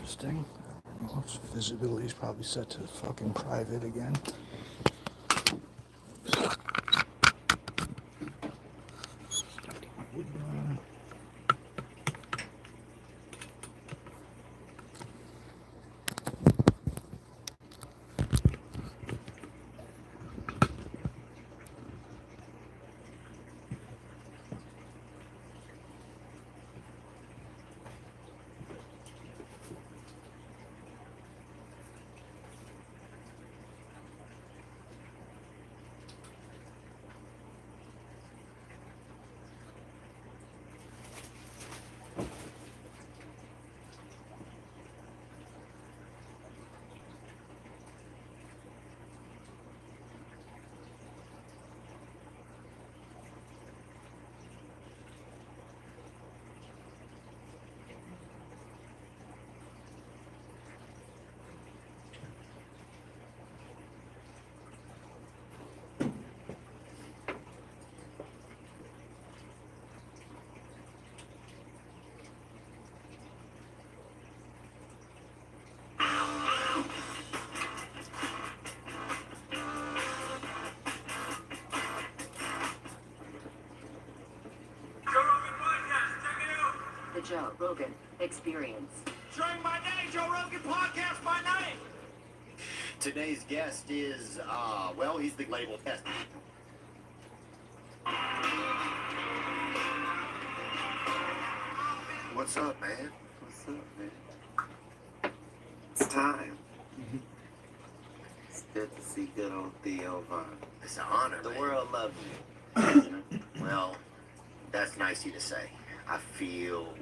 interesting. Well, visibility is probably set to fucking private again. The Joe Rogan Experience. During my day, Joe Rogan Podcast by night. Today's guest is, well, he's the label guest. What's up, man? What's up, man? It's time. It's good to see good old Theo Von. It's an honor, The man. world loves you. Well, that's nice of you to say. I feel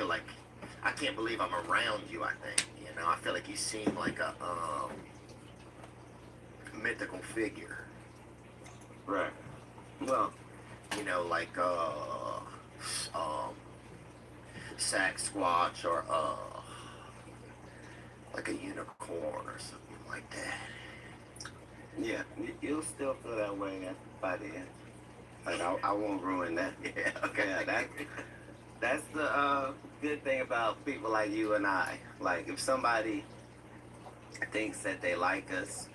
like, I can't believe I'm around you, I think. You know, I feel like you seem like a, mythical figure. Right. Well, You know, like, Sasquatch or, like a unicorn or something like that. yeah, you'll still feel that way by the end. Like, I won't ruin that. Yeah, okay. Yeah, that's the good thing about people like you and I. Like, if somebody thinks that they like us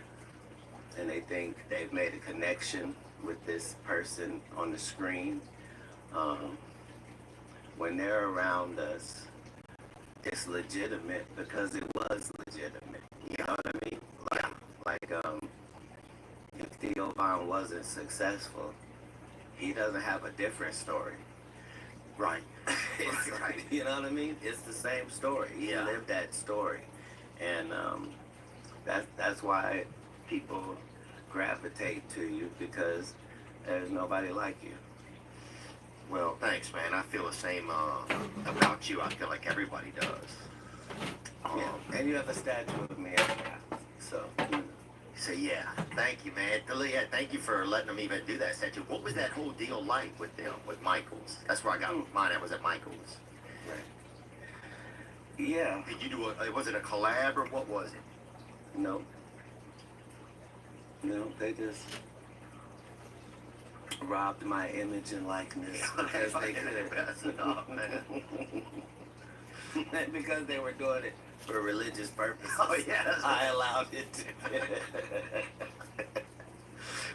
and they think they've made a connection with this person on the screen, when they're around us, it's legitimate because it was legitimate. You know what I mean? Like if Theo Von wasn't successful, he doesn't have a different story. Right. Right. You know what I mean? It's the same story. He Yeah. lived that story, and that's why people gravitate to you, because there's nobody like you. Well, thanks, man. I feel the same about you. I feel like everybody does. Yeah. And you have a statue of me at the house, so you know. So yeah, thank you, man. Yeah, thank you for letting them even do that statue. What was that whole deal like with them, with Michaels? That's where I got mine. That was at Michaels. Right. Yeah. Did you do was it a collab or what was it? No. No, they just robbed my image and likeness because they could. Oh, man. Because they were doing it for religious purposes. Oh, yeah. I allowed it to.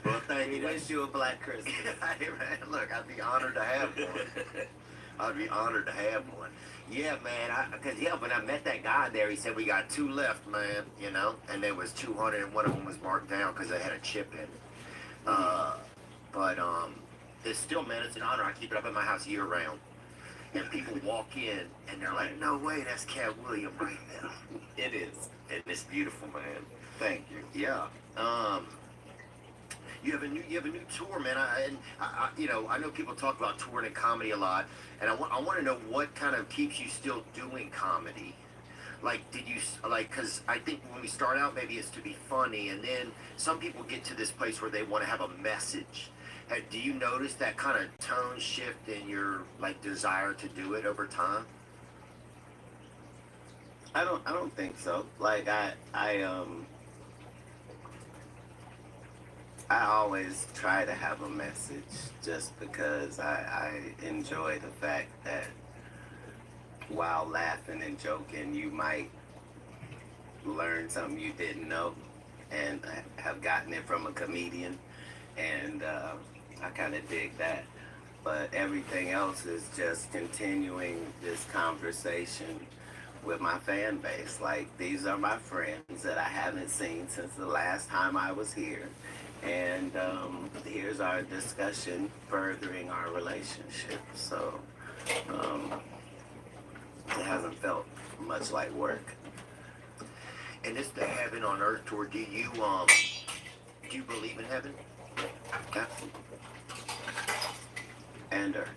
Well, thank We you. wish you a Black Christmas. Hey, man, look, I'd be honored to have one. I'd be honored to have one. Yeah, man, because when I met that guy there, he said, we got 2 left, man, you know, and there was 200, and one of them was marked down because they had a chip in it. But it's still, man, it's an honor. I keep it up at my house year round. And people walk in, and they're like, no way, that's Cat William right now. It is. And it's beautiful, man. Thank you. Yeah. You have a new tour, man. I know people talk about touring and comedy a lot, and I want to know what kind of keeps you still doing comedy. Like, because I think when we start out, maybe it's to be funny, and then some people get to this place where they want to have a message. Do you notice that kind of tone shift in your, like, desire to do it over time? I don't think so. Like I always try to have a message just because I enjoy the fact that while laughing and joking, you might learn something you didn't know and have gotten it from a comedian. And I kind of dig that. But everything else is just continuing this conversation with my fan base. Like, these are my friends that I haven't seen since the last time I was here. And here's our discussion furthering our relationship. So it hasn't felt much like work. And this the Heaven on Earth tour. Do you believe in heaven? Absolutely. And Earth.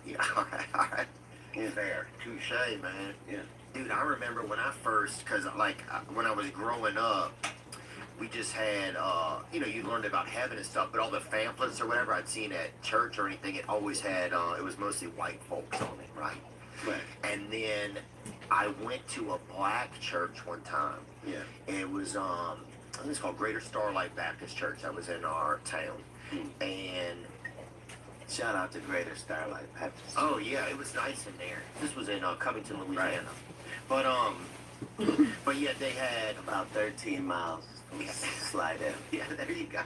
Yeah. All right. Yeah. Fair. Touche, man. Yeah. Dude, I remember when I first, cause like when I was growing up, we just had, you learned about heaven and stuff, but all the pamphlets or whatever I'd seen at church or anything, it always had, it was mostly white folks on it, right? Right. And then I went to a black church one time. Yeah. It was, I think it's called Greater Starlight Baptist Church. That was in our town. And Shout out to Greater Starlight Baptist. oh yeah, it was nice in there. This was in Covington, Louisiana. Right. But yeah, they had About 13 miles from Slidell. yeah. There you go.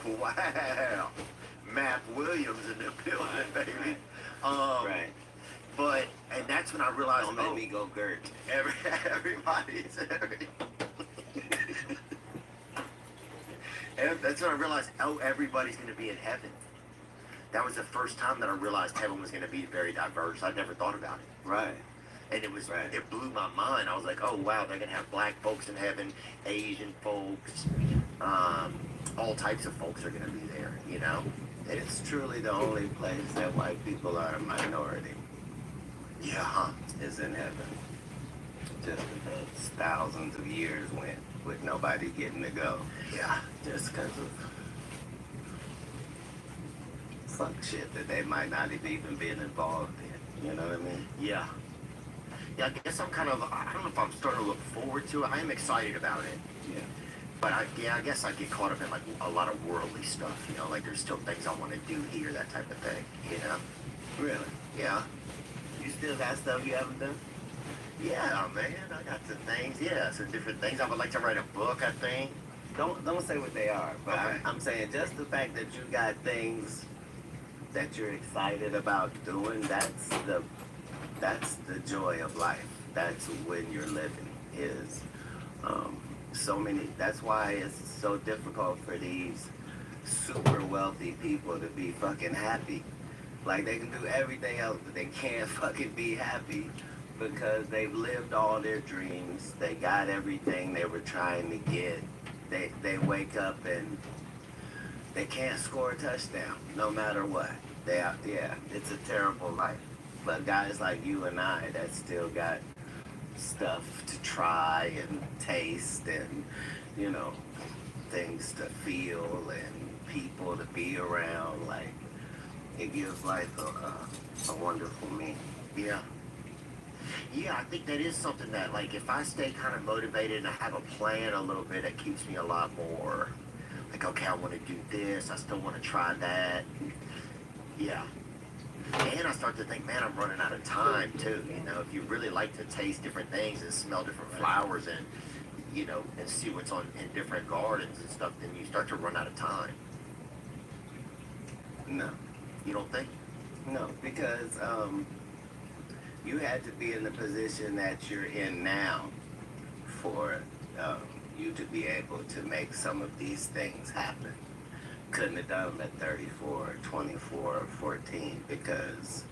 Wow, Matt Williams in the building, baby. Right. But and that's when I realized, Don't make me go Gert. everybody's. That's when I realized, everybody's going to be in heaven. That was the first time that I realized heaven was going to be very diverse. I'd never thought about it. Right. And it was, Right. it blew my mind. I was like, oh wow, they're going to have black folks in heaven, Asian folks, all types of folks are going to be there, you know? It's truly the only place that white people are a minority Yeah, huh? is in heaven. Just because thousands of years went with nobody getting to go. Yeah. Just because of fuck shit that they might not have even been involved in. You know what I mean? Yeah. Yeah, I guess I'm kind of, I don't know if I'm starting to look forward to it. I am excited about it. Yeah. But I guess I get caught up in like a lot of worldly stuff, you know, like there's still things I want to do here, that type of thing, you know? Really? Yeah. You still got stuff you haven't done? Yeah, man, I got some things, yeah, some different things. I would like to write a book, I think. Don't say what they are, but Okay. I'm saying just the fact that you got things that you're excited about doing, that's the joy of life. That's when you're living is so many. That's why it's so difficult for these super wealthy people to be fucking happy. Like they can do everything else, but they can't fucking be happy because they've lived all their dreams. They got everything they were trying to get. They wake up and they can't score a touchdown no matter what. It's a terrible life. But guys like you and I that still got stuff to try and taste and, you know, things to feel and people to be around, like, it gives life a wonderful meaning. Yeah. Yeah, I think that is something that, like, if I stay kind of motivated and I have a plan a little bit, it keeps me a lot more, like, okay, I want to do this, I still want to try that. Yeah. And I start to think, man, I'm running out of time, too, you know, if you really like to taste different things and smell different flowers and, you know, and see what's on in different gardens and stuff, then you start to run out of time. No. You don't think? No, because you had to be in the position that you're in now for you to be able to make some of these things happen. Couldn't have done them at 34, 24, or 14 because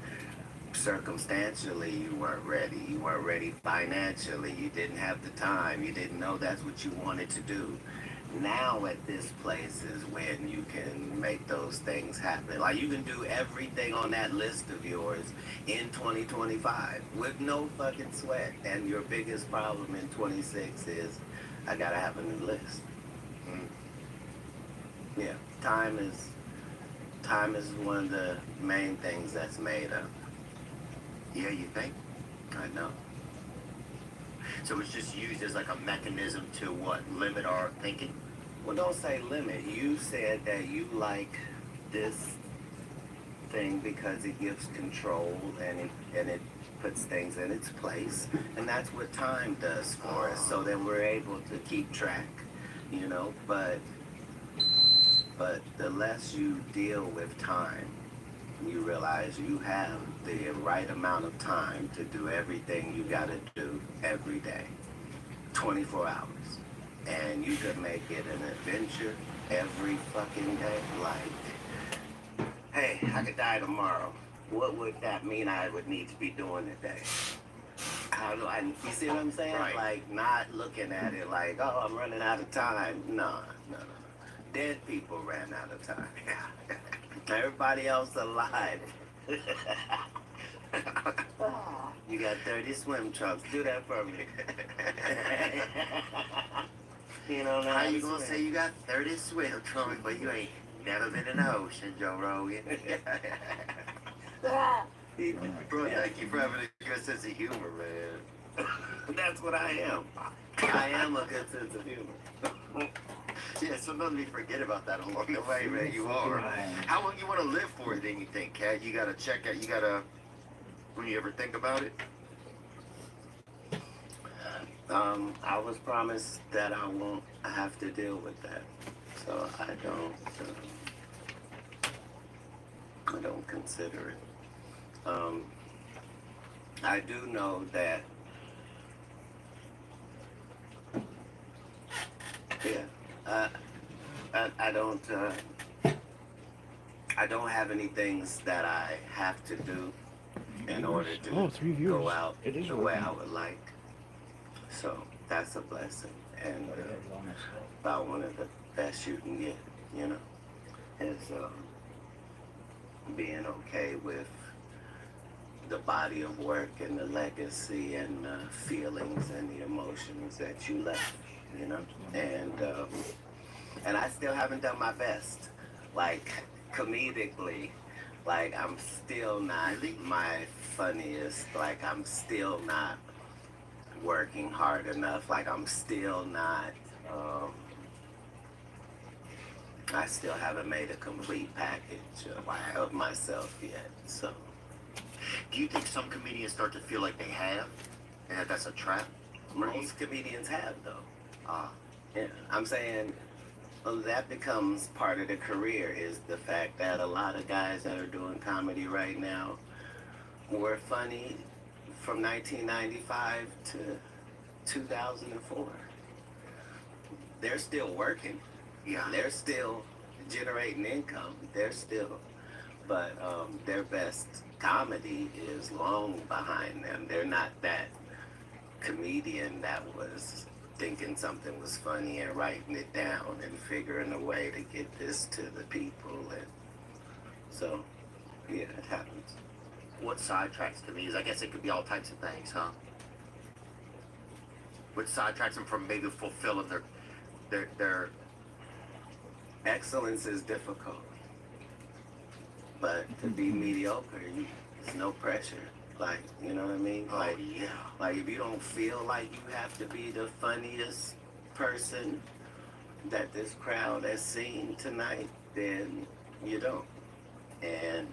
circumstantially you weren't ready. You weren't ready financially. You didn't have the time. You didn't know that's what you wanted to do. Now at this place is when you can make those things happen. Like you can do everything on that list of yours in 2025 with no fucking sweat. And your biggest problem in 26 is I gotta have a new list. Yeah, time is one of the main things that's made up. Yeah, you think? I know. So it's just used as like a mechanism to what? Limit our thinking? Well, don't say limit. You said that you like this thing because it gives control and it puts things in its place, and that's what time does for us. So that we're able to keep track, you know. But the less you deal with time, you realize you have the right amount of time to do everything you got to do every day, 24 hours. And you could make it an adventure every fucking day. Like, hey, I could die tomorrow. What would that mean I would need to be doing today? How do I, you see what I'm saying? Right. Like, not looking at it like, oh, I'm running out of time. No. Dead people ran out of time. Everybody else alive. You got 30 swim trunks. Do that for me. You know, How you gonna say you got 30 swim trunks, but you ain't never been in the ocean, Joe Rogan? Bro, thank you for having a good sense of humor, man. That's what I am. I am a good sense of humor. Yeah, sometimes we forget about that along the way, man. You are. Right. How long you want to live for then, you think, Kat? You gotta check out, when you ever think about it? I was promised that I won't have to deal with that. So I don't consider it. I do know that, I don't have any things that I have to do in order to 3 views. go out It is the way I working. would like. So that's a blessing, and about one of the best you can get, you know, is being okay with the body of work and the legacy and the feelings and the emotions that you left, you know, and I still haven't done my best, like comedically. Like, I'm still not my funniest. Like, I'm still not working hard enough. Like, I'm still not, I still haven't made a complete package of myself yet. So, Do you think some comedians start to feel like they have, and that that's a trap? most comedians have, though. Ah, Yeah, I'm saying that becomes part of the career, is the fact that a lot of guys that are doing comedy right now were funny from 1995 to 2004. They're still working. yeah. They're still generating income. They're still, but their best comedy is long behind them. They're not that comedian that was thinking something was funny and writing it down and figuring a way to get this to the people. And so, yeah, it happens. What sidetracks to me is, I guess it could be all types of things, huh? What sidetracks them from maybe fulfilling their Excellence is difficult, but to be mediocre, there's no pressure. Like, you know what I mean? Oh, Like, yeah. like if you don't feel like you have to be the funniest person that this crowd has seen tonight, then you don't. And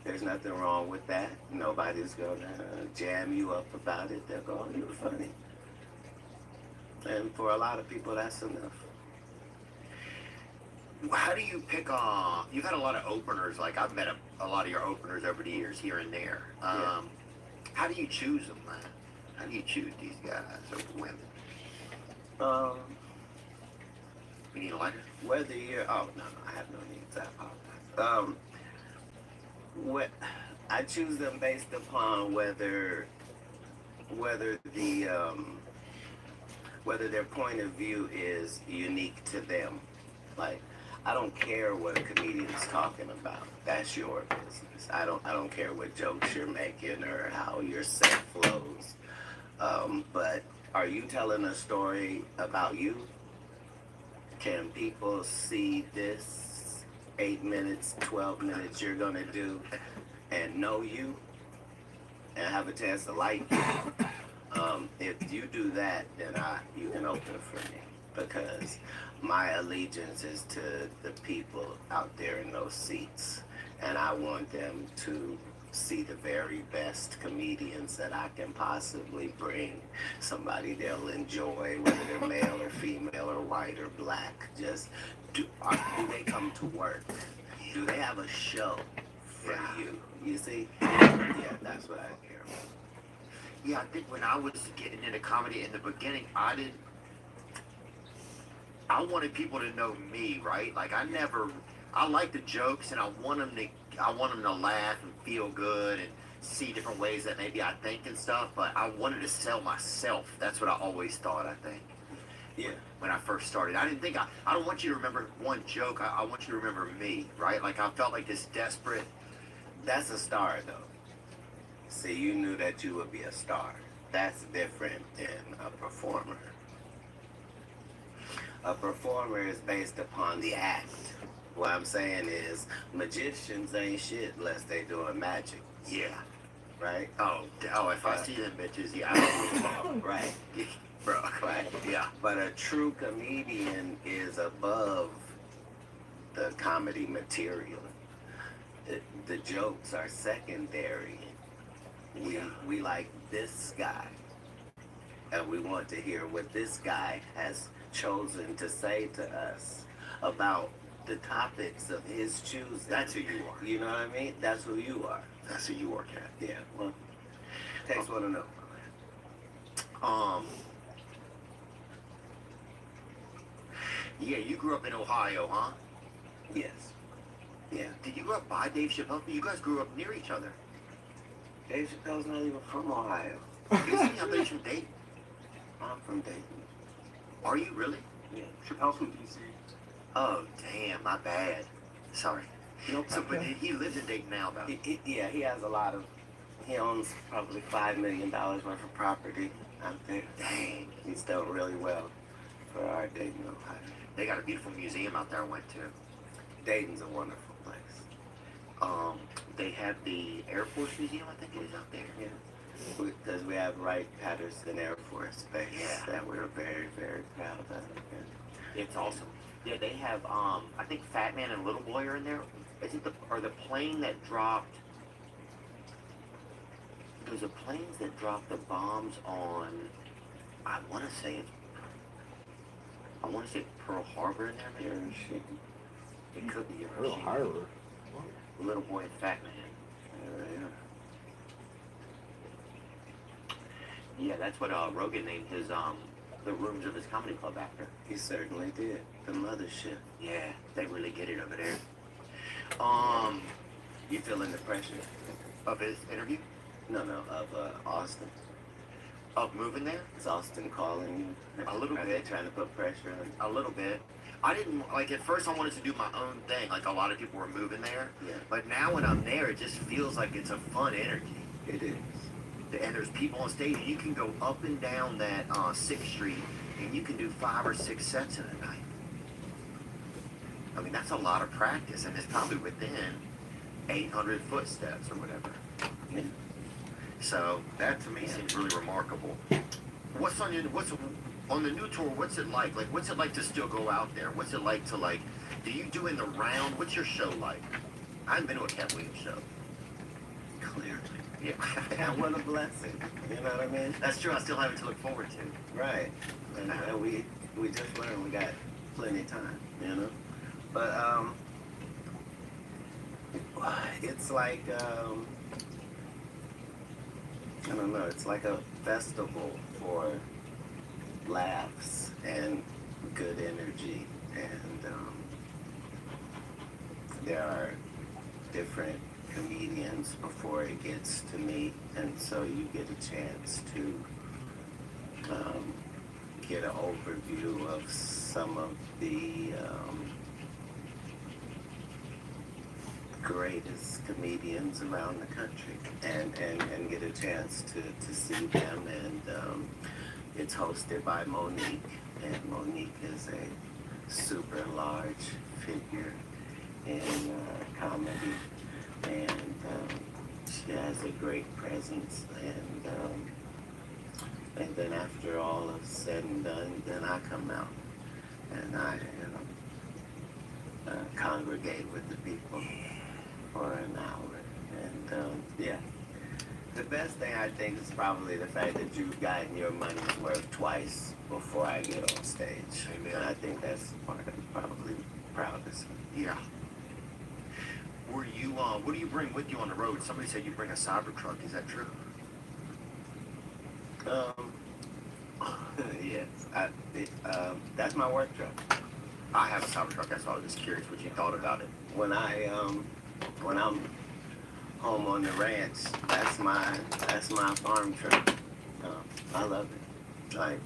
there's nothing wrong with that. Nobody's gonna jam you up about it. They'll go, oh, you're funny. And for a lot of people, that's enough. How do you pick you've had a lot of openers, like I've met a lot of your openers over the years here and there. Yeah. How do you choose them, man? How do you choose these guys over women? You need a lighter? Whether you're, oh no, I have no need to apologize. What I choose them based upon whether the whether their point of view is unique to them. Like, I don't care what a comedian's talking about. That's your business. I don't care what jokes you're making or how your set flows. But are you telling a story about you? Can people see this 8 minutes, 12 minutes you're gonna do and know you and have a chance to like you? If you do that, then you can open for me, because my allegiance is to the people out there in those seats, and I want them to see the very best comedians that I can possibly bring. Somebody they'll enjoy, whether they're male or female or white or black. Just do they come to work? Do they have a show for you? You see? Yeah, that's what I care about. Yeah, I think when I was getting into comedy in the beginning, I wanted people to know me, right? Like I like the jokes and I want them to laugh and feel good and see different ways that maybe I think and stuff, but I wanted to sell myself. That's what I always thought, I think. Yeah. When I first started, I didn't think, I don't want you to remember one joke. I want you to remember me, right? Like I felt like this desperate. That's a star, though. See, you knew that you would be a star. That's different than a performer. A performer is based upon the act. What I'm saying is, magicians ain't shit unless they doing magic, Yeah. right? Oh, if I see them bitches, yeah, I don't Right, bro. right. Yeah. But a true comedian is above the comedy material. The jokes are secondary. We like this guy, and we want to hear what this guy has chosen to say to us about the topics of his choosing. That's who you are. You know what I mean? That's who you are. That's who you are, Cat. Yeah. Well, takes one to know. Yeah, you grew up in Ohio, huh? Yes. Yeah. Did you grow up by Dave Chappelle? You guys grew up near each other. Dave Chappelle's not even from Ohio. Isn't he? I bet he's from Dayton. I'm from Dayton. Are you really? Yeah. Chappelle's from DC. Oh, damn, my bad. Sorry. No So, but problem. he lives in Dayton now, though. Yeah, he has a lot of. He owns probably $5 million worth of property out there. Dang. He's done really well for our Dayton, Ohio. They got a beautiful museum out there I went to. Dayton's a wonderful place. They have the Air Force Museum, I think it is out there. Yeah. Because we have Wright-Patterson Air Force Base Yeah. that we're very, very proud of. Yeah. It's awesome. Yeah, they have, I think Fat Man and Little Boy are in there. Is it the plane that dropped, there's the planes that dropped the bombs on, I want to say Pearl Harbor in there, maybe? Air Machine. It could be Pearl Machine. Harbor. Little Boy and Fat Man. Yeah, that's what Rogan named his the rooms of his comedy club after. He certainly did. The mothership. Yeah, they really get it over there. You feeling the pressure? Of his interview, No, of Austin. of moving there, Is Austin calling you? A little Are bit. they trying to put pressure on a little bit. I didn't like at first. I wanted to do my own thing, like a lot of people were moving there. you? Yeah, But now when I'm there, it just feels like it's a fun energy. it is. And there's people on stage. You can go up and down that 6th Street, and you can do 5 or 6 sets in a night. I mean, that's a lot of practice, and it's probably within 800 footsteps or whatever. Yeah. So that to me seems really remarkable. What's on the new tour? What's it like? Like, what's it like to still go out there? What's it like to do you do in the round? What's your show like? I haven't been to a Cat Williams show. Clearly. Yeah. And what a blessing. You know what I mean? That's true. I still have it to look forward to. Right. And we just learned we got plenty of time, you know? But it's like I don't know, it's like a festival for laughs and good energy, and there are different comedians before it gets to me, and so you get a chance to get an overview of some of the greatest comedians around the country, and get a chance to see them. And it's hosted by Monique, and Monique is a super large figure in comedy, and she has a great presence, and then after all is said and done, then I come out and I congregate with the people. for an hour. And yeah, the best thing I think is probably the fact that you've gotten your money's worth twice before I get on stage. Amen. And I think that's part of probably proudest. Yeah. Were you? What do you bring with you on the road? Somebody said you bring a Cybertruck. Is that true? Yes, that's my work truck. I have a Cybertruck. That's why I was just curious what you thought about it. When when I'm home on the ranch, that's my farm truck. I love it. Like,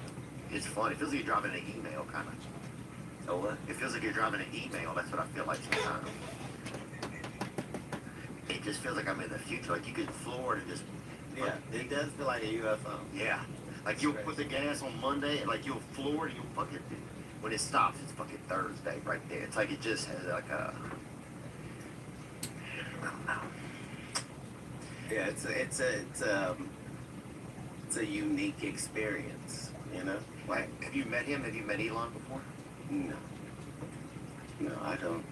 It's fun. It feels like you're driving an email, kind of. oh what? It feels like you're driving an email. That's what I feel like sometimes. It just feels like I'm in the future. Like you could floor and just, Yeah, it does feel like a UFO. yeah. Like you'll put the gas on Monday and like you'll floor it and you'll fucking, when it stops, it's fucking Thursday right there. It's like it just has like a, I don't know. Yeah, it's a unique experience. You know, Like, have you met him? Have you met Elon before? no, I don't.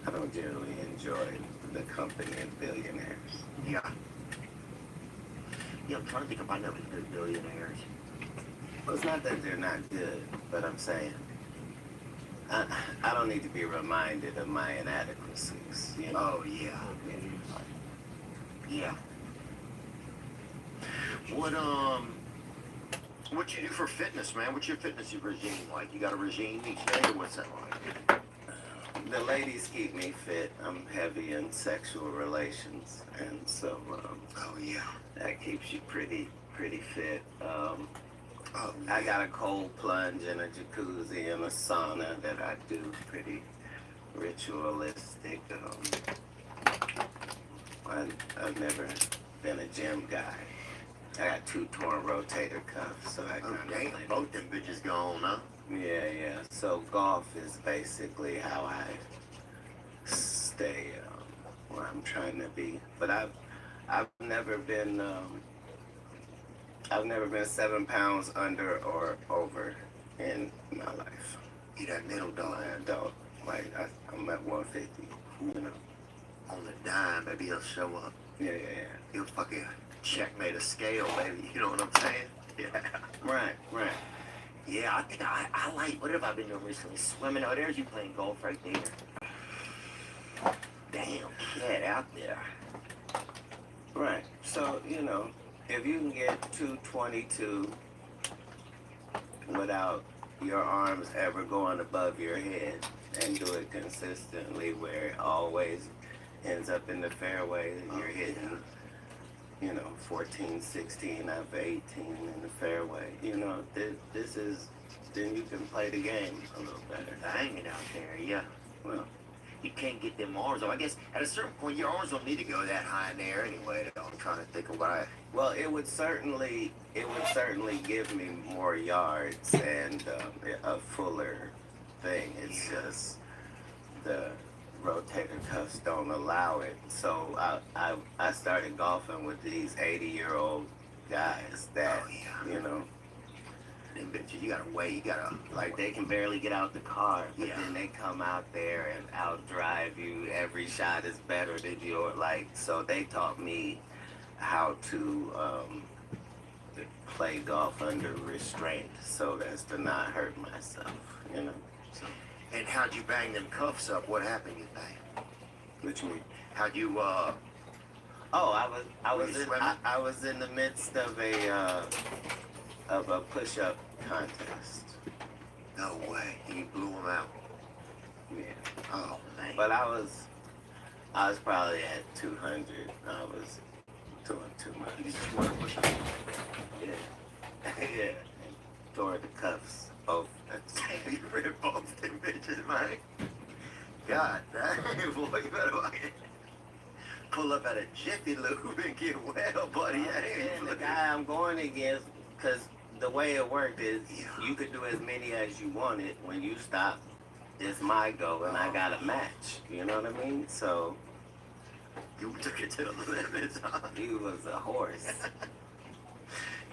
I don't generally enjoy the company of billionaires. Yeah. Yeah, I'm trying to think if I know any good billionaires. Well, it's not that they're not good, but I'm saying I don't need to be reminded of my inadequacies. You know? Oh, yeah. Yeah. What you do for fitness, man? What's your fitness regime like? You got a regime each day, or what's that like? The ladies keep me fit. I'm heavy in sexual relations, and so Oh, yeah. that keeps you pretty fit. Oh, I got a cold plunge and a jacuzzi and a sauna that I do pretty ritualistic. I've never been a gym guy. I got 2 torn rotator cuffs, so I Oh, kind dang. of Both them bitches gone, huh? yeah. So golf is basically how I stay where I'm trying to be. But I've never been 7 pounds under or over in my life. You that middle dog. I don't like I'm at 150. You know. On the dime, maybe he'll show up. Yeah. He'll fucking checkmate a scale, baby. You know what I'm saying? Yeah. Right. Yeah, I think I like, what have I been doing recently? Swimming. Oh, there's you playing golf right there. Damn, cat out there. Right. So, you know, if you can get 222 without your arms ever going above your head and do it consistently where it always ends up in the fairway and you're hitting, 14, 16 out of 18 in the fairway, this is, then you can play the game a little better. Hanging out there, yeah. Well, You can't get them arms off. I guess at a certain point, your arms don't need to go that high in the air anyway. I'm trying to think of what I... well, it would certainly give me more yards and a fuller thing. It's just the rotator cuffs don't allow it. So I started golfing with these 80-year-old guys that Them bitches, you gotta weigh, you gotta... like they can barely get out the car, but Yeah. then they come out there and outdrive you. Every shot is better than your so they taught me how to play golf under restraint so as to not hurt myself, So And how'd you bang them cuffs up? What happened, you think? which means How'd you, oh, Were you swimming? I was in the midst of a push-up contest. no way. You blew them out. Yeah. Oh, man. But I was probably at 200. I was doing too You much. just want to push them. Yeah. Yeah. And tore the cuffs both. You ripped both them bitches, man. God damn, boy, you better pull up at a Jiffy Lube and get well, buddy. And the guy I'm going against, because the way it worked is you could do as many as you wanted. When you stop, it's my go, and I got a match. You know what I mean? So You took it to the limits, huh? he was a horse.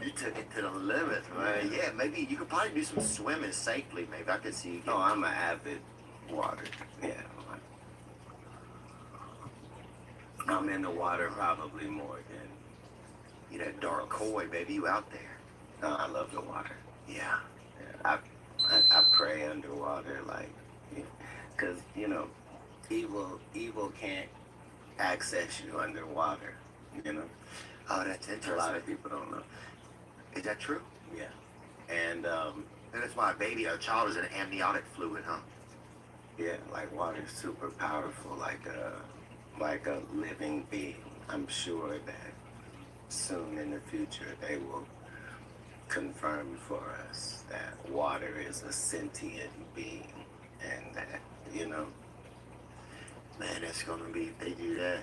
You took it to the limits, man. Yeah, maybe you could probably do some swimming safely. Maybe I could see you. Oh, I'm an avid Water. Yeah. I'm in the water probably more than. You that dark koi, baby, you out there. No, I love the water. Yeah. Yeah, I pray underwater, like, because evil can't access you underwater. You know, Oh, that's a lot interesting. of people don't know. Is that true? Yeah, and And that's why a child is an amniotic fluid, huh? yeah, like water's super powerful, like a living being. I'm sure that soon in the future they will confirm for us that water is a sentient being, and that Man, that's gonna be if they do that.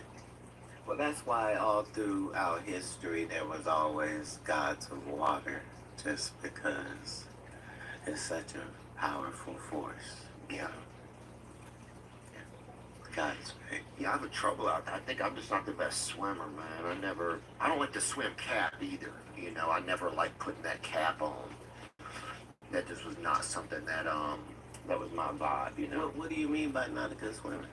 well, that's why all through our history there was always gods of water, just because it's such a powerful force. Yeah. God is big. Yeah, I have a trouble out there. I think I'm just not the best swimmer, man. I don't like to swim cap either. I never liked putting that cap on. That just was not something that was my vibe. What do you mean by not a good swimmer?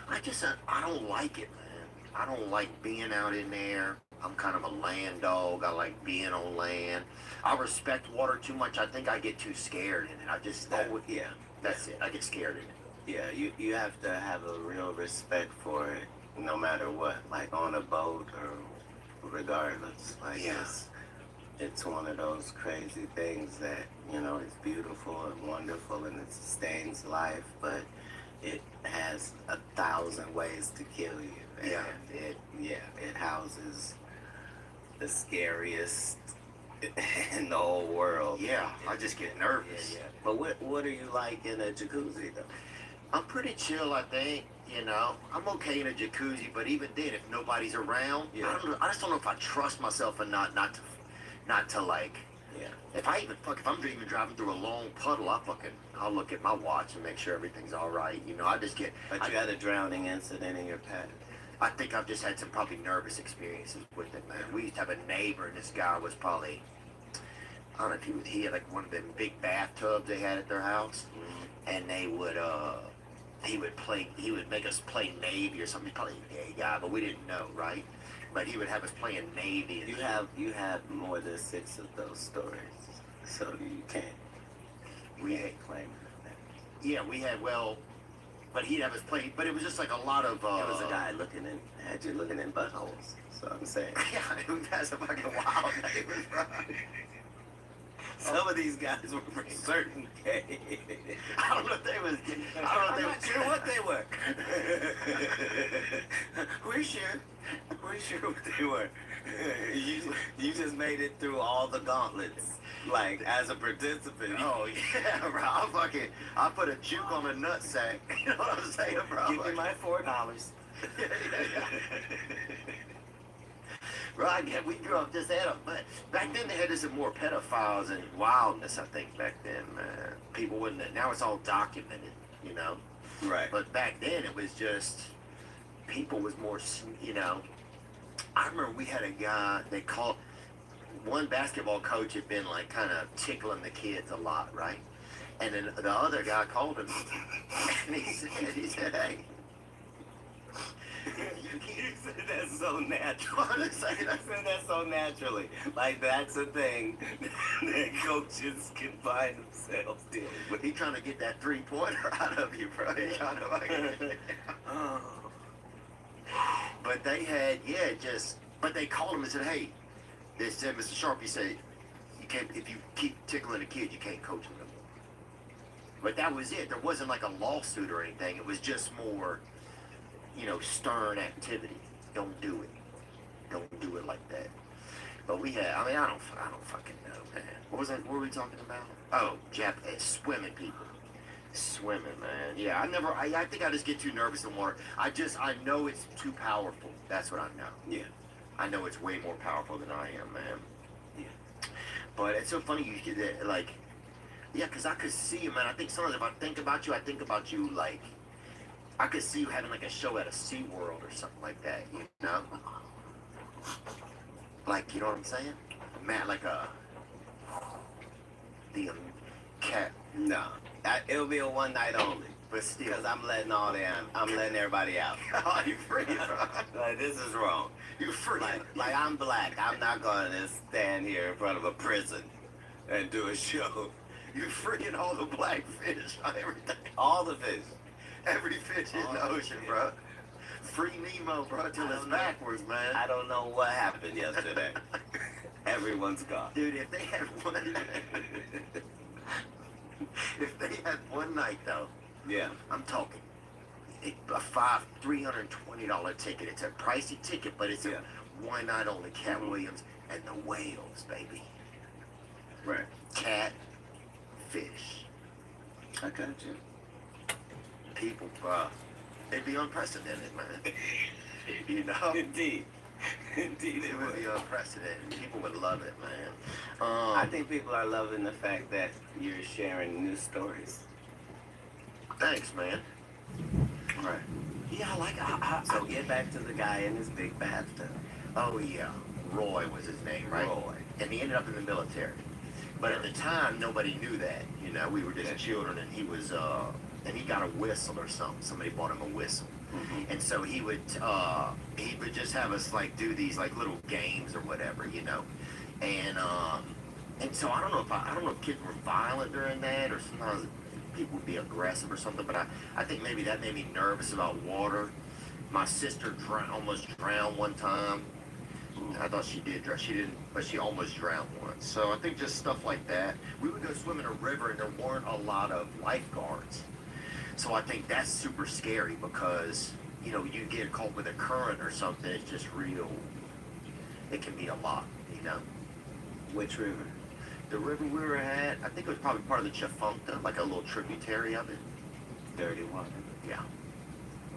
I don't like it, man. I don't like being out in there. I'm kind of a land dog. I like being on land. I respect water too much. I think I get too scared in it. Yeah. That's it. I get scared in it. Yeah, you have to have a real respect for it, no matter what. Like on a boat or regardless. Like Yeah. it's one of those crazy things that it's beautiful and wonderful and it sustains life, but it has 1,000 ways to kill you. And Yeah. it houses the scariest in the whole world. Yeah, I just get nervous. Yeah. But what are you like in a jacuzzi though? I'm pretty chill, I think. I'm okay in a jacuzzi, but even then, if nobody's around, Yeah. I just don't know if I trust myself enough not to like. Yeah. If I'm even driving through a long puddle, I'll look at my watch and make sure everything's all right. I just get. But you had a drowning incident in your past. I think I've just had some probably nervous experiences with it, man. We used to have a neighbor, and this guy was probably. I don't know if he had like one of them big bathtubs they had at their house, and they would he would make us play Navy or something. He's probably a gay guy, but we didn't know, right? But he would have us playing Navy. And You have more than 6 of those stories, so you can't claim that. Yeah, we had but he'd have us play. But it was just like a lot of. There was a guy had you looking in buttholes. So I'm saying. Yeah, that's a fucking wild neighbor, bro. Some of these guys were for certain gay. I don't know if they was. I'm not sure what they were. We're sure what they were. You just made it through all the gauntlets, like as a participant. Oh yeah, bro. I put a juke on a nutsack. You know what I'm saying, bro? Give me my $4. yeah. Right, yeah, we grew up just had but back then they had this more pedophiles and wildness. I think back then, man, people wouldn't. Now it's all documented, Right. But back then it was just people was more, I remember we had a guy they called one basketball coach had been like kind of tickling the kids a lot, right? And then the other guy called him and he said, hey. You said that so natural. I said He trying to get that 3-pointer out of you, bro. He trying to like. Oh. But they had, but they called him and said, hey, they said, Mr. Sharp, he said, you can't, if you keep tickling a kid, you can't coach him no more. But that was it. There wasn't like a lawsuit or anything. It was just more, stern activity. Don't do it. Don't do it like that. But we had, I don't fucking know, man. What were we talking about? Oh, swimming people. Swimming, man. Yeah, I think I just get too nervous in water. I know it's too powerful. That's what I know. Yeah. I know it's way more powerful than I am, man. Yeah. But it's so funny you get that, like, yeah, because I could see you, man. I think sometimes if I think about you, like, I could see you having, like, a show at a SeaWorld or something like that, Like, you know what I'm saying? Man, like the cat. No. It'll be a one night only. But still. Because I'm letting everybody out. Oh, you free, bro. Like, this is wrong. You free. Like I'm black. I'm not going to stand here in front of a prison and do a show. You freaking all the black fish on everything. All the fish. Every fish in the ocean, bro. Free Nemo, bro, till it's backwards, man. I don't know what happened yesterday. Everyone's gone. Dude, if they had one night though, Yeah. I'm talking a $320 ticket. It's a pricey ticket, but it's Yeah. a one night only. Cat Williams and the Whales, baby. Right. Cat, fish, I got you. people, bro. It'd be unprecedented, man. You know? Indeed. Indeed It it would would. be unprecedented. People would love it, man. I think people are loving the fact that you're sharing new stories. Thanks, man. Right. Yeah, I like it. So get back to the guy in his big bathtub. Oh yeah, Roy was his name, right? Roy. And he ended up in the military. But at the time, nobody knew that. You know, we were just children, and he was, and he got a whistle or something. Somebody bought him a whistle, and so he would just have us like do these like little games or whatever, you know, and so I don't know if kids were violent during that, or sometimes people would be aggressive or something. But I think maybe that made me nervous about water. My sister almost drowned one time. I thought she did drown. She didn't, but she almost drowned once. So I think just stuff like that. We would go swim in a river, and there weren't a lot of lifeguards. So I think that's super scary because, you know, you get caught with a current or something. It's just real. It can be a lot, you know. Which river? The river we were at, I think it was probably part of the Chafuncta, like a little tributary of it. Dirty water. Yeah.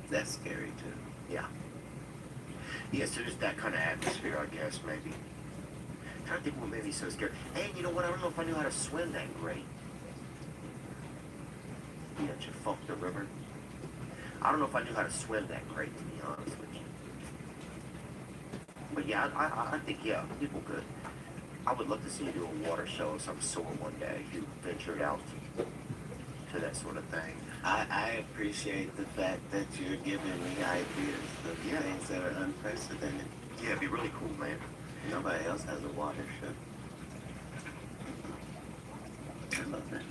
That's scary too. Yeah. Yeah, so just that kind of atmosphere, I guess, maybe. I'm trying to think what made me so scared. And you know what? I don't know if I knew how to swim that great. Yeah, Chafuncta River. I don't know if I knew how to swim that great, to be honest with you. But yeah, I think, yeah, people could. I would love to see you do a water show of some sort one day if you ventured out to that sort of thing. I appreciate the fact that you're giving me ideas of things that are unprecedented. Yeah, it'd be really cool, man. Nobody else has a water show. I love that.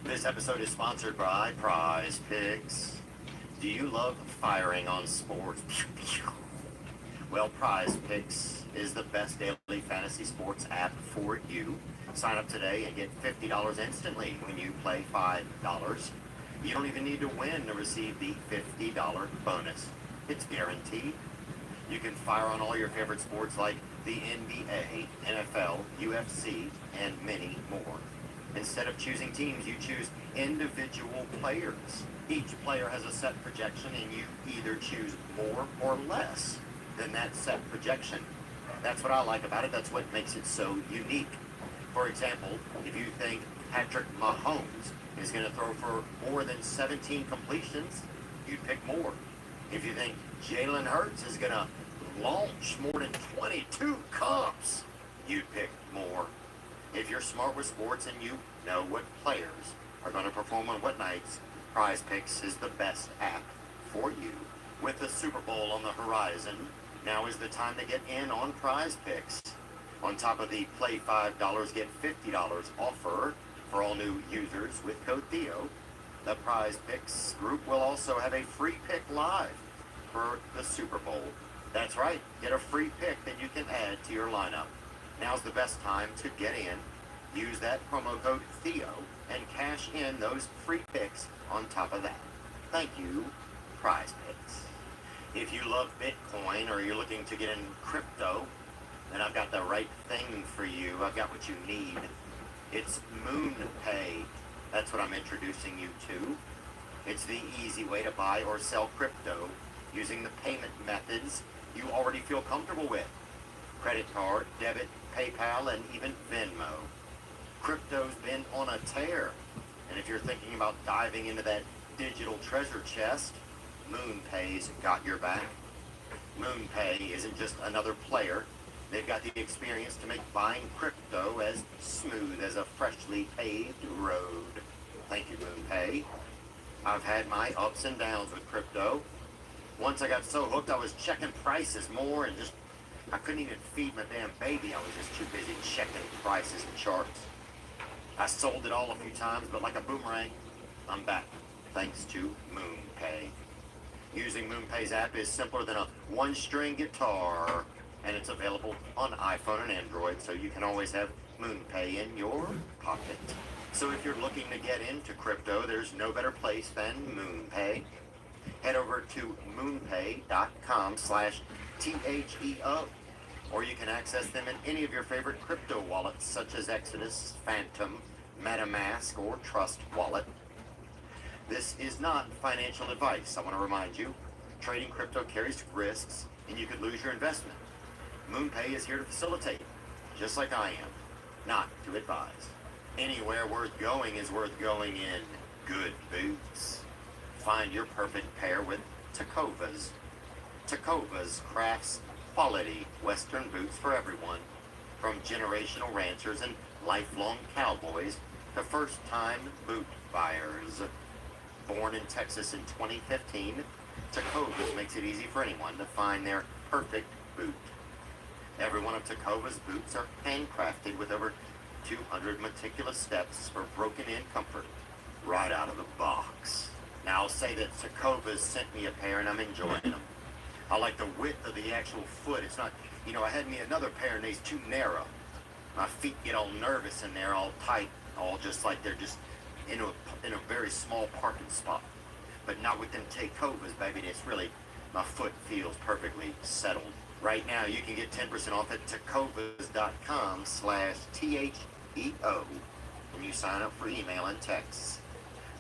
This episode is sponsored by Prize Picks. Do you love firing on sports? Well, Prize Picks is the best daily fantasy sports app for you. Sign up today and get $50 instantly when you play $5. You don't even need to win to receive the $50 bonus. It's guaranteed. You can fire on all your favorite sports like the NBA, NFL, UFC, and many more. Instead of choosing teams, you choose individual players. Each player has a set projection, and you either choose more or less than that set projection. That's what I like about it. That's what makes it so unique. For example, if you think Patrick Mahomes is going to throw for more than 17 completions, you'd pick more. If you think Jalen Hurts is going to launch more than 22 cups, you'd pick more. If you're smart with sports and you know what players are going to perform on what nights, Prize Picks is the best app for you. With the Super Bowl on the horizon, now is the time to get in on Prize Picks. On top of the play $5, get $50 offer for all new users with code Theo, the Prize Picks group will also have a free pick live for the Super Bowl. That's right, get a free pick that you can add to your lineup. Now's the best time to get in. Use that promo code Theo and cash in those free picks on top of that. Thank you, Prize Picks. If you love Bitcoin or you're looking to get in crypto, then I've got the right thing for you. I've got what you need. It's MoonPay. That's what I'm introducing you to. It's the easy way to buy or sell crypto using the payment methods you already feel comfortable with. Credit card, debit, PayPal, and even Venmo. Crypto's been on a tear. And if you're thinking about diving into that digital treasure chest, MoonPay's got your back. MoonPay isn't just another player. They've got the experience to make buying crypto as smooth as a freshly paved road. Thank you, MoonPay. I've had my ups and downs with crypto. Once I got so hooked I was checking prices more and I couldn't even feed my damn baby. I was just too busy checking prices and charts. I sold it all a few times, but like a boomerang, I'm back, thanks to MoonPay. Using MoonPay's app is simpler than a one-string guitar, and it's available on iPhone and Android, so you can always have MoonPay in your pocket. So if you're looking to get into crypto, there's no better place than MoonPay. Head over to moonpay.com/THEO, or you can access them in any of your favorite crypto wallets, such as Exodus, Phantom, MetaMask, or Trust Wallet. This is not financial advice, I want to remind you. Trading crypto carries risks, and you could lose your investment. MoonPay is here to facilitate, just like I am, not to advise. Anywhere worth going is worth going in good boots. Find your perfect pair with Tecovas. Tecovas crafts quality Western boots for everyone, from generational ranchers and lifelong cowboys to first-time boot buyers. Born in Texas in 2015, Tecovas makes it easy for anyone to find their perfect boot. Every one of Tecovas boots are handcrafted with over 200 meticulous steps for broken-in comfort right out of the box. Now, I'll say that Tecovas sent me a pair and I'm enjoying them. I like the width of the actual foot. It's not, I had me another pair and they's too narrow. My feet get all nervous in there, all tight, all just like they're just in a very small parking spot. But not with them Tecovas, baby. It's really, my foot feels perfectly settled. Right now, you can get 10% off at tecovas.com/THEO when you sign up for email and texts.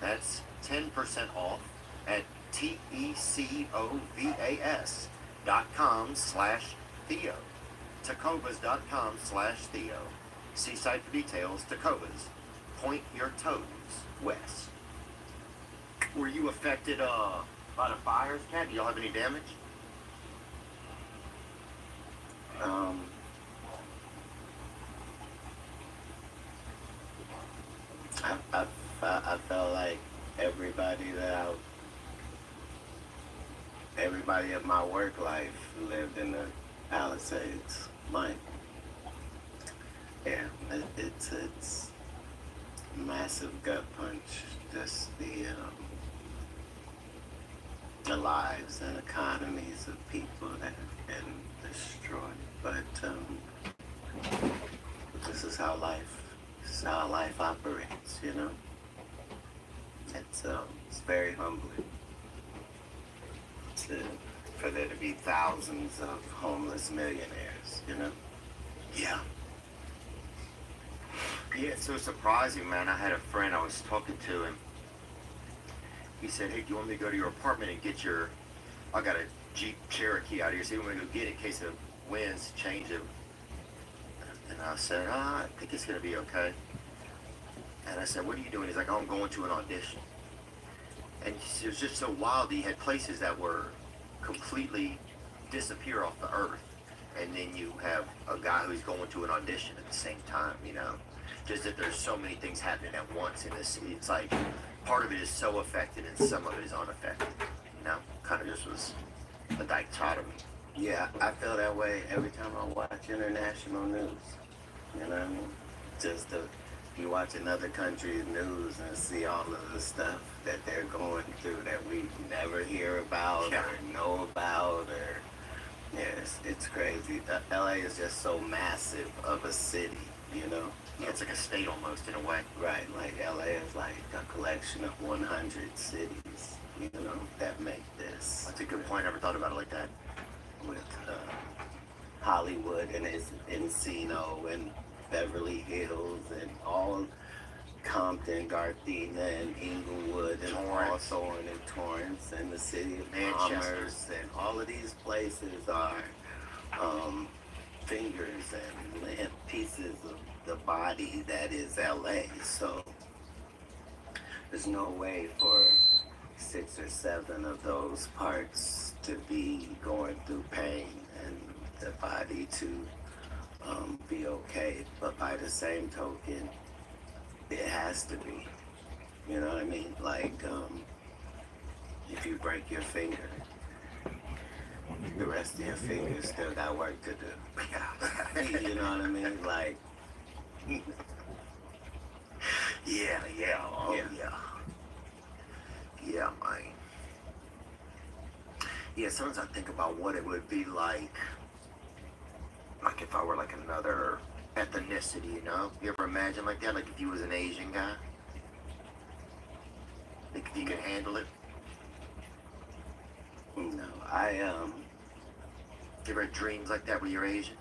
That's 10% off at tecovas.com/Theo. Tecovas.com/Theo. See site for details. Tecovas. Point your toes west. Were you affected by the fires, Cat? Do y'all have any damage? I felt like everybody of my work life lived in the Palisades. Like, yeah, it's massive gut punch. Just the lives and economies of people that have been destroyed. But this is how life operates, It's very humbling for there to be thousands of homeless millionaires, Yeah. Yeah, it's so surprising, man. I had a friend I was talking to, and he said, hey, do you want me to go to your apartment and get I got a Jeep Cherokee out here, so you want me to go get it in case the winds change it? And I said, I think it's going to be okay. And I said, what are you doing? He's like, oh, I'm going to an audition. And it was just so wild. He had places that were completely disappear off the earth. And then you have a guy who's going to an audition at the same time, Just that there's so many things happening at once in this city. It's like part of it is so affected and some of it is unaffected, Kind of just was a dichotomy. Yeah, I feel that way every time I watch international news. You know what I mean? Just you watch another country's news and see all of the stuff that they're going through that we never hear about or know about, or it's crazy. LA is just so massive of a city, Yeah, it's like a state almost in a way. Right, like LA is like a collection of 100 cities, that make this. That's a good point. I never thought about it like that. With Hollywood and its Encino and Beverly Hills and all Compton, Gardena, and Inglewood, and Torrance. Hawthorne, and Torrance, and the city of Manchester. Commerce, and all of these places are fingers and limb pieces of the body that is LA. So there's no way for 6 or 7 of those parts to be going through pain and the body to be okay. But by the same token, it has to be. You know what I mean? Like, if you break your finger, the rest of your fingers still got work to do. You know what I mean? Like, Yeah, oh Yeah. yeah, man. Yeah, sometimes I think about what it would be like if I were like another ethnicity, you know? You ever imagine like that? Like if you was an Asian guy? Like if you could handle it? no, You ever had dreams like that where you're Asian?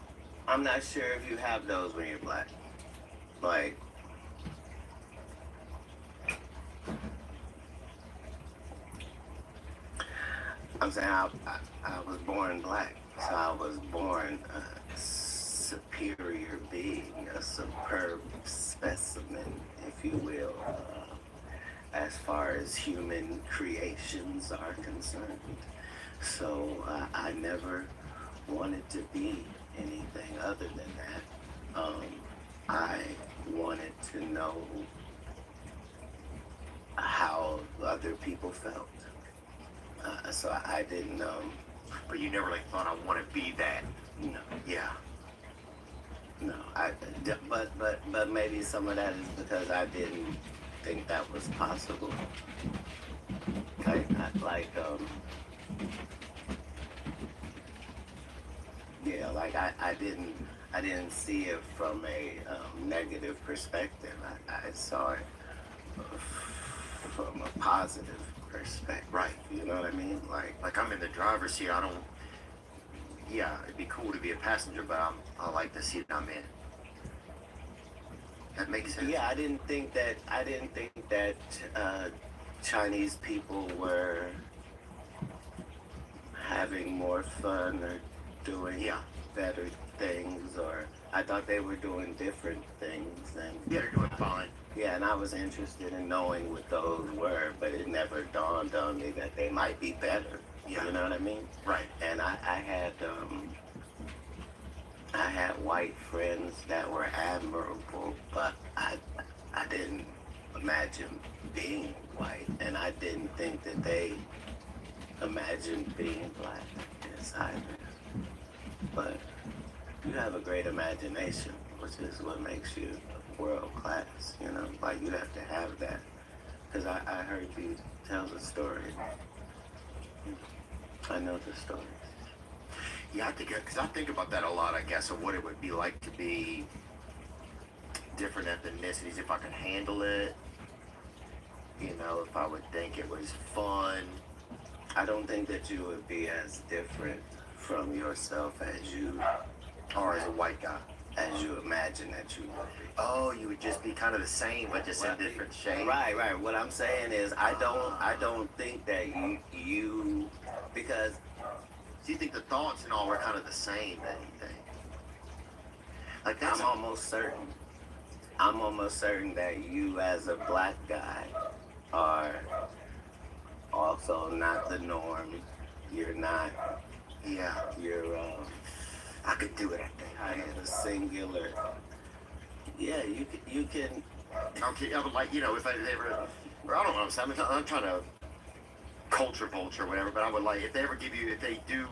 I'm not sure if you have those when you're black. Like, I'm saying I was born black, so I was born a superior being, a superb specimen, if you will, as far as human creations are concerned. So I never wanted to be anything other than that. I wanted to know how other people felt. So I didn't, But you never like thought I want to be that. no, Yeah. no. But maybe some of that is because I didn't think that was possible. I didn't see it from a negative perspective. I saw it from a positive perspective. Right. You know what I mean? Like I'm in the driver's seat. I don't. Yeah, it'd be cool to be a passenger, but I like the seat I'm in. That makes sense. Yeah, I didn't think that Chinese people were having more fun or doing Yeah. better things, or I thought they were doing different things. And Yeah, they're doing fine. yeah, and I was interested in knowing what those were, but it never dawned on me that they might be better. Yeah. You know what I mean? Right. And I had white friends that were admirable, but I didn't imagine being white, and I didn't think that they imagined being black as either. But you have a great imagination, which is what makes you world class. You know, like you have to have that. Because I heard you tell the story. I know the story. Yeah, because I think about that a lot, I guess, of what it would be like to be different ethnicities, if I could handle it. You know, if I would think it was fun. I don't think that you would be as different from yourself as you Or as a white guy. imagine that you would be. Oh, you would just be kind of the same, but just in different shades. Right. What I'm saying is, I don't think that you because So you think the thoughts and all were kind of the same, then you think? Like that's I'm almost certain that you as a black guy are also not the norm. You're not. yeah. You're I could do it, I think. kind of the singular. Yeah, you can. Okay, I would like, you know, if I ever, or I don't know, I'm trying to culture vulture or whatever, but I would like, if they ever give you, if they do,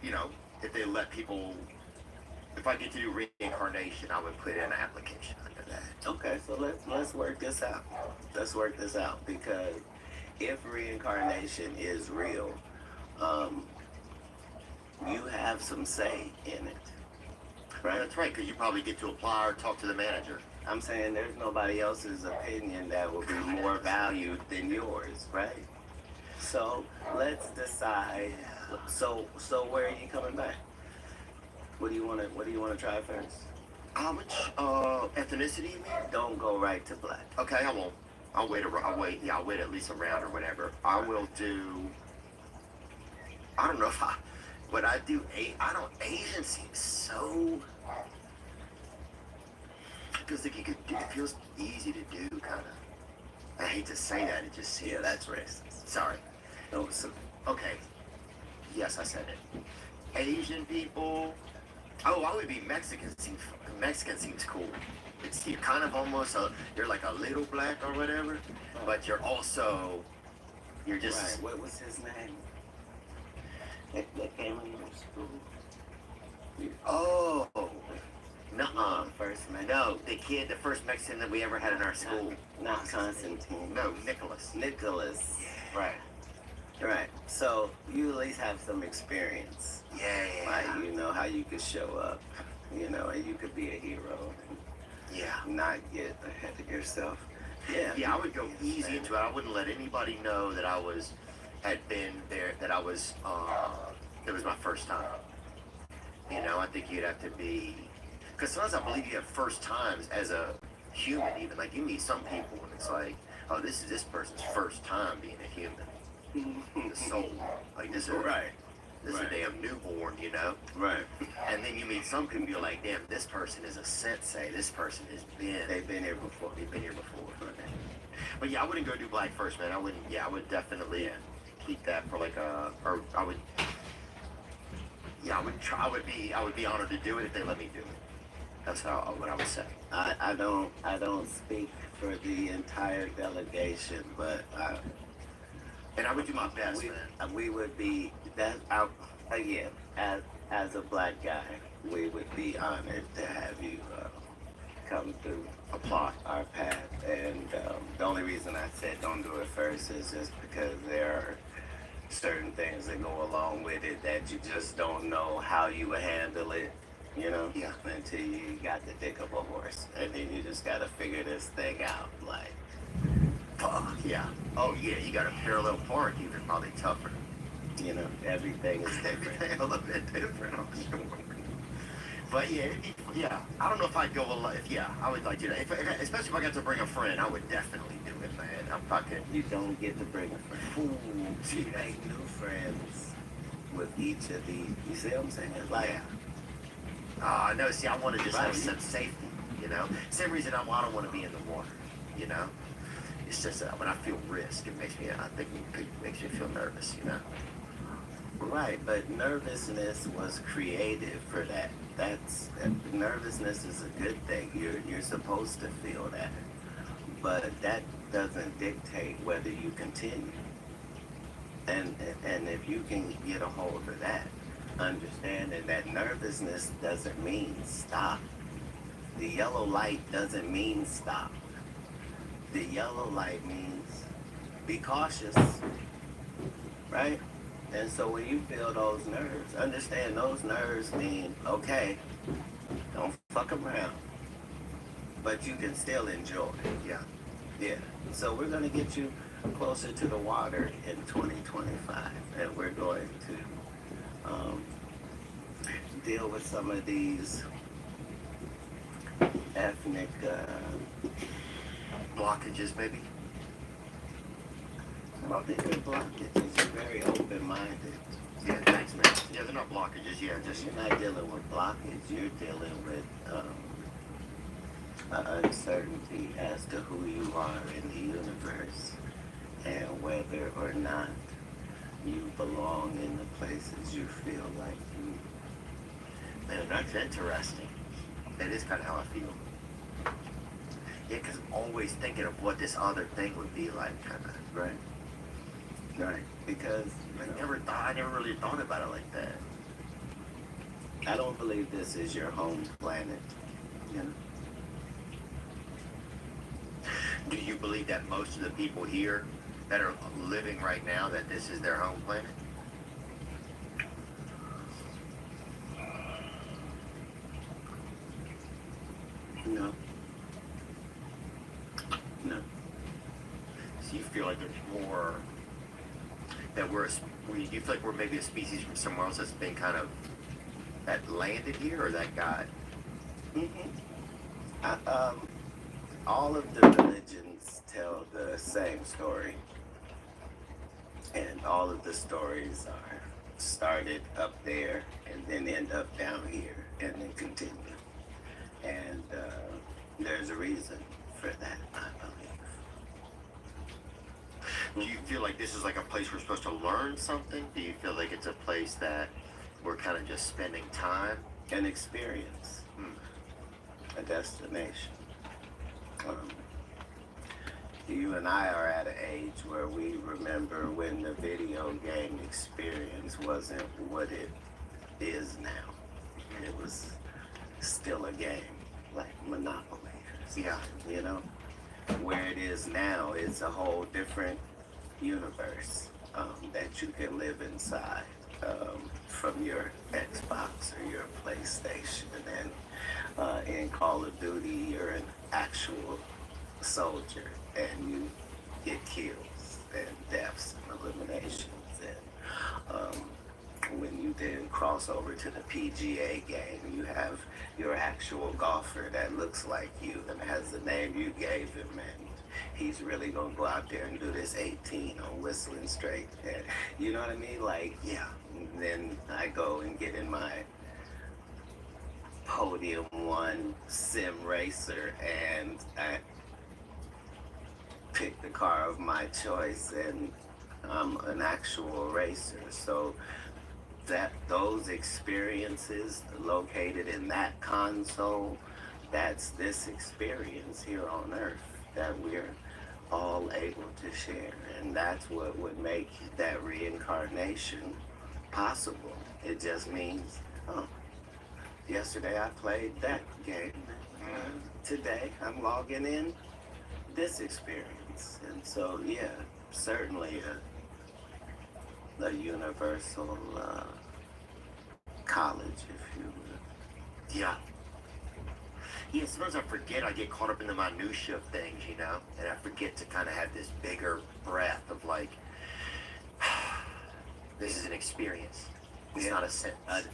you know, if they let people, if I get to do reincarnation, I would put in an application under that. Okay, so let's work this out. Let's work this out, because if reincarnation is real, you have some say in it, right? That's right, because you probably get to apply or talk to the manager. I'm saying there's nobody else's opinion that will be more valued than yours, right? So let's decide. So where are you coming back? What do you want to try first? How much ethnicity you mean? Don't go right to black. Okay, I won't. I'll wait. Yeah, I'll wait at least a round or whatever. I will do. I don't know if I. But I do. I don't. Asian seems so. It feels like you could do. It feels easy to do, kind of. I hate to say that. It just seems. Yeah, that's racist. Sorry. No, so, Okay. Yes, I said it. Asian people. Oh, I would be Mexican. Mexican seems cool. It's you're kind of almost you're like a little black or whatever, but you're also you're just right. What was his name? That came in your school. oh nuh-uh. First man. No, the first Mexican that we ever had in our school. Not Constantine. No, Nicholas. Nicholas. Right. Right. So you at least have some experience. Yeah. Like you know how you could show up. You know, and you could be a hero Yeah. and not get ahead of yourself. Yeah. Yeah, I would go easy into it. I wouldn't let anybody know that I had been there, that I was, it was my first time. You know, I think you'd have to be, because sometimes I believe you have first times as a human even. Like you meet some people and it's like, oh, this is this person's first time being a human. The soul. Like this is, Right. this is a damn newborn, you know? Right. And then you meet some people, you're like, damn, this person is a sensei. This person has been. They've been here before. They've been here before. But yeah, I wouldn't go do black first, man. I wouldn't. Yeah, I would definitely keep that for like a. Or I would. Yeah, I would try. I would be honored to do it if they let me do it. That's what I would say. I don't speak for the entire delegation, but And I would do my best, man. we would be that again as a black guy, we would be honored to have you come through Apply. our path. And the only reason I said don't do it first is just because there are certain things that go along with it that you just don't know how you would handle it, you know, Yeah. until you got the dick of a horse, and then you just got to figure this thing out, like. Fuck yeah. Oh yeah, you got a parallel park. Even probably tougher. You know, everything is different. A little bit different, I'm sure. But yeah, yeah. I don't know if I'd go a lot. Yeah, I would like to do that. Especially if I got to bring a friend, I would definitely do it, man. I'm fucking. You don't get to bring a friend. You make new friends with each of these. You see what I'm saying? Like, No, see, I want to just Right. have some safety, you know? Same reason I don't want to be in the water, you know? It's just when I feel risk, it makes me, I think it makes me feel nervous, you know? right, but nervousness was created for that. Nervousness is a good thing. You're supposed to feel that. But that doesn't dictate whether you continue. And if you can get a hold of that, understanding that nervousness doesn't mean stop. The yellow light doesn't mean stop. The yellow light means be cautious, right? And so when you feel those nerves, understand those nerves mean, okay, don't fuck around, but you can still enjoy. Yeah. Yeah. So we're going to get you closer to the water in 2025, and we're going to deal with some of these ethnic Blockages, maybe? I don't think they're blockages. You're very open-minded. Yeah, thanks, man. Yeah, they're not blockages, yeah, just. You're not dealing with blockage. You're dealing with an uncertainty as to who you are in the universe and whether or not you belong in the places you feel like you. Man, that's interesting. That is kind of how I feel. Yeah, because I'm always thinking of what this other thing would be like, kind of. Right. Right. Because I never really thought about it like that. I don't believe this is your home planet. You know? Do you believe that most of the people here that are living right now, that this is their home planet? No. No. So you feel like there's more, that do you feel like we're maybe a species from somewhere else that's been kind of, that landed here, or that got? Mm-hmm. All of the religions tell the same story, and all of the stories are started up there and then end up down here and then continue. And there's a reason for that, I believe. Do you feel like this is like a place we're supposed to learn something? Do you feel like it's a place that we're kind of just spending time? An experience, a destination. Um, you and I are at an age where we remember when the video game experience wasn't what it is now. It was still a game, like Monopoly or something, you know? Where it is now is a whole different universe that you can live inside from your Xbox or your PlayStation. And in Call of Duty, you're an actual soldier and you get kills and deaths and eliminations. And when you then cross over to the PGA game, you have your actual golfer that looks like you and has the name you gave him, and he's really gonna go out there and do this 18 on Whistling Straight. And you know what I mean? Like, yeah. And then I go and get in my Podium 1 sim racer and I pick the car of my choice, and I'm an actual racer. So that those experiences located in that console, that's this experience here on Earth that we're all able to share. And that's what would make that reincarnation possible. It just means, oh, yesterday I played that game. Today I'm logging in this experience. And so, yeah, certainly a universal college, if you would. Yeah. Yeah, sometimes I forget, I get caught up in the minutia of things, you know? And I forget to kind of have this bigger breath of like, this is an experience. It's not a sentence.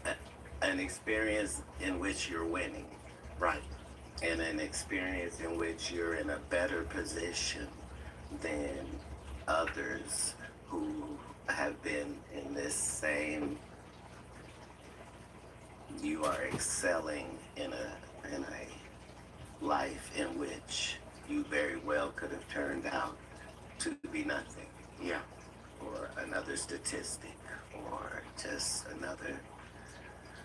An experience in which you're winning. Right. And an experience in which you're in a better position than others who have been in this same, you are excelling in a life in which you very well could have turned out to be nothing. Yeah. Or another statistic, or just another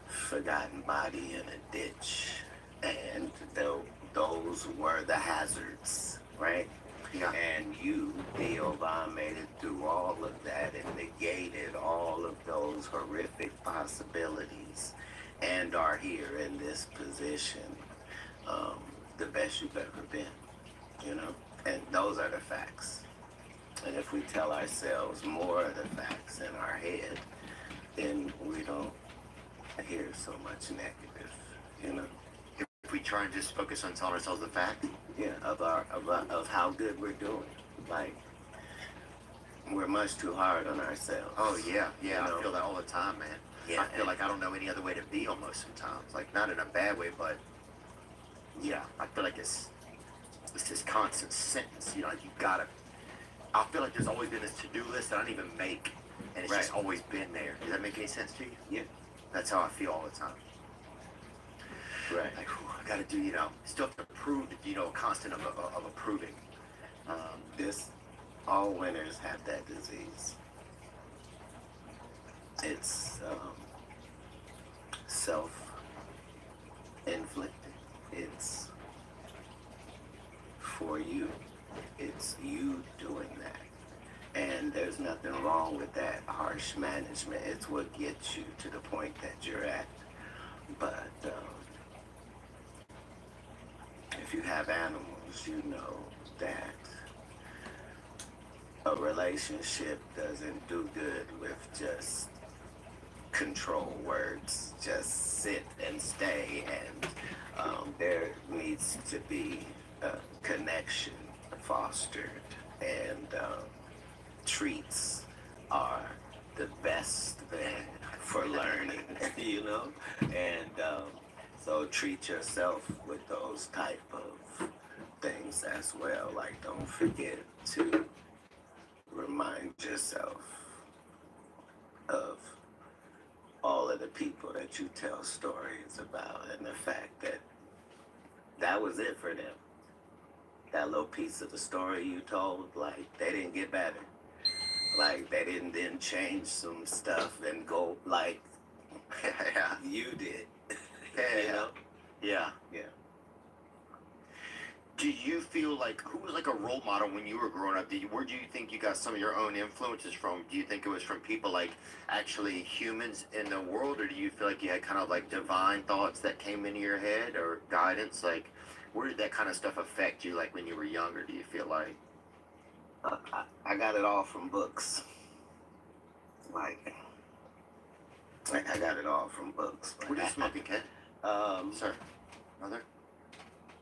forgotten body in a ditch. And those were the hazards, right? Yeah. And you, Theo Von, made it through all of that and negated all of those horrific possibilities and are here in this position, the best you've ever been, you know? And those are the facts. And if we tell ourselves more of the facts in our head, then we don't hear so much negative, you know? If we try and just focus on telling ourselves the fact. Yeah, of how good we're doing. Like, we're much too hard on ourselves. Oh, yeah. Yeah, You know? I feel that all the time, man. Yeah, I feel like I don't know any other way to be almost sometimes. Like, not in a bad way, but yeah, I feel like it's this constant sentence, you know, like you gotta, I feel like there's always been this to-do list that I don't even make, and it's just Right. always been there. Does that make any sense to you? Yeah. That's how I feel all the time. Right. Like, whew, I gotta do, you know, still have to prove, you know, a constant of approving. All winners have that disease. It's self-inflicted. It's for you. It's you doing that. And there's nothing wrong with that harsh management. It's what gets you to the point that you're at. But if you have animals, you know that a relationship doesn't do good with just control words. Just sit and stay, and there needs to be a connection fostered, and treats are the best thing for learning, you know? And So treat yourself with those type of things as well. Like, don't forget to remind yourself of all of the people that you tell stories about and the fact that that was it for them. That little piece of the story you told, like, they didn't get better. Like, they didn't then change some stuff and go like Yeah. you did. Yeah. You know? Yeah. Yeah. Do you feel like who was like a role model when you were growing up? Where do you think you got some of your own influences from? Do you think it was from people like actually humans in the world, or do you feel like you had kind of like divine thoughts that came into your head or guidance? Like, where did that kind of stuff affect you? Like when you were younger, do you feel like? I got it all from books. Like I got it all from books. What are you smoking, Ken? Sir, mother?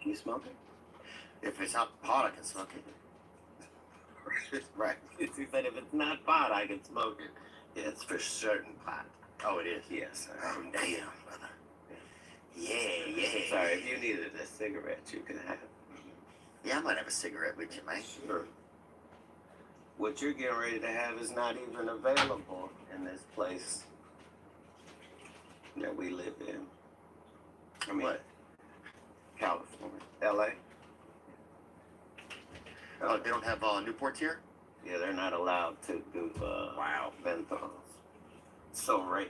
You smoking? If it's not pot, I can smoke it. Right. He said if it's not pot, I can smoke it. Yeah, it's for certain pot. Oh, it is. Yes, sir. Oh, damn, brother. Yeah, yeah. Sorry, if you needed a cigarette, you can have it. Yeah, I might have a cigarette with you, man. Sure. What you're getting ready to have is not even available in this place that we live in. I mean, What? California. LA? Oh, they don't have Newports here? Yeah, they're not allowed to do Wow. Ventos. So racist.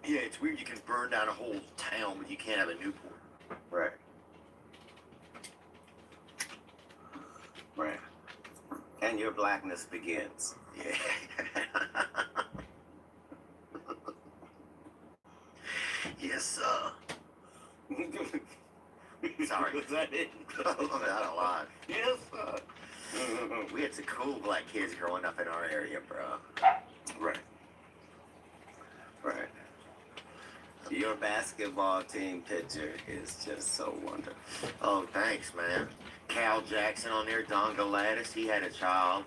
Yeah, it's weird. You can burn down a whole town, but you can't have a Newport. Right. Right. And your blackness begins. Yeah. Yes, sir. Sorry. Was that it? Not a lot. Yes, sir. We had some cool black kids growing up in our area, bro. Right. Right. Your basketball team picture is just so wonderful. Oh, thanks, man. Cal Jackson on there, Don Gladys, he had a child.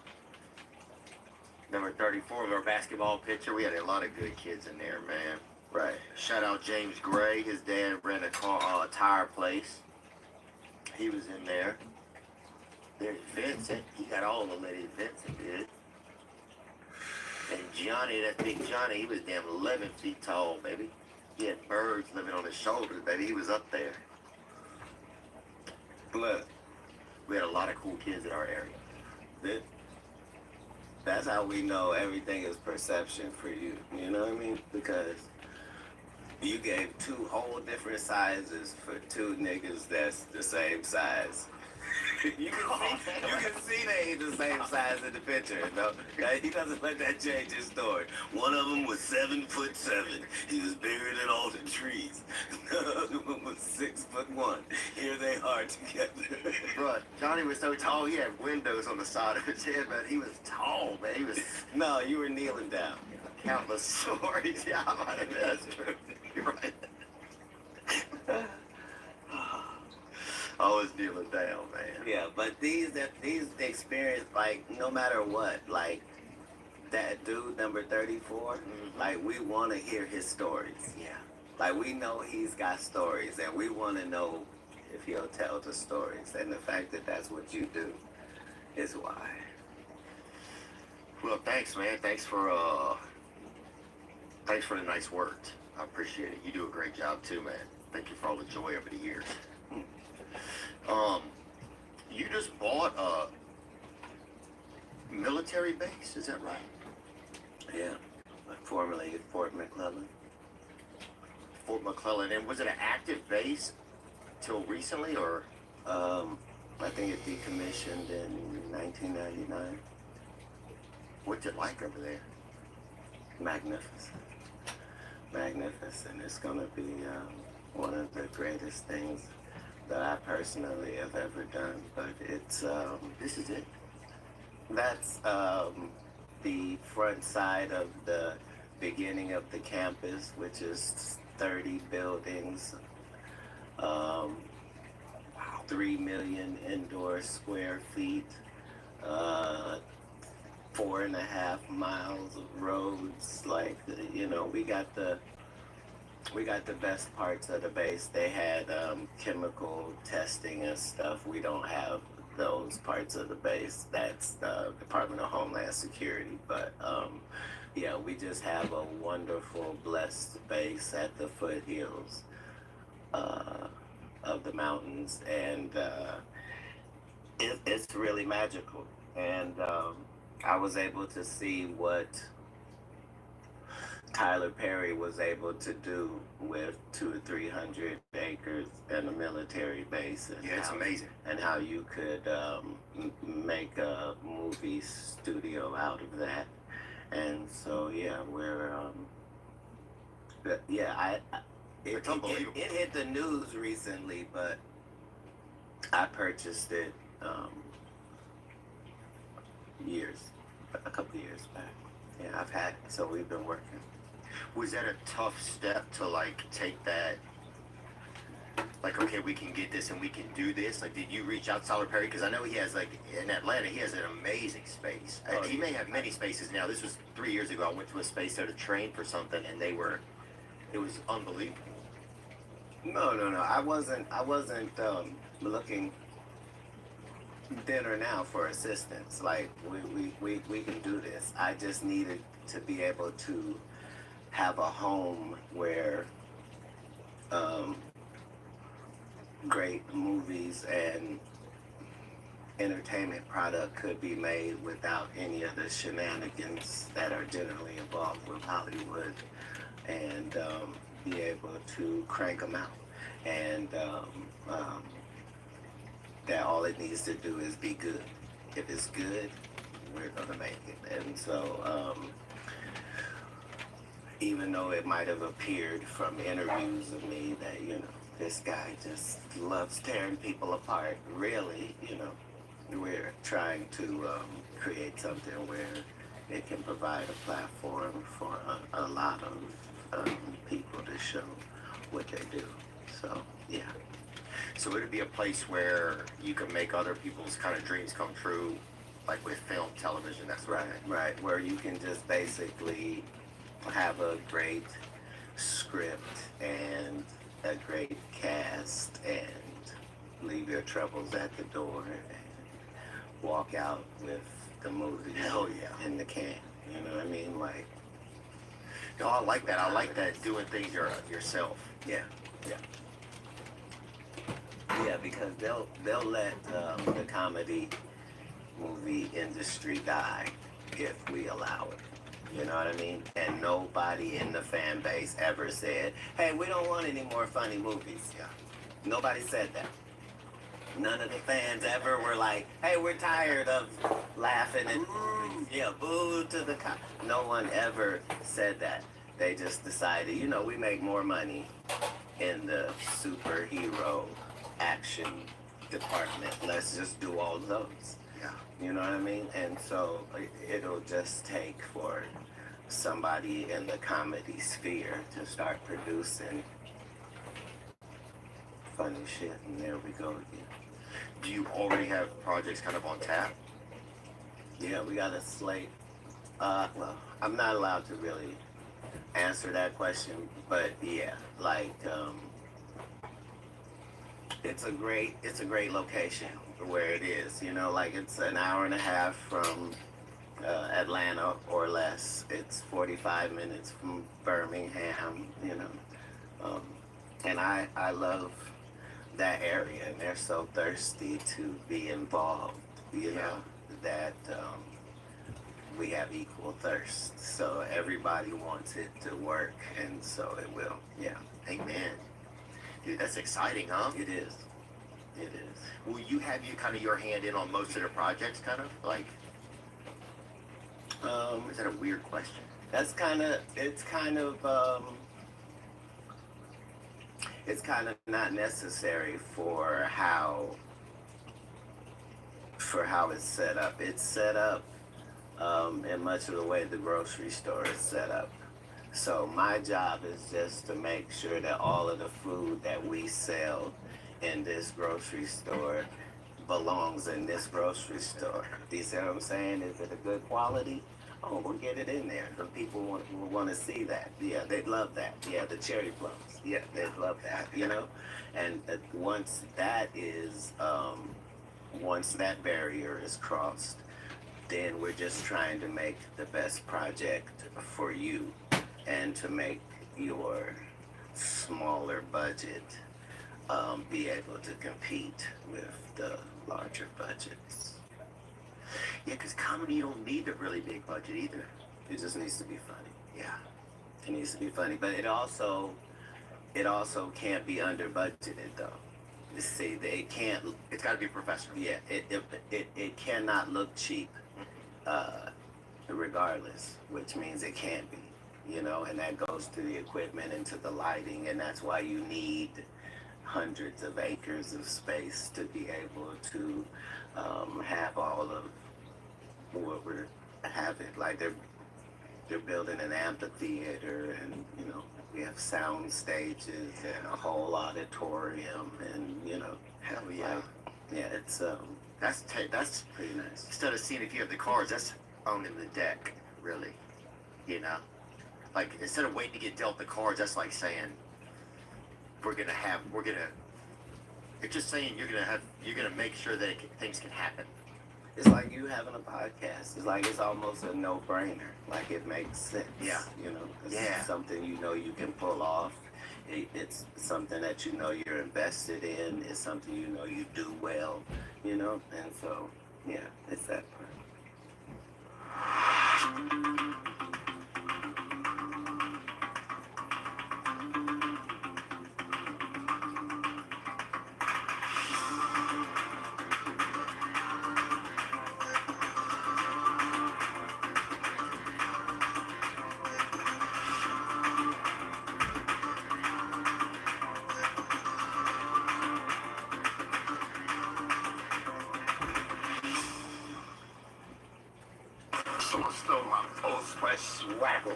Number 34 of our basketball picture. We had a lot of good kids in there, man. Right. Shout out James Gray. His dad ran a tire place. He was in there. There's Vincent. He got all the ladies Vincent did. And Johnny, that big Johnny, he was damn 11 feet tall, baby. He had birds living on his shoulders, baby. He was up there. Look, We had a lot of cool kids in our area. that's how we know everything is perception for you. You know what I mean? Because you gave two whole different sizes for two niggas that's the same size. You can see they ain't the same size in the picture, no? He doesn't let that change his story. One of them was 7'7". He was bigger than all the trees. The other one was 6'1". Here they are together. Bro, Johnny was so tall, he had windows on the side of his head, man. He was tall, man. He was No, you were kneeling down. countless stories. Yeah, I might have been. That's true. You're right. I was kneeling down, man. Yeah, but these experience, like, no matter what, like, that dude number 34, like, we want to hear his stories. Yeah. Like, we know he's got stories, and we want to know if he'll tell the stories. And the fact that that's what you do is why. Well, thanks, man. Thanks for the nice words. I appreciate it. You do a great job too, man. Thank you for all the joy over the years. You just bought a military base, is that right? Yeah, formerly Fort McClellan. Fort McClellan. And was it an active base till recently, or? I think it decommissioned in 1999. What's it like over there? Magnificent. Magnificent. It's going to be one of the greatest things that I personally have ever done. But it's, This is it. that's the front side of the beginning of the campus, which is 30 buildings, 3 million indoor square feet, 4.5 miles of roads. Like, you know, we got the we got the best parts of the base. They had chemical testing and stuff. We don't have those parts of the base. That's the Department of Homeland Security. But yeah, we just have a wonderful, blessed base at the foothills uh, of the mountains, and it's really magical. And I was able to see what Tyler Perry was able to do with 200 or 300 acres and a military base, and Yeah, it's amazing. and how you could make a movie studio out of that. And so yeah, yeah, It's unbelievable. it hit the news recently, but I purchased it a couple years back. Yeah, I've had it, so we've been working. Was that a tough step to like take that? Like, okay, we can get this and we can do this. Like, did you reach out to Tyler Perry? Because I know he has, like, in Atlanta, he has an amazing space. Oh, He yeah. may have many spaces now. This was 3 years ago. I went to a space there to train for something, and it was unbelievable. No. I wasn't looking then or now for assistance. Like we can do this. I just needed to be able to have a home where great movies and entertainment product could be made without any of the shenanigans that are generally involved with Hollywood, and be able to crank them out. And that all it needs to do is be good. If it's good, we're gonna make it. And so, even though it might have appeared from interviews of me that, this guy just loves tearing people apart, really, we're trying to create something where it can provide a platform for a lot of people to show what they do. So, yeah. So would it be a place where you can make other people's kind of dreams come true, like with film, television, that sort of thing? Right, where you can just basically have a great script and a great cast and leave your troubles at the door and walk out with the movie Hell yeah. in the can. You know what I mean? Like, No, I like that. I like that, doing things yourself. yeah. Yeah, because they'll let the comedy movie industry die if we allow it. You know what I mean? And nobody in the fan base ever said, "Hey, we don't want any more funny movies." Yeah. Nobody said that. None of the fans ever were like, "Hey, we're tired of laughing and yeah, boo to the cop." No one ever said that. They just decided, we make more money in the superhero action department. Let's just do all those. Yeah. You know what I mean? And so it'll just take for somebody in the comedy sphere to start producing funny shit, and there we go again. Do you already have projects kind of on tap? Yeah, we got a slate. Well, I'm not allowed to really answer that question, but yeah, like, it's a great location where it is. Like it's an hour and a half from Atlanta or less. It's 45 minutes from Birmingham. And I love that area, and they're so thirsty to be involved. That we have equal thirst. So everybody wants it to work, and so it will. Yeah, Amen. Dude, that's exciting, huh? it is. It is. Will you have kind of your hand in on most of the projects, kind of? Like, is that a weird question? It's kind of not necessary for how it's set up. It's set up in much of the way the grocery store is set up. So my job is just to make sure that all of the food that we sell in this grocery store belongs in this grocery store. Do you see what I'm saying? Is it a good quality? Oh, we'll get it in there. The people will want to see that. Yeah, they'd love that. Yeah, the cherry plums. Yeah, they'd love that. You know, and once that barrier is crossed, then we're just trying to make the best project for you, and to make your smaller budget be able to compete with the larger budgets. Yeah, because comedy, you don't need a really big budget either. It just needs to be funny. Yeah. It needs to be funny, but it also can't be under budgeted though. You see, it can't. It's got to be professional. Yeah, it cannot look cheap, regardless, which means it can't be. You know, and that goes to the equipment and to the lighting, and that's why you need hundreds of acres of space to be able to have all of what we're having. Like they're building an amphitheater, and you know, we have sound stages and a whole auditorium, and you know, Hell yeah. like, yeah, it's That's pretty nice. instead of seeing if you have the cards, that's owning the deck, really. You know? Like, instead of waiting to get dealt the cards, that's like saying, it's just saying you're gonna make sure that things can happen. It's like you having a podcast. It's like it's almost a no-brainer. Like it makes sense. Yeah. You know, it's Yeah. something you know you can pull off. It's something that you know you're invested in. It's something you know you do well. You know, and so yeah, it's that part. Someone stole my Post Fresh swagger.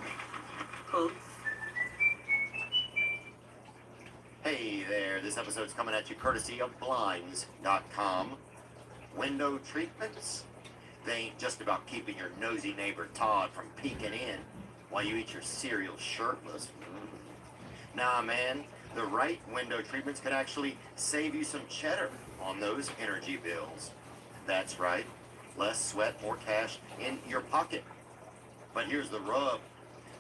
Hey there, this episode's coming at you courtesy of Blinds.com. Window treatments? They ain't just about keeping your nosy neighbor Todd from peeking in while you eat your cereal shirtless. Nah, man, the right window treatments can actually save you some cheddar on those energy bills. That's right, less sweat, more cash in your pocket. But here's the rub.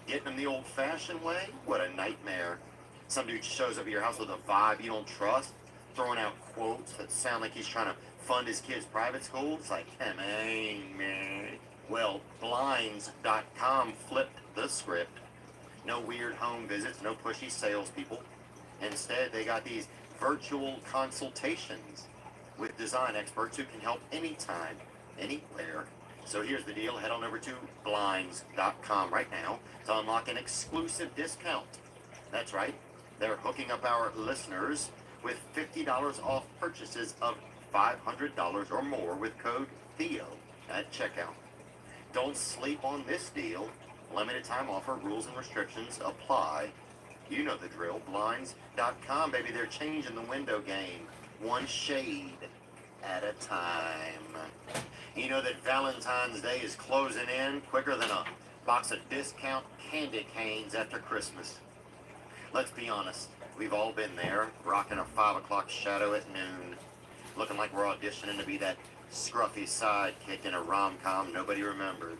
Getting them the old-fashioned way? What a nightmare. Some dude shows up at your house with a vibe you don't trust, throwing out quotes that sound like he's trying to fund his kid's private school. It's like, come on, man. Well, Blinds.com flipped the script. No weird home visits, no pushy salespeople. Instead, they got these virtual consultations with design experts who can help anytime, anywhere. So here's the deal. Head on over to Blinds.com right now to unlock an exclusive discount. That's right. They're hooking up our listeners with $50 off purchases of $500 or more with code THEO at checkout. Don't sleep on this deal. Limited time offer, rules and restrictions apply. You know the drill. Blinds.com, baby. They're changing the window game. One shade at a time. You know that Valentine's Day is closing in quicker than a box of discount candy canes after Christmas. Let's be honest, we've all been there, rocking a 5 o'clock shadow at noon, looking like we're auditioning to be that scruffy sidekick in a rom-com nobody remembers.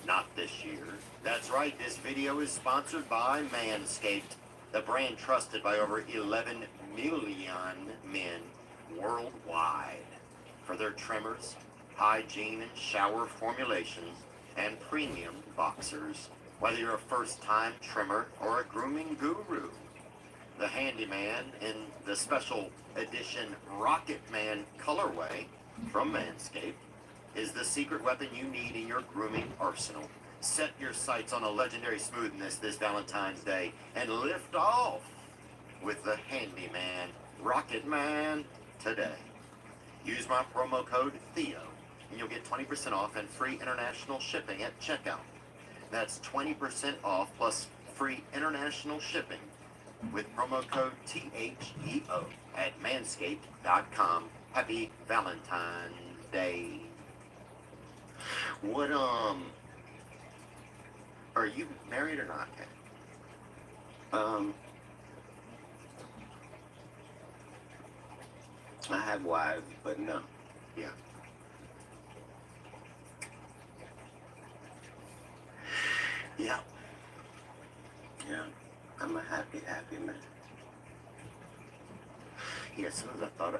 Not this year. That's right, this video is sponsored by Manscaped, the brand trusted by over 11 million men worldwide for their trimmers, hygiene and shower formulations, and premium boxers. Whether you're a first-time trimmer or a grooming guru, the Handyman in the special edition Rocket Man colorway from Manscaped is the secret weapon you need in your grooming arsenal. Set your sights on a legendary smoothness this Valentine's Day and lift off with the Handyman Rocket Man today. Use my promo code THEO and you'll get 20% off and free international shipping at checkout. That's 20% off plus free international shipping with promo code THEO at manscaped.com. Happy Valentine's Day. What Are you married or not? I have wives, but no. Yeah. Yeah. Yeah. I'm a happy man. Yeah, sometimes I've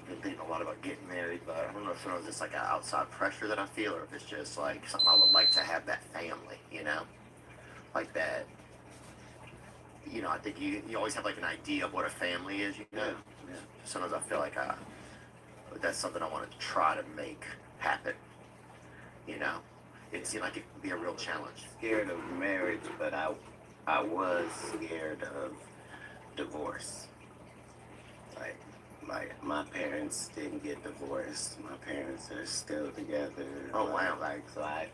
been thinking a lot about getting married, but I don't know if sometimes it's like an outside pressure that I feel, or if it's just like something I would like to have that family, you know? Like that, you know, I think you always have like an idea of what a family is, you know? Yeah. Sometimes I feel like that's something I want to try to make happen, you know? It seemed like it could be a real challenge. Scared of marriage, but I was scared of divorce. Like my parents didn't get divorced. My parents are still together. Oh, wow. So I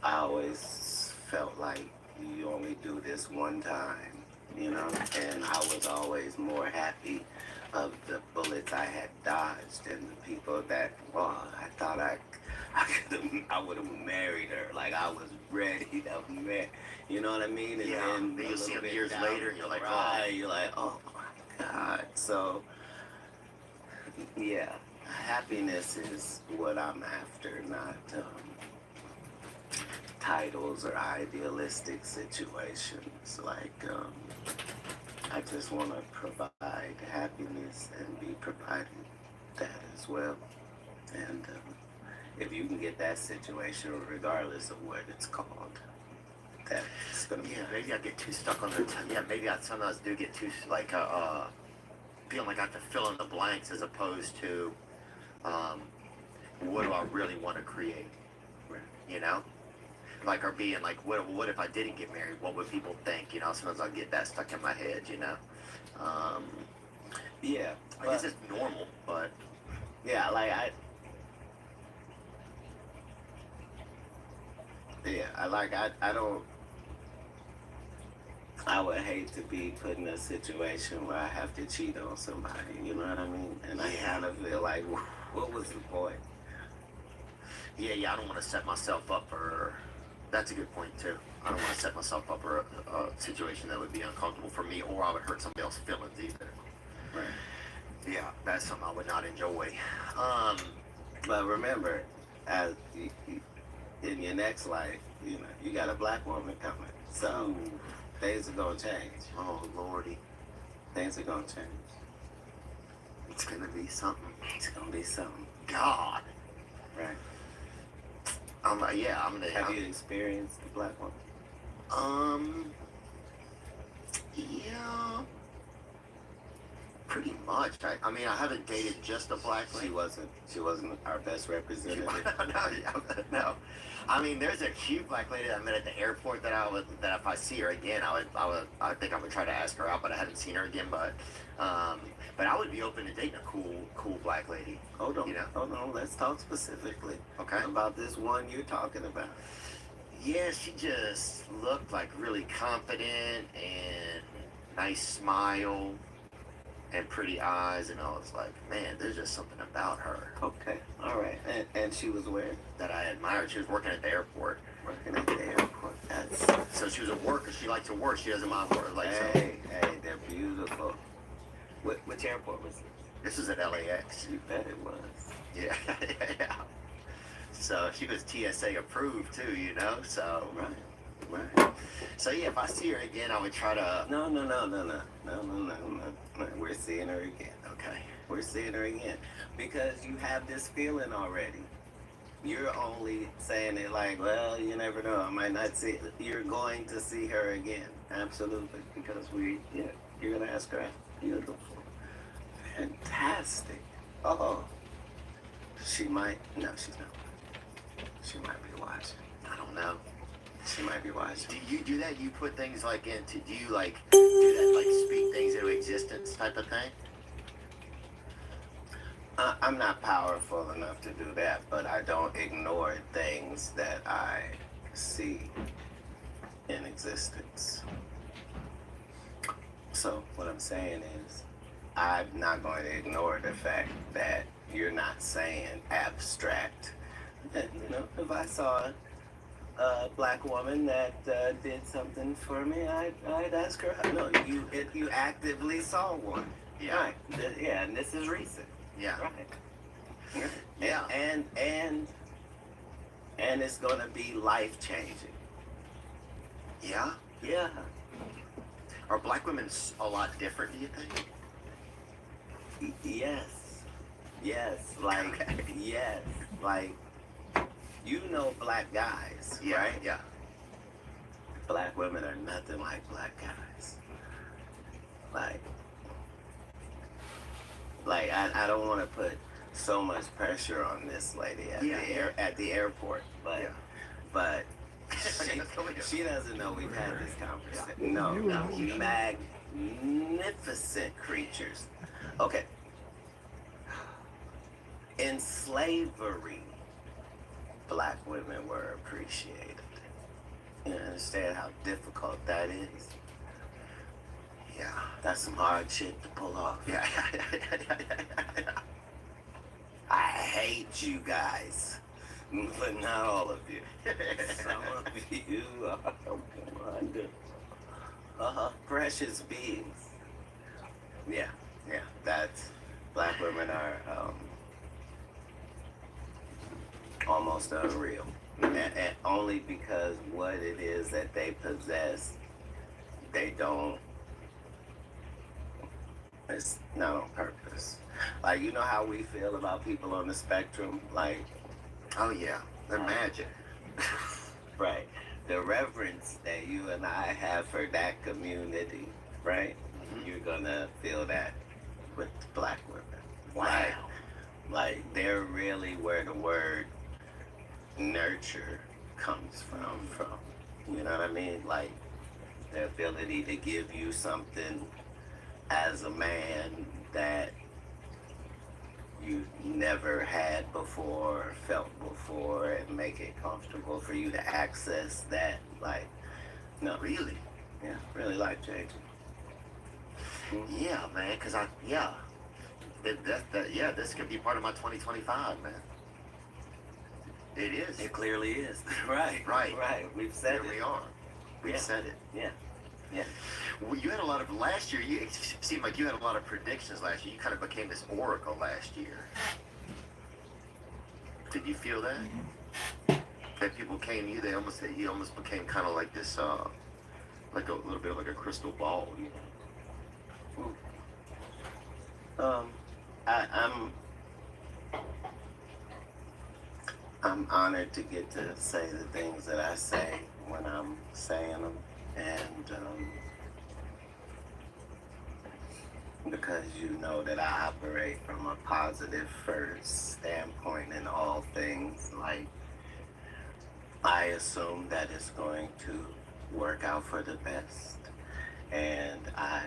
always felt like you only do this one time, you know, and I was always more happy of the bullets I had dodged and the people that, well, I thought I would have married her. Like I was ready to marry. You know what I mean? And Yeah, then then you a see little them bit years down later and you're the like, ride, oh. you're like, oh my God. So yeah, happiness is what I'm after, not titles or idealistic situations. Like I just want to provide happiness and be provided that as well. And if you can get that situation, regardless of what it's called, that's gonna be Yeah, maybe I get too stuck on the yeah, maybe I sometimes do get too like feeling like I have to fill in the blanks as opposed to what do I really want to create, you know? Like, or being like, what if I didn't get married? What would people think? You know, sometimes I get that stuck in my head, you know? Yeah, I guess it's normal, but yeah, like I don't. I would hate to be put in a situation where I have to cheat on somebody. You know what I mean? And I kind of feel like, what was the point? yeah, I don't want to set myself up for. That's a good point too. I don't want to set myself up for a situation that would be uncomfortable for me, or I would hurt somebody else's feelings either. Right. Yeah, that's something I would not enjoy. But remember, as in your next life, you know, you got a black woman coming, so things are gonna change. Oh Lordy, Things are gonna change. it's gonna be something. It's gonna be something. God, Right. I'm gonna. Have you experienced the black woman? Yeah, pretty much. I mean, I haven't dated just a black lady. She wasn't our best representative. No. I mean, there's a cute black lady that I met at the airport that if I see her again, I think I would try to ask her out, but I haven't seen her again. But I would be open to dating a cool black lady. Hold on, You know? hold on. Let's talk specifically Okay. about this one you're talking about. Yeah, she just looked like really confident and nice smile and pretty eyes, and I was like, man, there's just something about her Okay, all right. And she was where? that I admired. She was working at the airport. Working at the airport. That's So she was a worker. She liked to work. She doesn't mind work. Like, so hey, they're beautiful. Which airport was this? this was at LAX. You bet it was. Yeah, yeah. So she was TSA approved too, you know. So Right. so yeah, if I see her again, I would try to. No. We're seeing her again. Okay. We're seeing her again because you have this feeling already. You're only saying it like, well, you never know. I might not see it. You're going to see her again. Absolutely. Because you're going to ask her, beautiful. Fantastic. Oh. She's not. She might be watching. I don't know. She might be watching. Do you do that? You put things like into. Do you like do that? Like speak things into existence type of thing? I'm not powerful enough to do that, but I don't ignore things that I see in existence. So what I'm saying is, I'm not going to ignore the fact that you're not saying abstract. And, you know, if I saw a black woman that did something for me, I'd ask her. No, you actively saw one. Yeah. Right. Yeah, and this is recent. Yeah. Right. Yeah. And it's gonna be life changing. Yeah. Yeah. Are black women a lot different, do you think? Yes. Yes. Like Okay. yes. Like you know black guys, Yeah. right? Yeah. Black women are nothing like black guys. Like I don't want to put so much pressure on this lady at at the airport, but Yeah. but Yeah. she doesn't know we've had this conversation. No, You no, know. magnificent creatures. Okay. In slavery, black women were appreciated. You understand how difficult that is? Yeah. That's some hard shit to pull off. Yeah. I hate you guys, but not all of you. Some of you are wonderful, precious beings. Yeah, that's black women are almost unreal, and only because what it is that they possess, they don't. It's not on purpose. Like, you know how we feel about people on the spectrum? Like, Oh yeah. They're magic. right. The reverence that you and I have for that community, right? Mhm. You're gonna feel that with black women. Wow. Like they're really where the word nurture comes from. You know what I mean? Like the ability to give you something as a man that you never had before, felt before, and make it comfortable for you to access that. Like, no, Really? yeah, really life changing. Yeah, man. Cause this could be part of my 2025, man. It is. It clearly is. Right. Right. Right. We've said Here it. we are. We Yeah. said it. Yeah. Yeah. Well, you had a lot of last year. It seemed like you had a lot of predictions last year. You kind of became this oracle last year. Did you feel that? That people came to you, you almost became kind of like this, like a little bit like a crystal ball. You know? I'm honored to get to say the things that I say when I'm saying them, and because you know that I operate from a positive first standpoint in all things. Like I assume that it's going to work out for the best, and I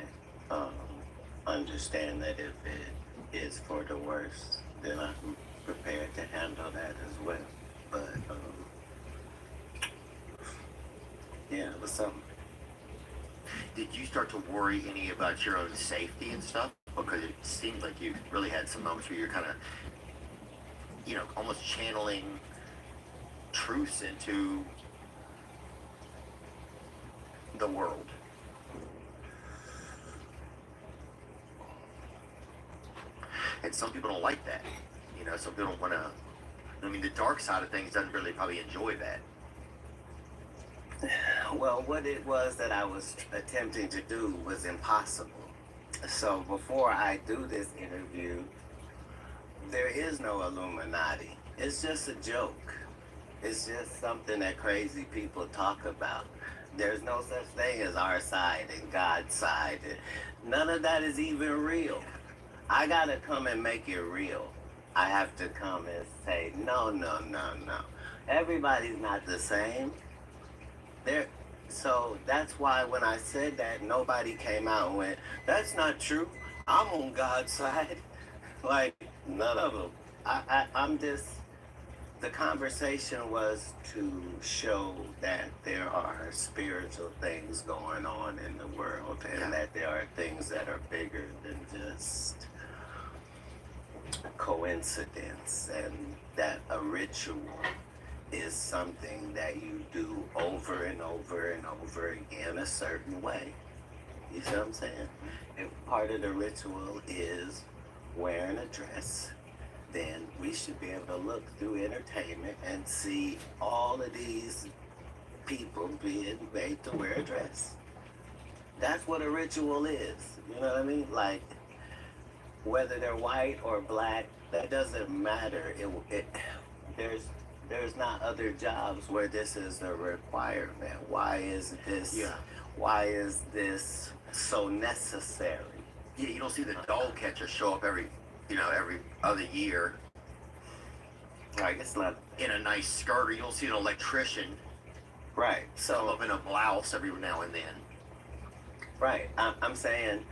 understand that if it is for the worst, then I'm prepared to handle that as well. But yeah, it was something. Did you start to worry any about your own safety and stuff? Because it seemed like you really had some moments where you're kind of, almost channeling truths into the world. And some people don't like that. Some people don't want to. The dark side of things doesn't really probably enjoy that. Well, what it was that I was attempting to do was impossible. So before I do this interview, there is no Illuminati. It's just a joke. It's just something that crazy people talk about. There's no such thing as our side and God's side. None of that is even real. I gotta come and make it real. I have to come and say, no. Everybody's not the same. So that's why when I said that, nobody came out and went, that's not true. I'm on God's side. Like, none of them. I'm just, the conversation was to show that there are spiritual things going on in the world, and that there are things that are bigger than just coincidence, and that a ritual is something that you do over and over and over again a certain way. You see what I'm saying? If part of the ritual is wearing a dress, then we should be able to look through entertainment and see all of these people being made to wear a dress. That's what a ritual is. You know what I mean? Like, whether they're white or black, that doesn't matter. There's not other jobs where this is a requirement. Why is this? Yeah. Why is this so necessary? Yeah, you don't see the dog catcher show up every other year Like, it's not in a nice skirt, or you don't see an electrician right. come So up in a blouse every now and then. right, I'm saying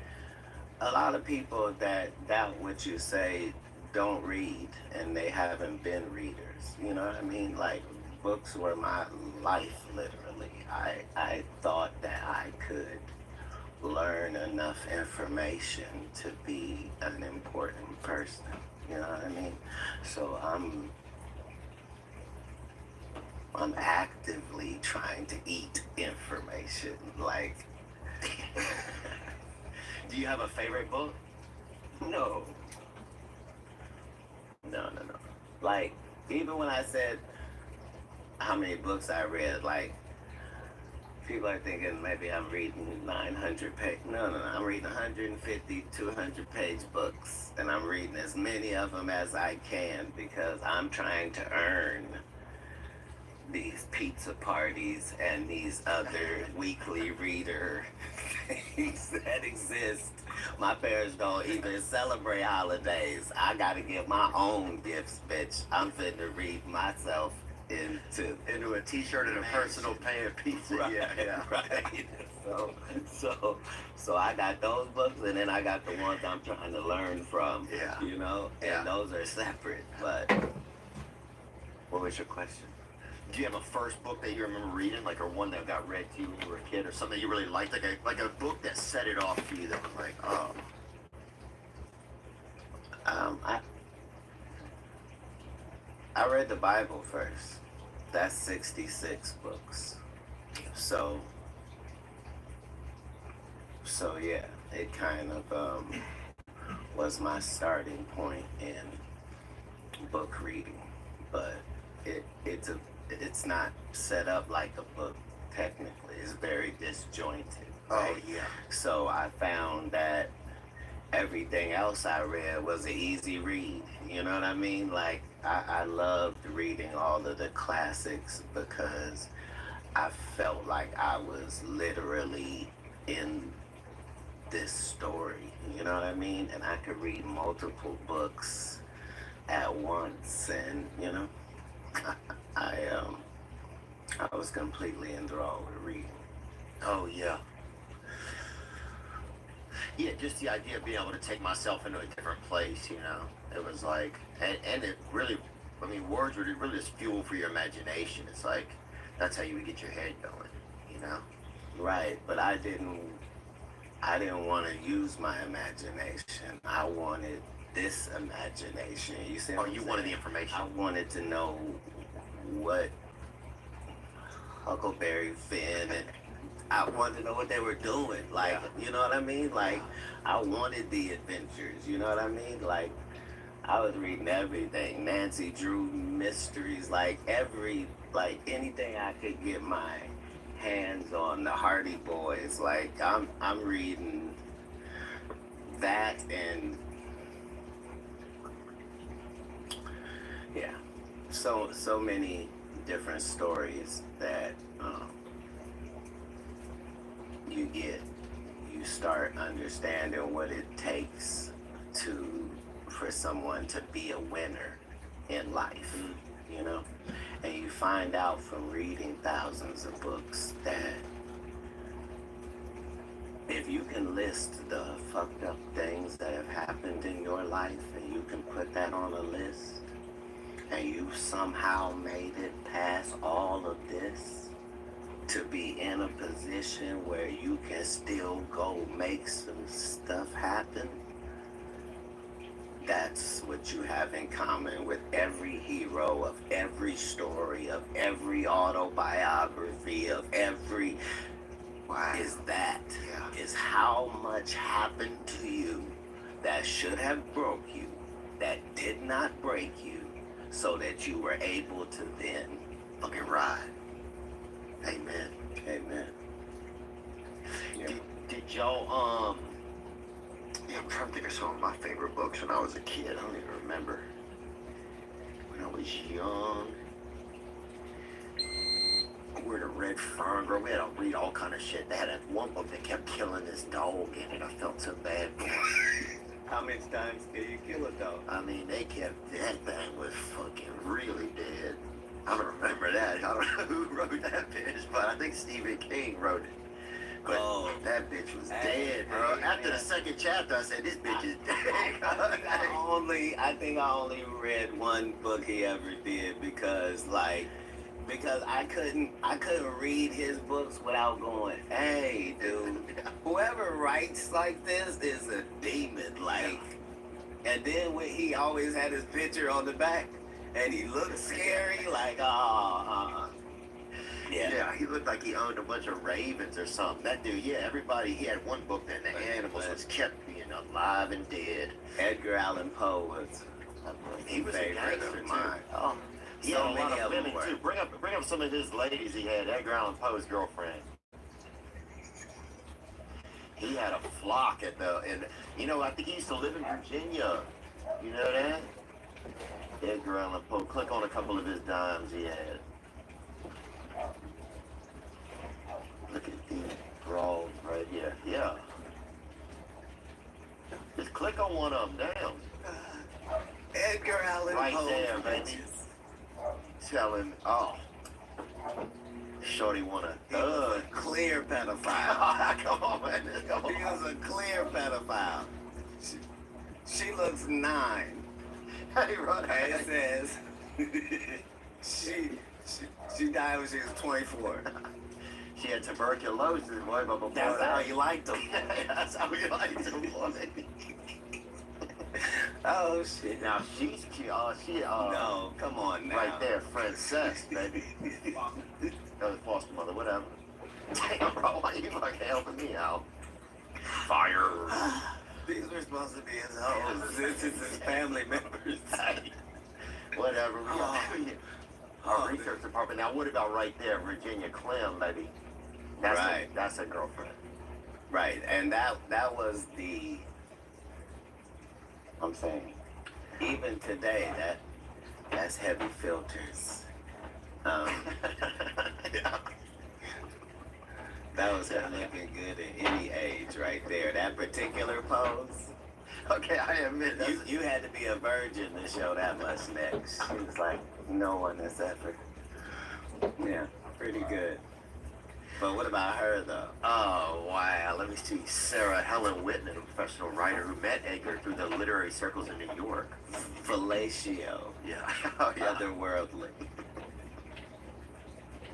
a lot of people that doubt what you say don't read, and they haven't been readers. You know what I mean? Like, books were my life, literally. I thought that I could learn enough information to be an important person. You know what I mean? So I'm actively trying to eat information. Like, Do you have a favorite book? no. No. Like, even when I said how many books I read, like, people are thinking maybe I'm reading 900 page. No. I'm reading 150, 200 page books. And I'm reading as many of them as I can because I'm trying to earn these pizza parties and these other weekly reader things that exist. My parents don't even celebrate holidays. I gotta get my own gifts, bitch. I'm finna read myself into a t-shirt and a personal pan pizza. Right, Yeah. right. So I got those books, and then I got the ones I'm trying to learn from. Yeah. You know, and Yeah. those are separate. But what was your question? Do you have a first book that you remember reading, like, or one that got read to you when you were a kid, or something you really liked, like a book that set it off for you that was like, oh, I read the Bible first. That's 66 books. So yeah, it kind of was my starting point in book reading, but it's not set up like a book technically. It's very disjointed. oh Right? yeah. So I found that everything else I read was an easy read. You know what I mean? Like, I loved reading all of the classics because I felt like I was literally in this story. You know what I mean? And I could read multiple books at once, and you know, I was completely enthralled with reading. Oh yeah. Yeah, just the idea of being able to take myself into a different place, you know. It was like, and it really, I mean, words were really just fuel for your imagination. It's like, that's how you would get your head going, you know. Right, but I didn't want to use my imagination. I wanted this imagination. You see? Oh, what I'm you wanted the saying? information. I wanted to know what Huckleberry Finn and I wanted to know what they were doing. Like, Yeah. you know what I mean? Like, I wanted the adventures. You know what I mean? Like, I was reading everything. Nancy Drew mysteries, like anything I could get my hands on. The Hardy Boys, like I'm reading that, and yeah, so many different stories that you start understanding what it takes for someone to be a winner in life, you know? And you find out from reading thousands of books that if you can list the fucked up things that have happened in your life and you can put that on a list and you somehow made it past all of this to be in a position where you can still go make some stuff happen, That's what you have in common with every hero of every story, of every autobiography, of every. Wow. Is that. Yeah. Is how much happened to you that should have broke you, that did not break you, so that you were able to then Fucking ride. Amen. Amen. Yeah. Did y'all yeah, I'm trying to think of some of my favorite books when I was a kid. I don't even remember. When I was young. We're the Red Fern Girl. We had to read all kind of shit. They had that one book that kept killing this dog in it. I felt so bad for it. How many times did you kill a dog? I mean, they kept, that thing was fucking really dead. I don't remember that. I don't know who wrote that bitch, but I think Stephen King wrote it. But that bitch was dead, bro. After the second chapter, I said, this bitch is dead. I think I only read one book he ever did because I couldn't read his books without going, hey, dude, whoever writes like this is a demon, like. And then when he always had his picture on the back, and he looked scary, like, Yeah, he looked like he owned a bunch of ravens or something. That dude, yeah, everybody, he had one book that the animals was kept being alive and dead. Edgar Allan Poe was He was a favorite gangster of too. mine. Oh, he So had a lot many of of them women were. too. Bring up some of his ladies he had. Edgar Allan Poe's girlfriend. He had a flock at and you know, I think he used to live in Virginia. You know that? Edgar Allan Poe. Click on a couple of his dimes he had. Look at these brawls right here. Yeah. Just click on one of them down. Edgar Allan Right Poe. there, baby. Telling, Shorty wanna He was a clear pedophile. Come on, man. Come He on. was a clear pedophile. She looks 9. Hey, run And it says she died when she was 24. She had tuberculosis, boy, but before That's how you liked them. That's how we liked her, boy. Oh shit. Now she's cute. No, come on now. Right there, Princess, baby. No, foster mother, whatever. Damn, bro, why you fucking helping me out? Fire. These were supposed to be his hoes. This is his family members. Whatever. We got our Oh, research department. Now, what about right there, Virginia Clem, baby? Right. That's a girlfriend. Right, and that was the. I'm saying, even today, that's heavy filters. Yeah. That was her looking good at any age, right there. That particular pose. Okay, I admit that's You had to be a virgin to show that much neck. She was like, no one has ever. Yeah, pretty good. But what about her though? Oh, wow. Let me see. Sarah Helen Whitman, a professional writer who met Edgar through the literary circles in New York. Fellatio. Yeah. Oh, yeah. Otherworldly.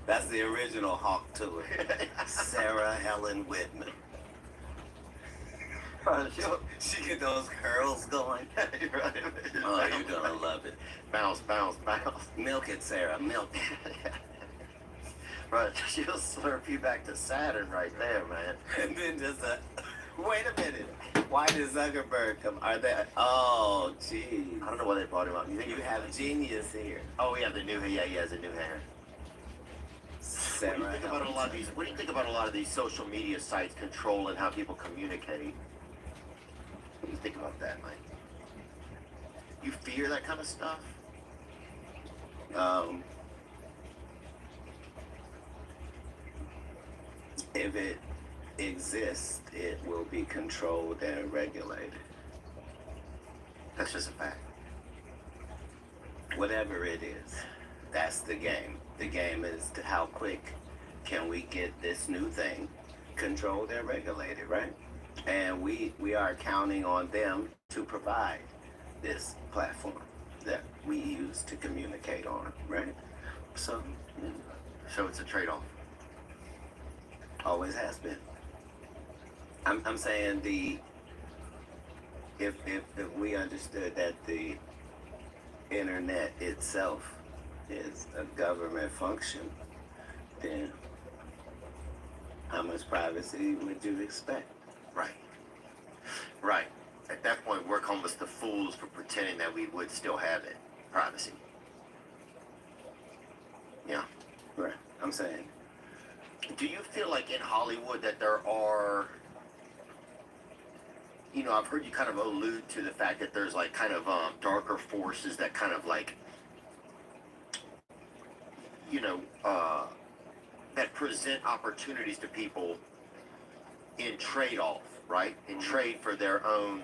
That's the original Hawk to it. Sarah Helen Whitman. She get those curls going. Oh, you're gonna love it. Bounce, bounce, bounce. Milk it, Sarah. Milk it. Right, she'll slurp you back to Saturn right there, man. And then just wait a minute. Why did Zuckerberg come? Are they? Oh, jeez. I don't know why they brought him up. You think You have genius here. Oh, yeah, the new hair. Yeah, he has a new hair. Sarah What do you think about a Helen. lot of these? What do you think about a lot of these social media sites controlling how people communicate? What do you think about that, Mike? You fear that kind of stuff? If it exists, it will be controlled and regulated. That's just a fact. Whatever it is, that's the game. The game is to how quick can we get this new thing controlled and regulated, right? And we are counting on them to provide this platform that we use to communicate on, right? So, So it's a trade-off. always has been. I'm saying if we understood that the internet itself is a government function, then how much privacy would you expect? Right. Right. At that point, we're almost the fools for pretending that we would still have it. Privacy. Yeah. Right. I'm saying, Do you feel like in Hollywood that there are, I've heard you kind of allude to the fact that there's like kind of darker forces that kind of like, you know, that present opportunities to people in trade-off, right? In trade for their own,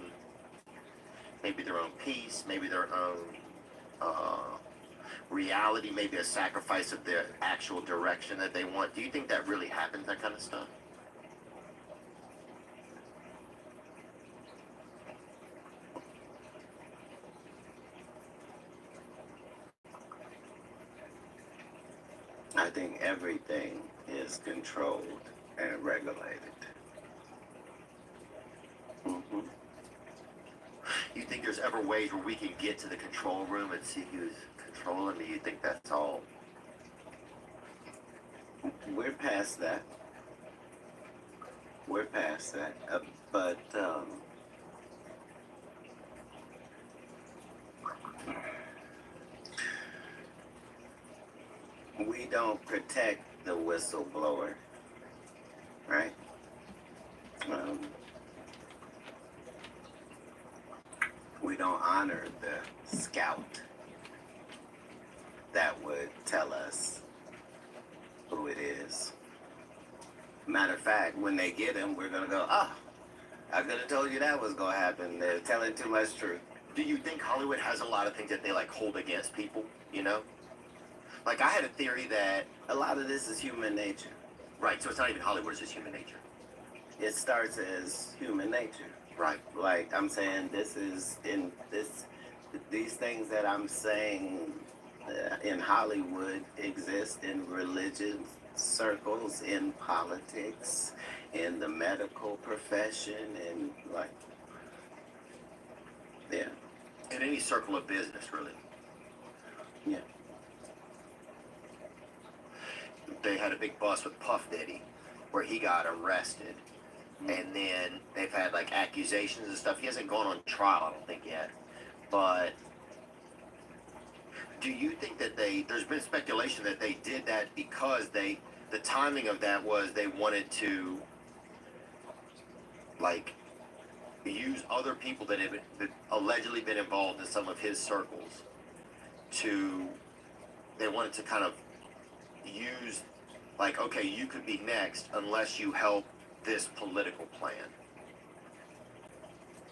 maybe their own peace, maybe their own reality, maybe a sacrifice of their actual direction that they want. Do you think that really happens, that kind of stuff? I think everything is controlled and regulated. Mm-hmm. You think there's ever ways where we can get to the control room and see who's controlling? Do you think that's all? We're past that. We're past that. But we don't protect the whistleblower, right? We don't honor the scout that would tell us who it is. Matter of fact, when they get him, we're gonna go, I could have told you that was gonna happen. They're telling too much truth. Do you think Hollywood has a lot of things that they like hold against people, Like I had a theory that, A lot of this is human nature. right, so it's not even Hollywood, it's just human nature. It starts as human nature. Right. Like I'm saying, these things that I'm saying in Hollywood exist in religious circles, in politics, in the medical profession, and yeah, In any circle of business, really. yeah. They had a big bust with Puff Daddy where he got arrested. And then they've had like accusations and stuff. He hasn't gone on trial, I don't think yet. But do you think that there's been speculation that they did that because the timing of that was they wanted to like use other people that have allegedly been involved in some of his circles they wanted to kind of use like, okay, you could be next unless you help this political plan.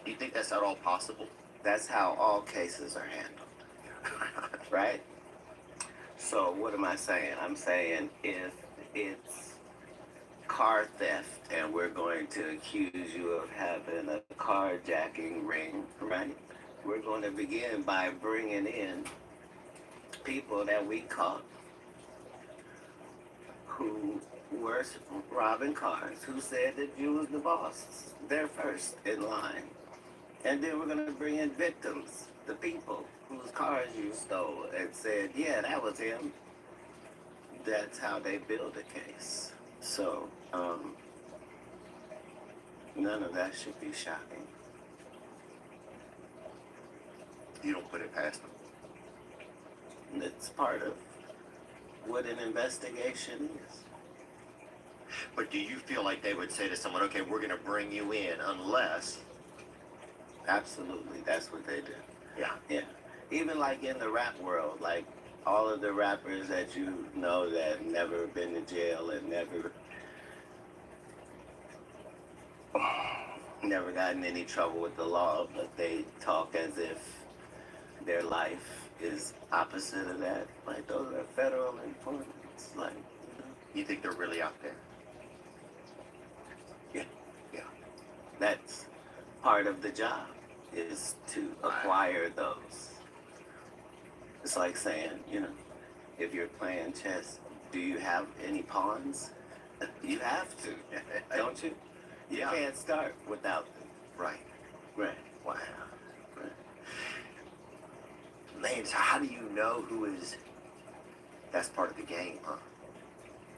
Do you think that's at all possible? That's how all cases are handled, right? So what am I saying? I'm saying if it's car theft and we're going to accuse you of having a carjacking ring, right? We're going to begin by bringing in people that we caught who were robbing cars, who said that you was the boss. They're first in line. And then we're going to bring in victims, the people whose cars you stole, and said, yeah, that was him. That's how they build a case. So, none of that should be shocking. You don't put it past them. It's part of what an investigation is. But do you feel like they would say to someone, okay, we're going to bring you in unless... Absolutely, that's what they do. Yeah. Yeah. Even like in the rap world, like all of the rappers that you know that never been to jail and never gotten any trouble with the law, but they talk as if their life is opposite of that. Like those are federal informants. Like, You think they're really out there? yeah, Yeah. that's part of the job, is to acquire those. It's like saying, if you're playing chess, do you have any pawns? You have to, don't you? You Yeah. can't start without them. Right. Right. Wow. Man, so how do you know who is? That's part of the game, huh?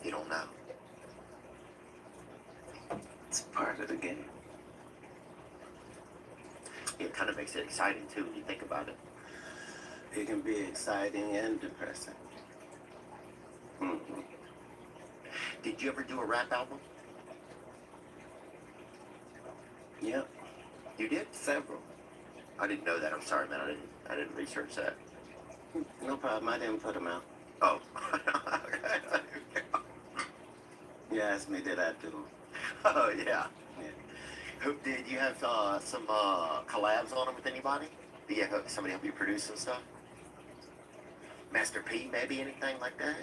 You don't know. It's part of the game. It kind of makes it exciting too when you think about it. It can be exciting and depressing. hmm Did you ever do a rap album? Yep, You did? several. I didn't know that. I'm sorry, man. I didn't research that. No problem. I didn't put them out. Oh. You asked me, did I do? Oh yeah. Yeah. Who did you have some collabs on them with anybody? Did you have somebody help you produce some stuff? Master P, maybe anything like that?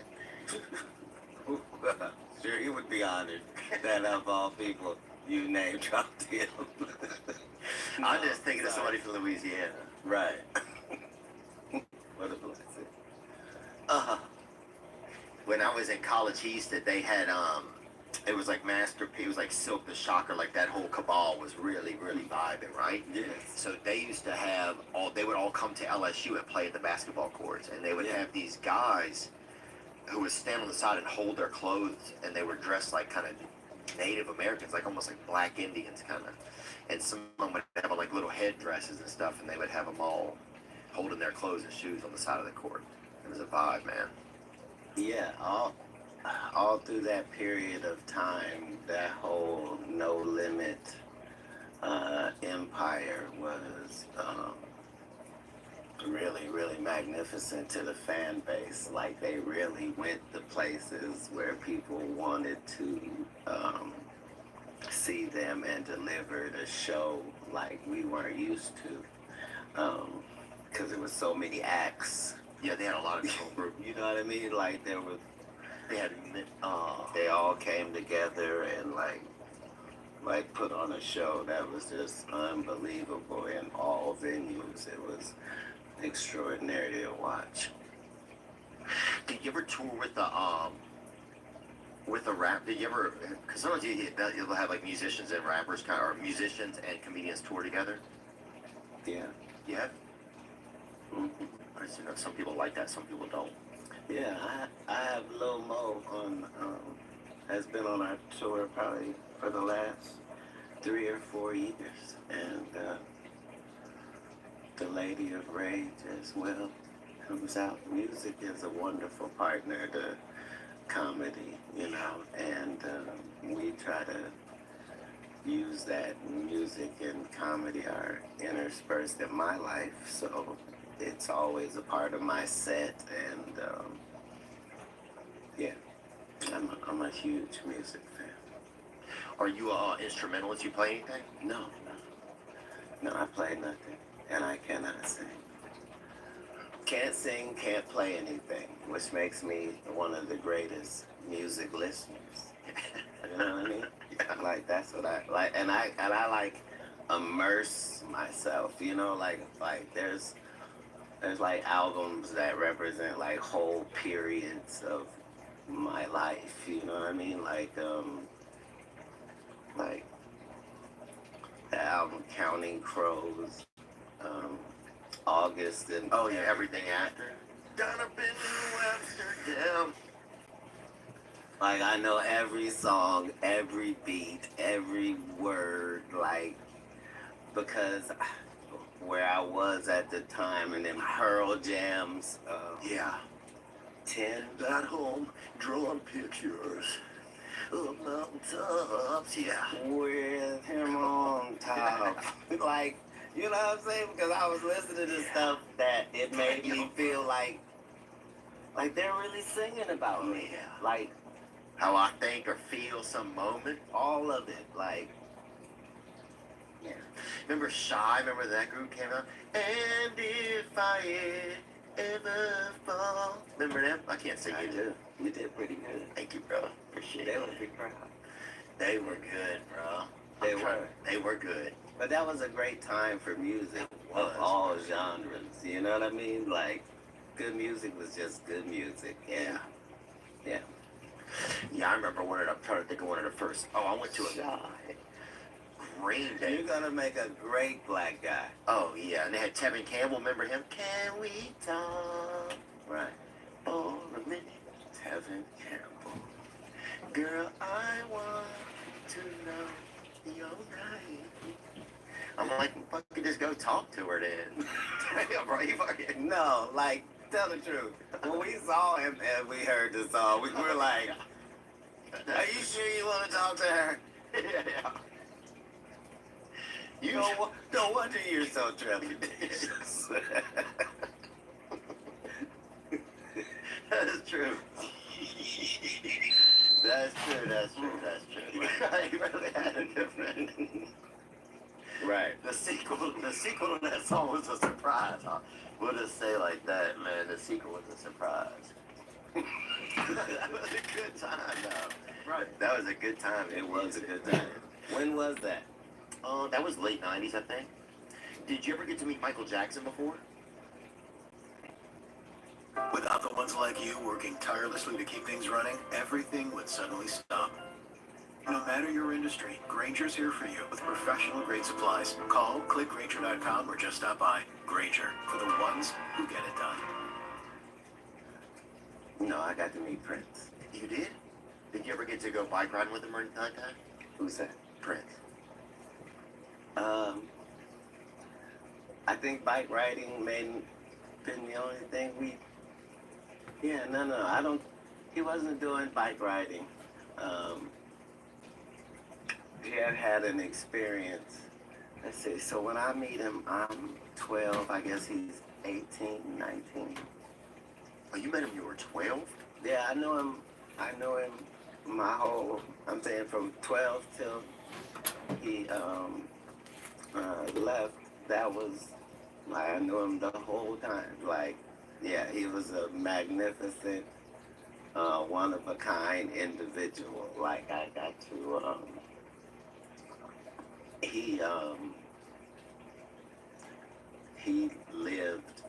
Sure, he would be honored that of all people you name dropped him. I'm just thinking of somebody from Louisiana. Right. What a blessing. When I was in college, they had it was like Master P, it was like Silk the Shocker, like that whole cabal was really, really vibing, right? Yes. So they used to have they would all come to LSU and play at the basketball courts, and they would Yeah. have these guys who would stand on the side and hold their clothes, and they were dressed like kind of Native Americans, like almost like Black Indians, kind of. And some of them would have like little headdresses and stuff, and they would have them all holding their clothes and shoes on the side of the court. It was a vibe, man. Yeah, all through that period of time, that whole no limit empire was really, really magnificent to the fan base. Like they really went to places where people wanted to see them and delivered a show like we weren't used to. Because there was so many acts. Yeah, they had a lot of different groups. You know what I mean? Like there was, They had they all came together and like put on a show that was just unbelievable in all venues. It was extraordinary to watch. Did you ever tour with the rap? Did you ever? Because sometimes you'll have like musicians and rappers, or musicians and comedians tour together. Yeah. Yeah. hmm I just know some people like that, some people don't. Yeah, I have Lil Mo on, has been on our tour probably for the last 3 or 4 years. And the Lady of Rage as well comes out. Music is a wonderful partner to comedy, you know, and we try to use that. Music and comedy are interspersed in my life, so it's always a part of my set, and yeah, I'm a huge music fan. Are you instrumentalist? You play anything? No, I play nothing, and I cannot sing. Can't sing, can't play anything, which makes me one of the greatest music listeners. You know what I mean? Yeah. Like that's what I like, and I like immerse myself. You know, like there's like albums that represent like whole periods of my life. You know what I mean? Like the album Counting Crows, August, and Oh yeah, everything after. Done up in Amsterdam. like I know every song, every beat, every word, like because where I was at the time, and them Pearl Jams, Yeah. 10. At home, drawing pictures of mountaintops. Yeah. With him on top. Like, you know what I'm saying? Because I was listening to stuff that it made me feel like they're really singing about me. Yeah. Like, How I think or feel some moment. all of it. Like, yeah. Remember Shy? Remember that group came out? And if I ever fall. Remember them? I can't sing I it. do. You did pretty good. Thank you, bro. Appreciate They it. would be proud. They were good, bro. They I'm trying- were. They were good. But that was a great time for music was. of all genres. You know what I mean? Like, good music was just good music. Yeah. Yeah. Yeah, I remember I'm trying to think of one of the first. Oh, I went to a Green You're Day. gonna make a great black guy. Oh yeah, and they had Tevin Campbell. Remember him? Can we talk Right. for a minute? Tevin Campbell. Girl, I want to know your name. I'm like, fucking just go talk to her then. Damn, bro, you fucking. No, like, tell the truth. When we saw him and we heard the song, we were like, are you sure you want to talk to her? Yeah. You No wonder you're so trepidatious. That is true. That's true. He really had a different. Right. The sequel to that song was a surprise. Huh? We'll just say like that, man. The sequel was a surprise. That was a good time, though. Right. That was a good time. It was a good time. When was that? That was late '90s, I think. Did you ever get to meet Michael Jackson before? Without the ones like you working tirelessly to keep things running, everything would suddenly stop. No matter your industry, Granger's here for you with professional grade supplies. Call, click Granger.com, or just stop by. Granger, for the ones who get it done. No, I got to meet Prince. You did? Did you ever get to go bike riding with him or anything like that? Who's that? Prince. I think bike riding been the only thing we. Yeah, no, I don't. He wasn't doing bike riding. He had an experience. Let's see. So when I meet him, I'm 12. I guess he's 18, 19. Oh, you met him when you were 12? Yeah, I know him. I know him my whole. I'm saying from 12 till he left. That was like I knew him the whole time. Like, yeah, he was a magnificent, one of a kind individual. Like I got to. He lived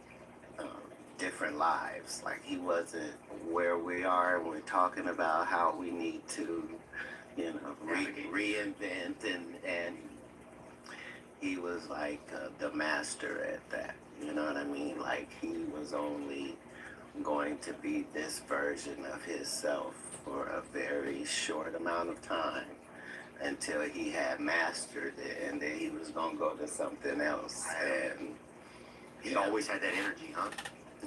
different lives. Like he wasn't where we are. And we're talking about how we need to, reinvent and he was like the master at that. You know what I mean? Like he was only going to be this version of himself for a very short amount of time until he had mastered it, and then he was gonna go to something else. And He always had that energy, huh?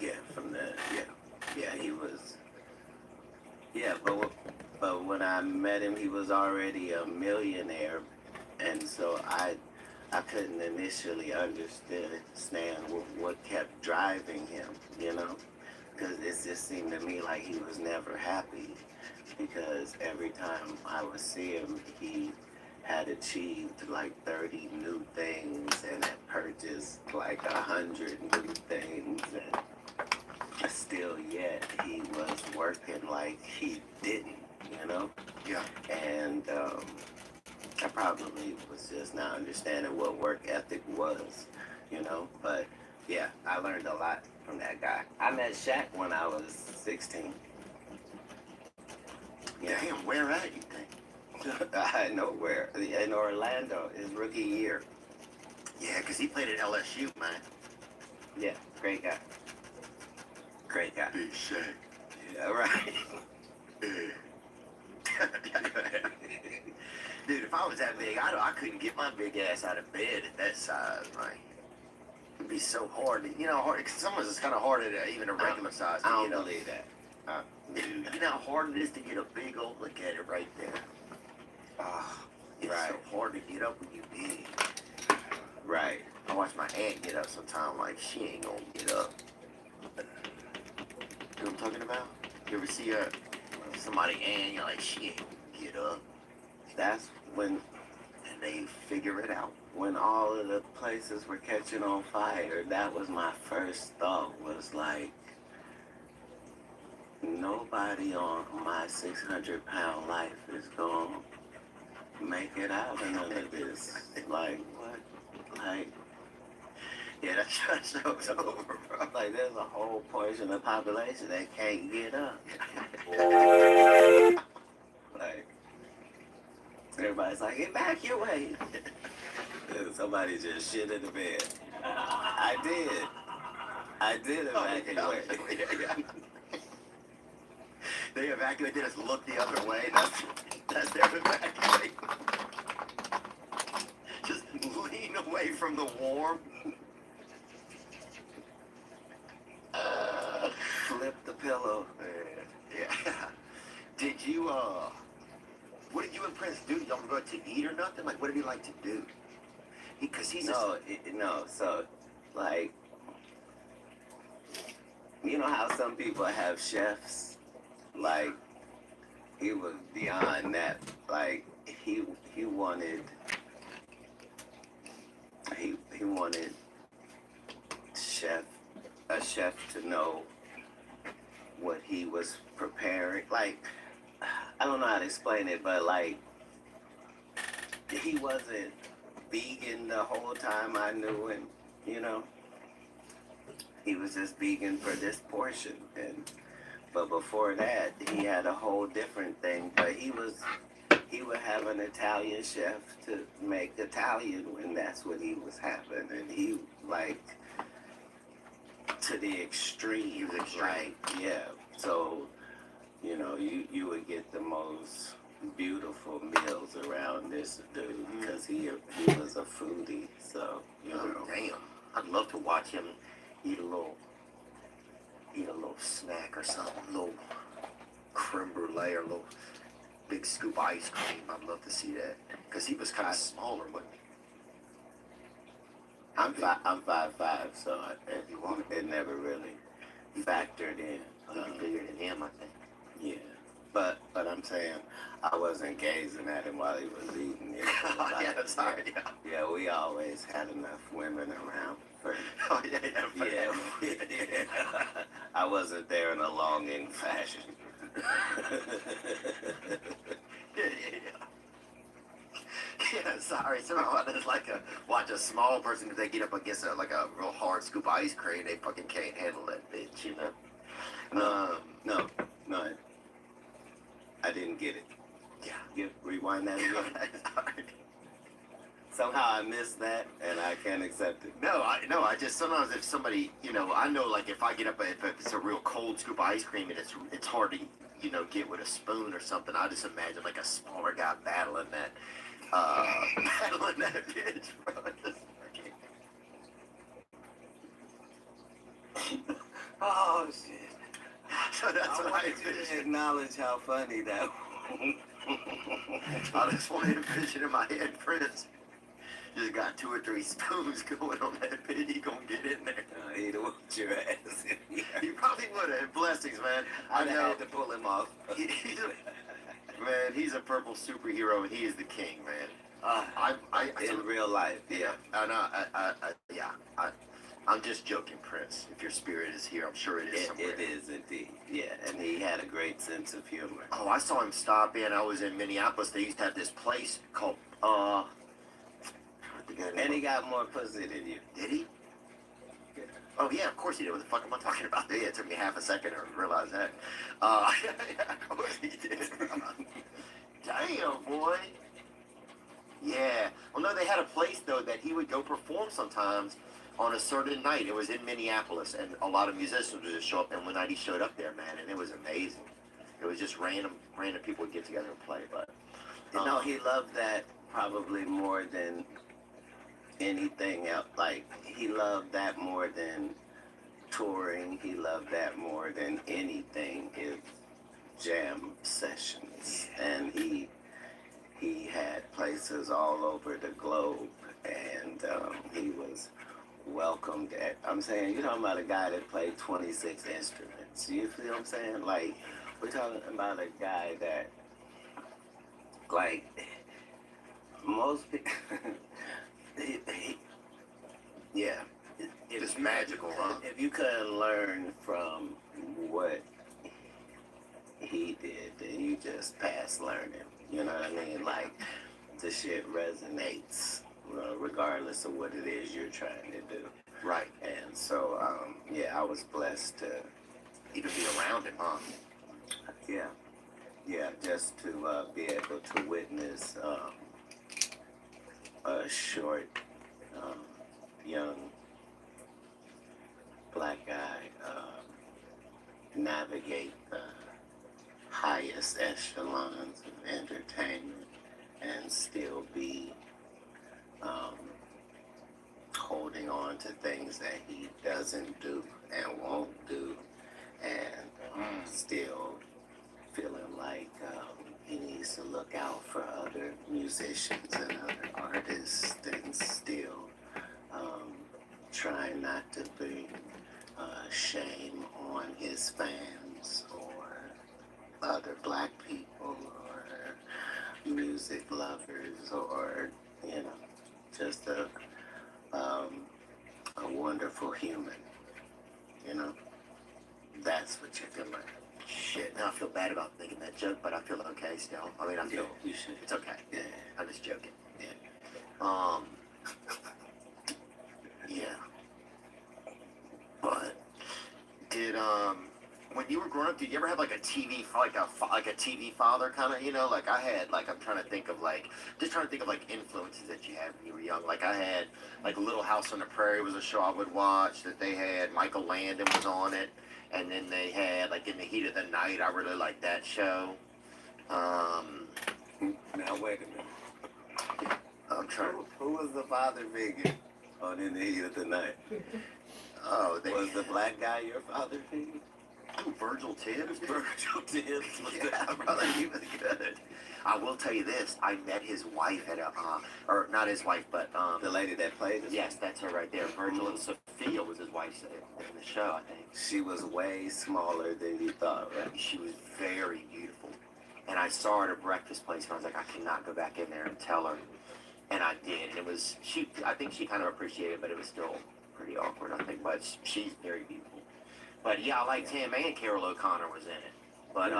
yeah, he was. Yeah, but when I met him, he was already a millionaire, and so I couldn't initially understand what kept driving him, because it just seemed to me like he was never happy, because every time I would see him, he had achieved like 30 new things and had purchased like 100 new things, and still yet he was working like he didn't, Yeah. And I probably was just not understanding what work ethic was, but yeah, I learned a lot from that guy. I met Shaq when I was 16. Yeah. Damn, where at, you think? I know where. In Orlando, his rookie year. Yeah, because he played at LSU, man. Yeah, great guy. Great guy. Big Shaq. Yeah, right. Dude, if I was that big, I couldn't get my big ass out of bed at that size. Like, it'd be so hard. Hard. Cause someone's it's kind of hard at even a regular size. I don't believe that. Dude, you know how hard it is to get a big old look at it right there. It's Right. so hard to get up when you big. Right. I watch my aunt get up sometime. Like she ain't gonna get up. You know what I'm talking about? You ever see somebody aunt? You're like, she ain't gonna get up, That's when and they figure it out. when all of the places were catching on fire. That was my first thought, was like, nobody on my 600-pound life is gonna make it out of none of this. Like, what? Like, Yeah, that show's over, bro. like there's a whole portion of the population that can't get up. Like, everybody's like, evacuate. Somebody just shit in the bed. I did evacuate. Yeah. They evacuate, they just look the other way. That's their evacuate. Just lean away from the warm. Flip the pillow. Yeah. Did you, what did you and Prince do? Y'all go out to eat or nothing? Like, what did he like to do? Because he's No, so, like, you know how some people have chefs? Like, he was beyond that. Like, he wanted a chef to know what he was preparing. Like, I don't know how to explain it, but like, he wasn't vegan the whole time I knew him, you know? He was just vegan for this portion. But before that, he had a whole different thing. But he would have an Italian chef to make Italian when that's what he was having. And he, like, to the extreme. He was extreme. Like, yeah. So, you know, you would get the most beautiful meals around this dude because he was a foodie. So, you know. Damn. I'd love to watch him eat a little snack or something, a little creme brulee or a little big scoop of ice cream. I'd love to see that because he was kind of smaller, wasn't he? I'm 5'5", so it never really factored in. He'd be bigger than him, I think. Yeah, but I'm saying I wasn't gazing at him while he was eating. You know, Yeah, that's all right, yeah. Yeah, we always had enough women around. Oh, yeah. I wasn't there in a longing fashion. Yeah, sorry. Somehow it's like watch a small person if they get up against like a real hard scoop of ice cream, they fucking can't handle that bitch, you know? No. I didn't get it. Yeah. Rewind that again. Sorry. Somehow I missed that, and I can't accept it. No, I just sometimes if somebody, you know, I know like if I get up, if it's a real cold scoop of ice cream and it's hard to, you know, get with a spoon or something, I just imagine like a smaller guy battling that bitch, bro. Oh shit! So that's I why wanted you to acknowledge how funny that was. I just wanted to vision in my head, Prince. Just got 2 or 3 spoons going on that pit. He gonna get in there. He'd have whooped your ass. He probably would have. Blessings, man. I'd have had to pull him off. Man, he's a purple superhero, and he is the king, man. In real life, yeah. I'm just joking, Prince. If your spirit is here, I'm sure it is somewhere. It is indeed, yeah. And he had a great sense of humor. Oh, I saw him stop in. I was in Minneapolis. They used to have this place called And he got more pussy than you. Did he? Yeah. Oh yeah, of course he did. What the fuck am I talking about? Yeah, it took me half a second to realize that. Yeah, of course he did. Damn, boy. Yeah. Well, no, they had a place though that he would go perform sometimes on a certain night. It was in Minneapolis, and a lot of musicians would just show up. And one night he showed up there, man, and it was amazing. It was just random people would get together and play. But You know, he loved that probably more than anything else. Like, he loved that more than touring. He loved that more than anything, his jam sessions. And he had places all over the globe, and he was welcomed at, I'm saying, you're talking about a guy that played 26 instruments. You feel what I'm saying? Like, we're talking about a guy that, like, most people, yeah. It's magical, huh? If you could learn from what he did, then you just pass learning. You know what I mean? Like, the shit resonates, regardless of what it is you're trying to do. Right. And so, yeah, I was blessed to Even be around him, huh? Yeah, just to be able to witness a short, young black guy navigate the highest echelons of entertainment and still be holding on to things that he doesn't do and won't do, and still feeling like he needs to look out for other musicians and other artists, and still trying not to bring shame on his fans or other black people or music lovers, or just a wonderful human. That's what you feel like. Shit, now I feel bad about making that joke, but I feel okay still. I mean, I feel You should. it's okay. Yeah. I'm just joking. Yeah. Yeah. But did when you were growing up, did you ever have like a TV like a TV father kind of, like I had, like I'm trying to think of like influences that you had when you were young. Like I had like Little House on the Prairie was a show I would watch that they had. Michael Landon was on it, and then they had like In the Heat of the Night. I really liked that show. Now wait a minute. I'm trying. Who was the father figure on In the Heat of the Night? Oh, Was the black guy your father figure? Virgil Tibbs? Virgil Tibbs was Yeah, brother, he was good. I will tell you this: I met his wife at or not his wife, but the lady that played us. yes, that's her right there. Virgil and Sophia was his wife in the show, I think. She was way smaller than you thought, right? She was very beautiful, and I saw her at a breakfast place, and I was like, I cannot go back in there and tell her, and I did. And it was I think she kind of appreciated it, but it was still pretty awkward, I think. But she's very beautiful. But yeah, I liked him, and Carol O'Connor was in it. But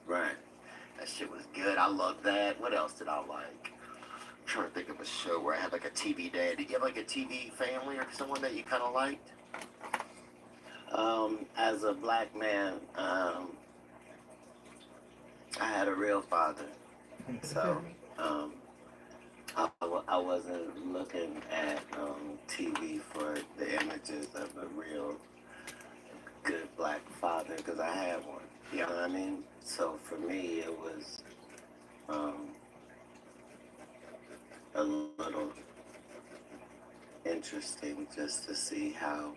Right. that shit was good. I loved that. What else did I like? I'm trying to think of a show where I had like a TV dad. Did you have like a TV family or someone that you kind of liked? As a black man, I had a real father. So, I wasn't looking at TV for the images of a real good black father, because I had one. You know what I mean? So for me, it was a little interesting just to see how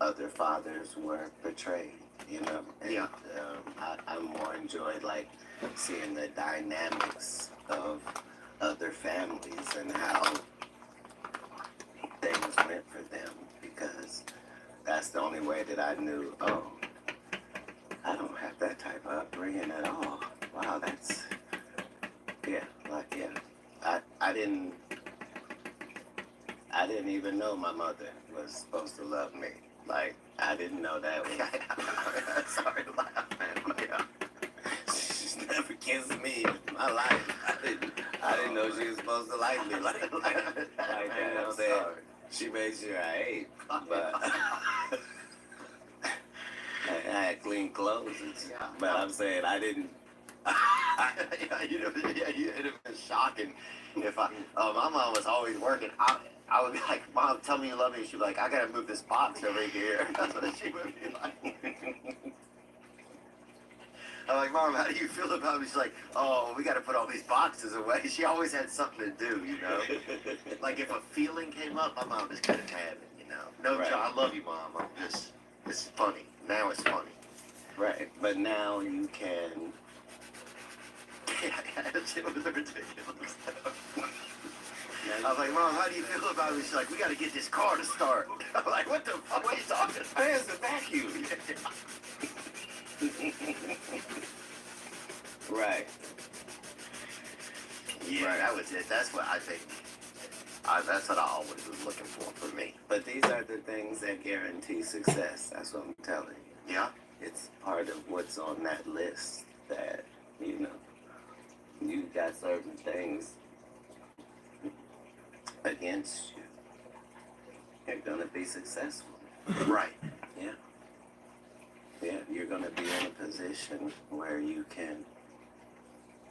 other fathers were portrayed, And, Yeah. I more enjoyed like seeing the dynamics of other families and how things went for them, because that's the only way that I knew, oh, I don't have that type of upbringing at all. Wow, that's, I didn't even know my mother was supposed to love me. Like, I didn't know that was. Sorry to laugh, man. Yeah. She's never kissed me in my life. I didn't know she was supposed to like me like that. I'm saying, she made sure I ate, but I had clean clothes. But I'm saying I didn't. It'd have been shocking if my mom was always working. I would be like, Mom, tell me you love me. She'd be like, I gotta move this box over here. That's what she would be like. I'm like, Mom, how do you feel about me? She's like, oh, we gotta put all these boxes away. She always had something to do, Like if a feeling came up, my mom just couldn't have it, No, Right. I love you, Mom. This is funny. Now it's funny. Right, but now you can. Yeah, that shit was ridiculous. I was like, Mom, how do you feel about me? She's like, we gotta get this car to start. I'm like, what the fuck? What are you talking about? Where's the vacuum? Right. Yeah, Right. that was it. That's what I think. That's what I always was looking for me. But these are the things that guarantee success. That's what I'm telling you. Yeah? It's part of what's on that list that, you got certain things against you. You're gonna be successful. Right. Yeah. Yeah, you're going to be in a position where you can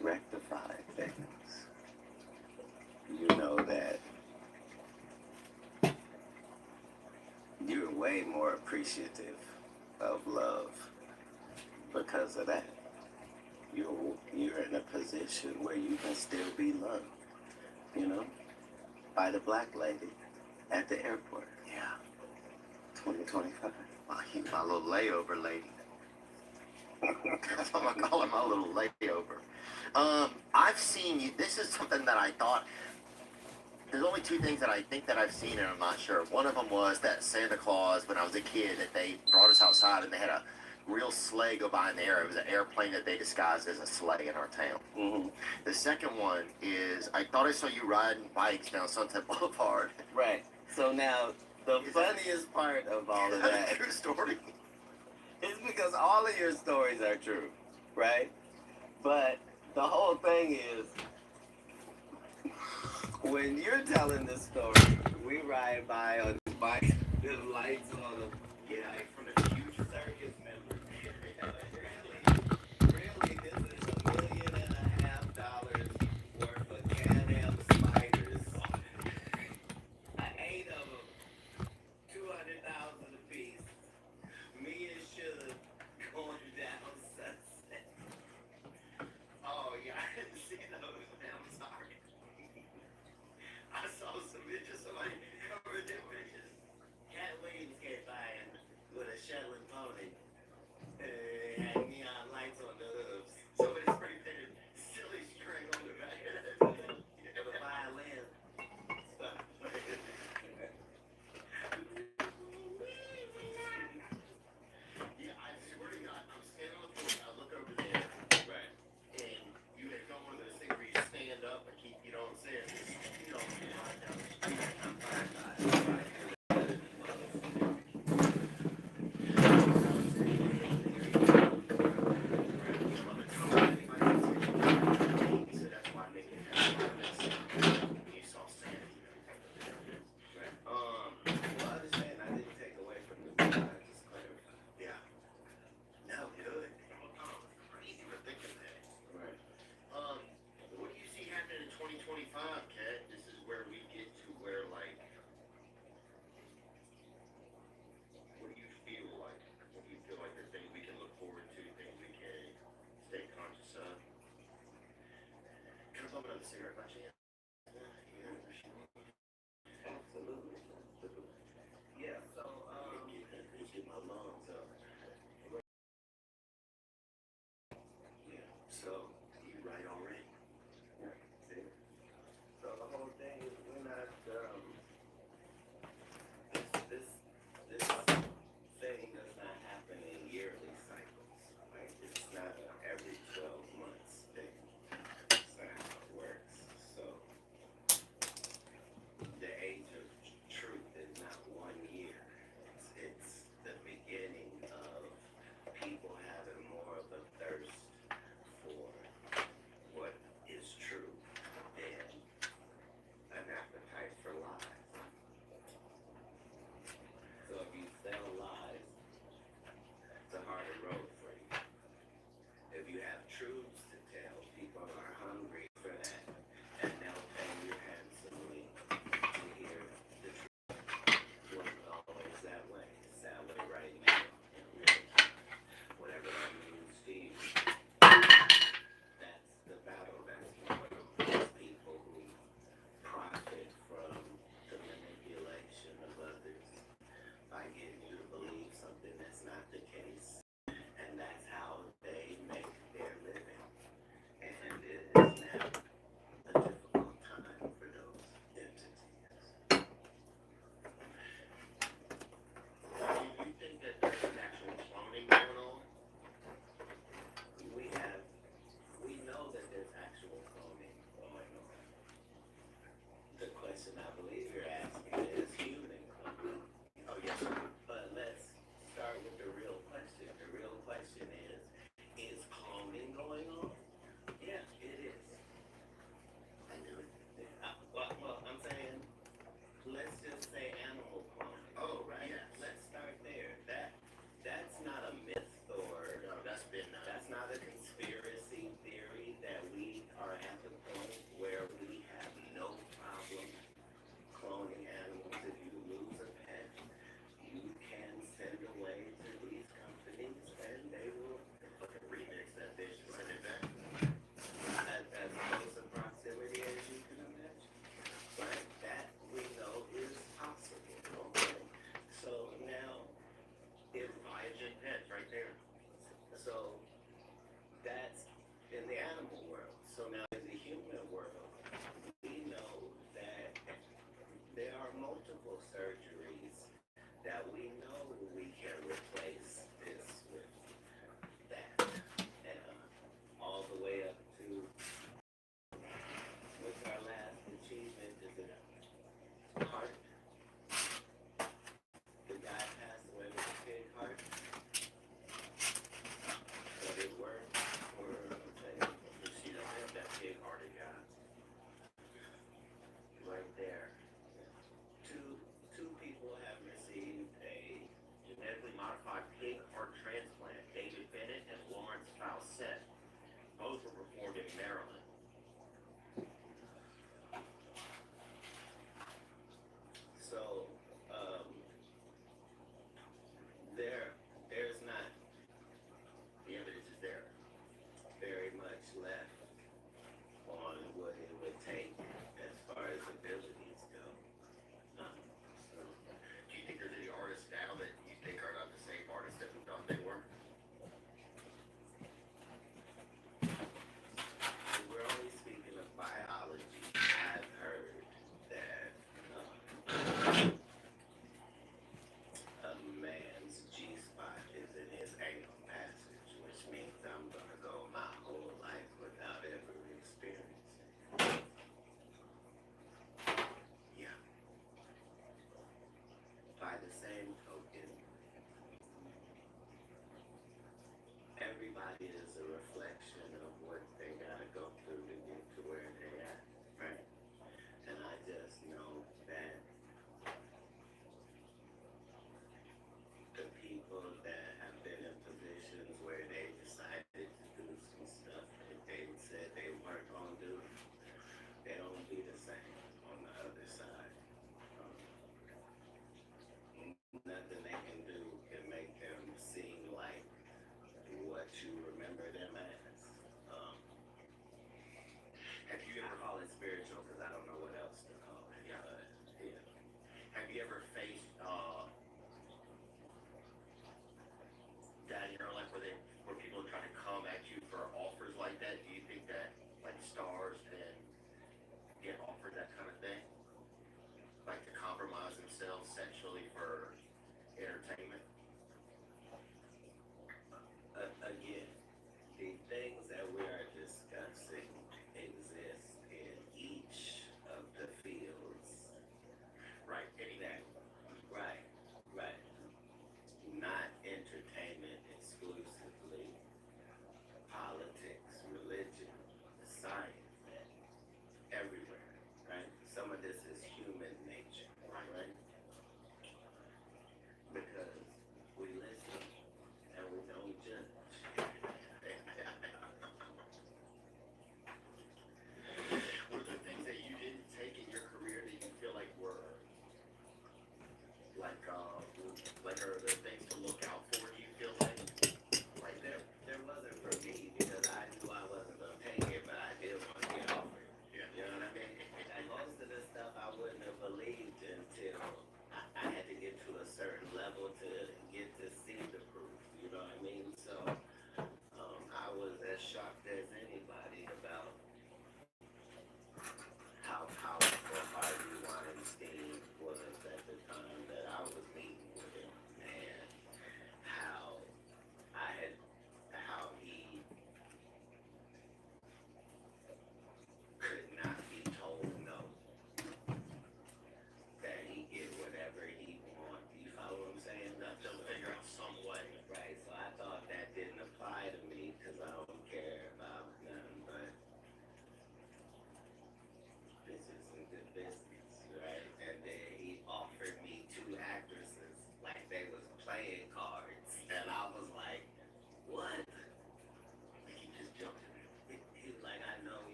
rectify things. You know that you're way more appreciative of love because of that. You're in a position where you can still be loved, you know, by the black lady at the airport. Yeah. 2025. My little layover lady. That's what I call her, my little layover. I've seen you. This is something that I thought. There's only two things that I think that I've seen, and I'm not sure. One of them was that Santa Claus, when I was a kid, that they brought us outside and they had a real sleigh go by in the air. It was an airplane that they disguised as a sleigh in our town. Mm-hmm. The second one is I thought I saw you riding bikes down Sunset Boulevard. Right. So now, the funniest part of all of that True story. is because all of your stories are true, right? But the whole thing is, when you're telling this story, we ride by on the bike, there's lights on them. Yeah, like from a huge circus member. Really, this is $1.5 million worth of Can-Am spiders. 8 of them, 200,000 a piece. Me and Suge going down Sunset. Oh yeah, I didn't see those. I'm sorry. I saw some pictures. Somebody covered their pictures. Cat Williams came by and with a Shetland pony. Had neon lights on the hooves. Somebody spray painted silly string on the back of the violin. Yeah, I swear to God, I'm standing on the floor. I look over there. Right. And you had done one of those things where you stand up and keep, you know what I'm saying? You know, right down the street. I'm fine. So that's why I make it happen. You saw Santa. Well, I understand. I didn't take away from the I just clarified. Yeah. No, good. Crazy for thinking that. Right. What do you see happening in 2025, Kat? This is where we get to where, like, what do you feel like? What do you feel like the things we can look forward to, things we can stay conscious of? Can I bum another cigarette by chance? Absolutely. Yeah, so, get my lungs up. Yeah, so, you right already. Yeah, see? So the whole thing is we're not, this thing does not happen in yearly cycles. Like, it's not a every 12 months thing. That's not how it works. So,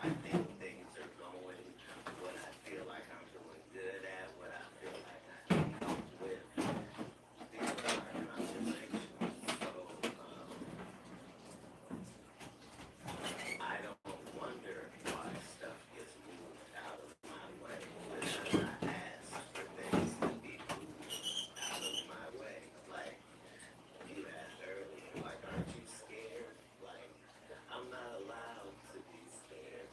I think things are going, what I feel like I'm doing good at, what I feel like I can help with. These are our conversations. So I don't wonder why stuff gets moved out of my way when I ask for things to be moved out of my way. Like you asked earlier, like, aren't you scared? Like, I'm not allowed to be scared.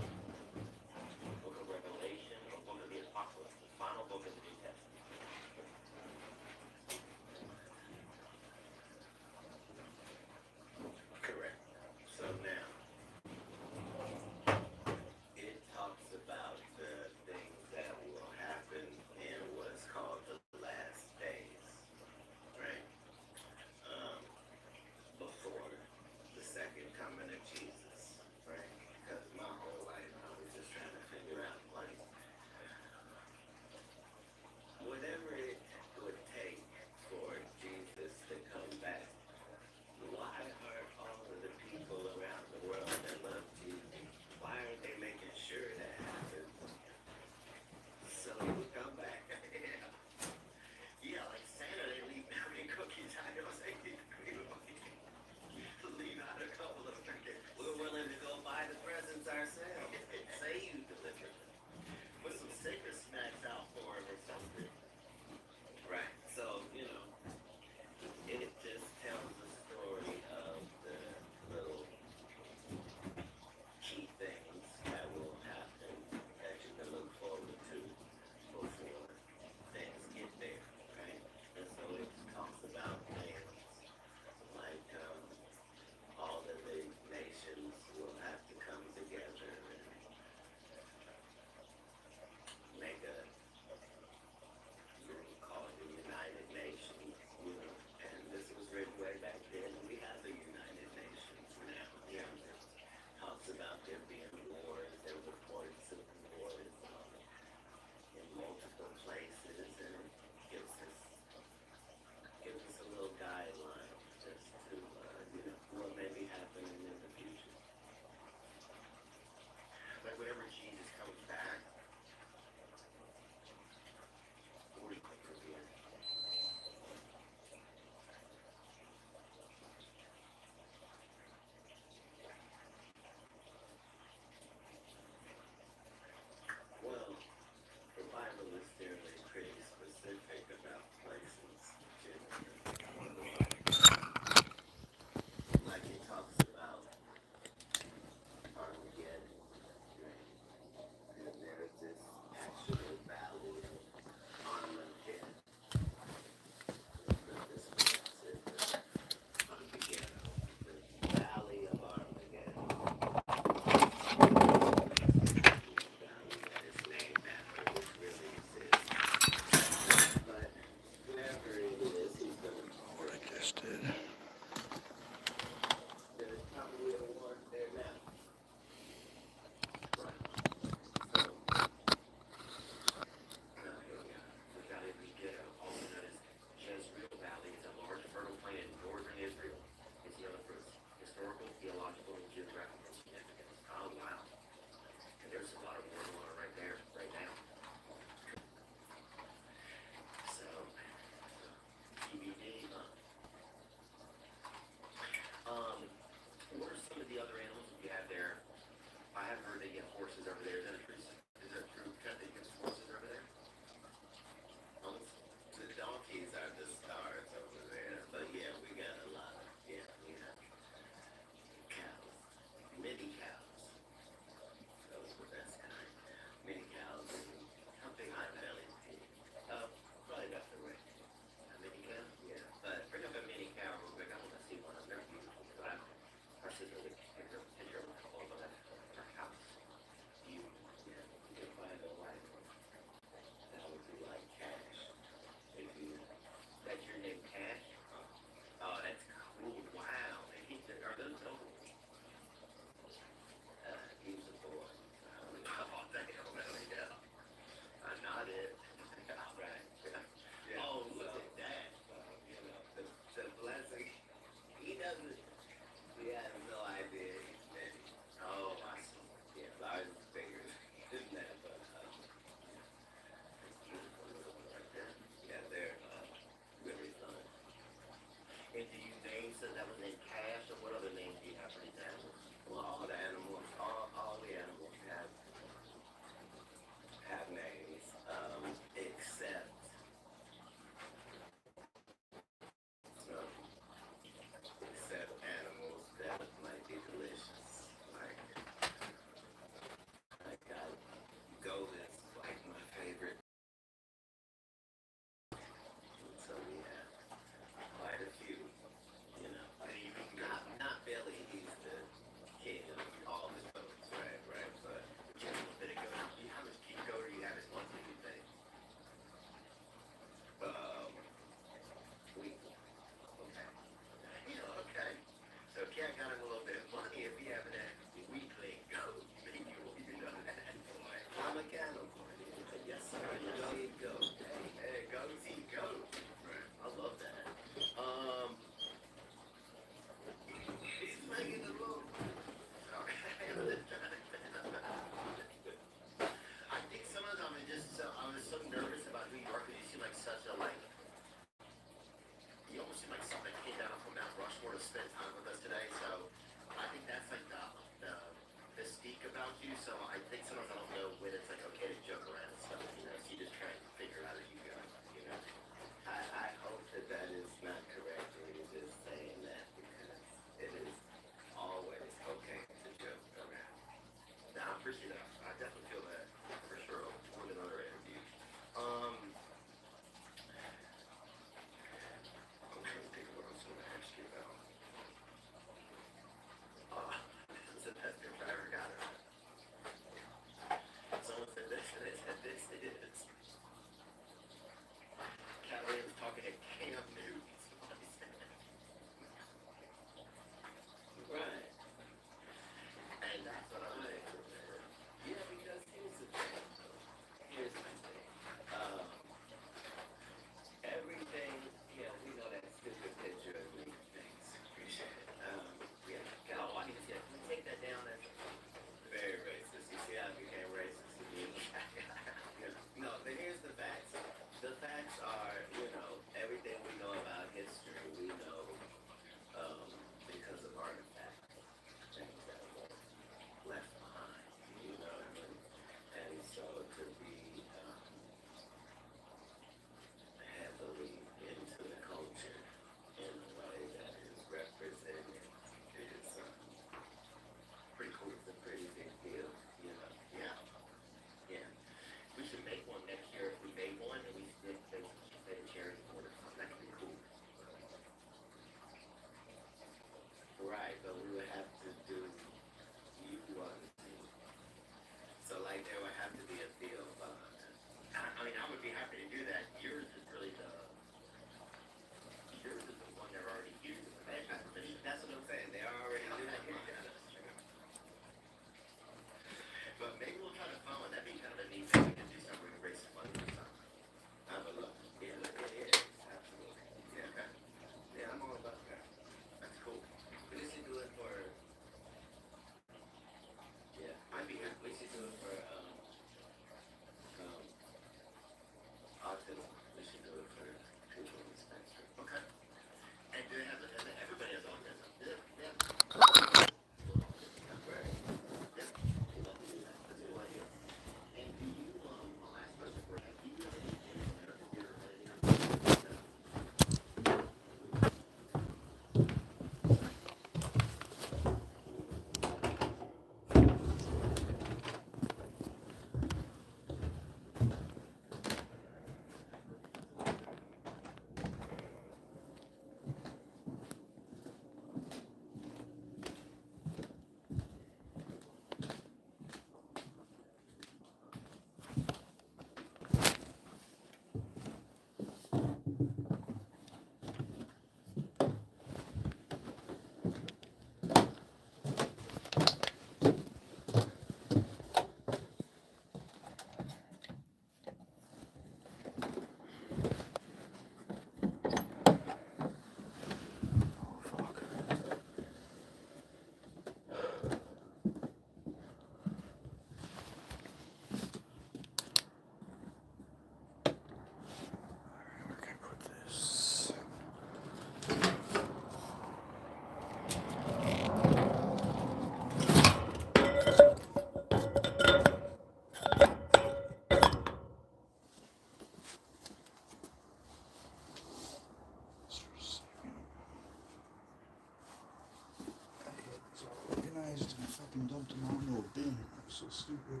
organized and I fucking dumped them all into a bin. That was so stupid.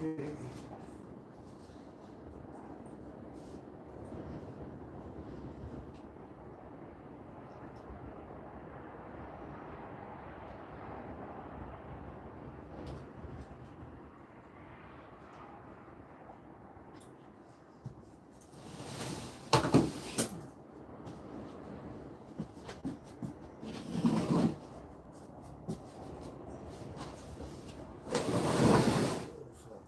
Yay. Oh, fuck.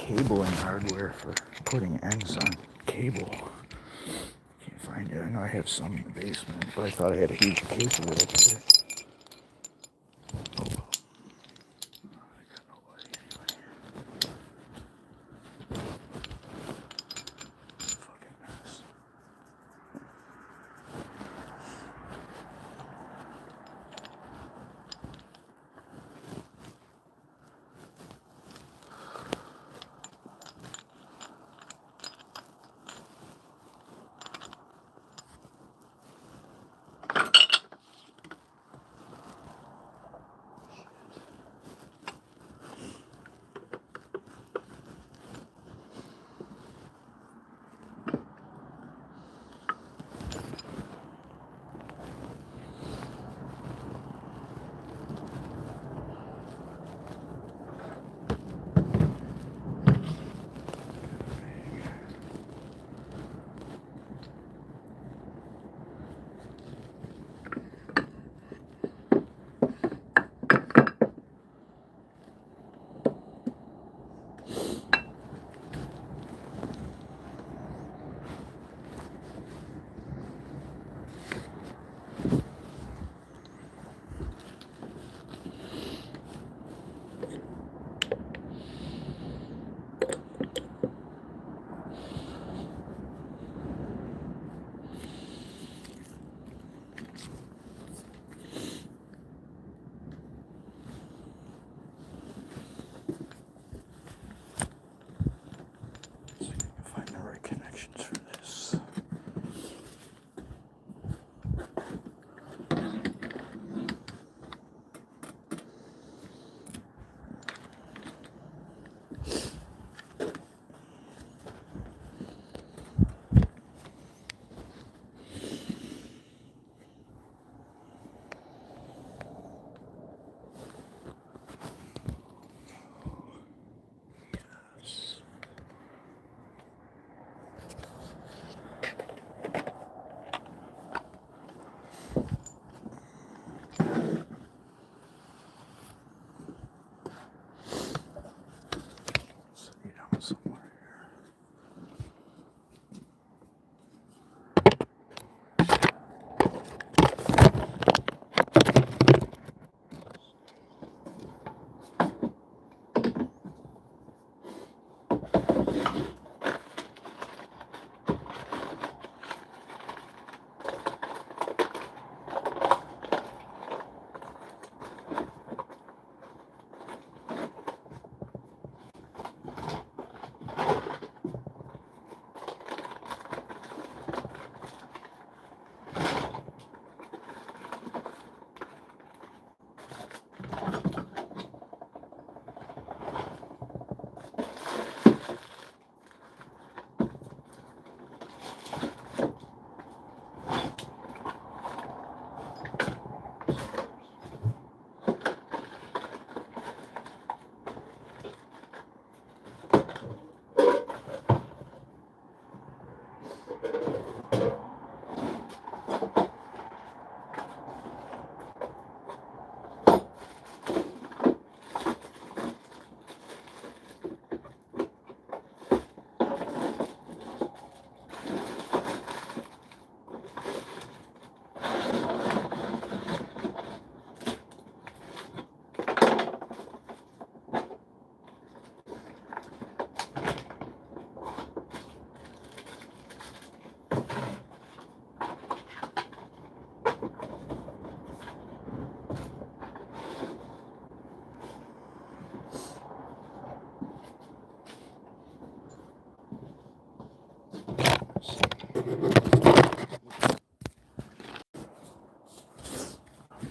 cabling hardware for putting ends on cable. Can't find it. I know I have some in the basement, but I thought I had a huge case of it up here. Oh well. I got nobody anyway. Fucking mess. See if I can find the right connections for this. Yes. See down somewhere here.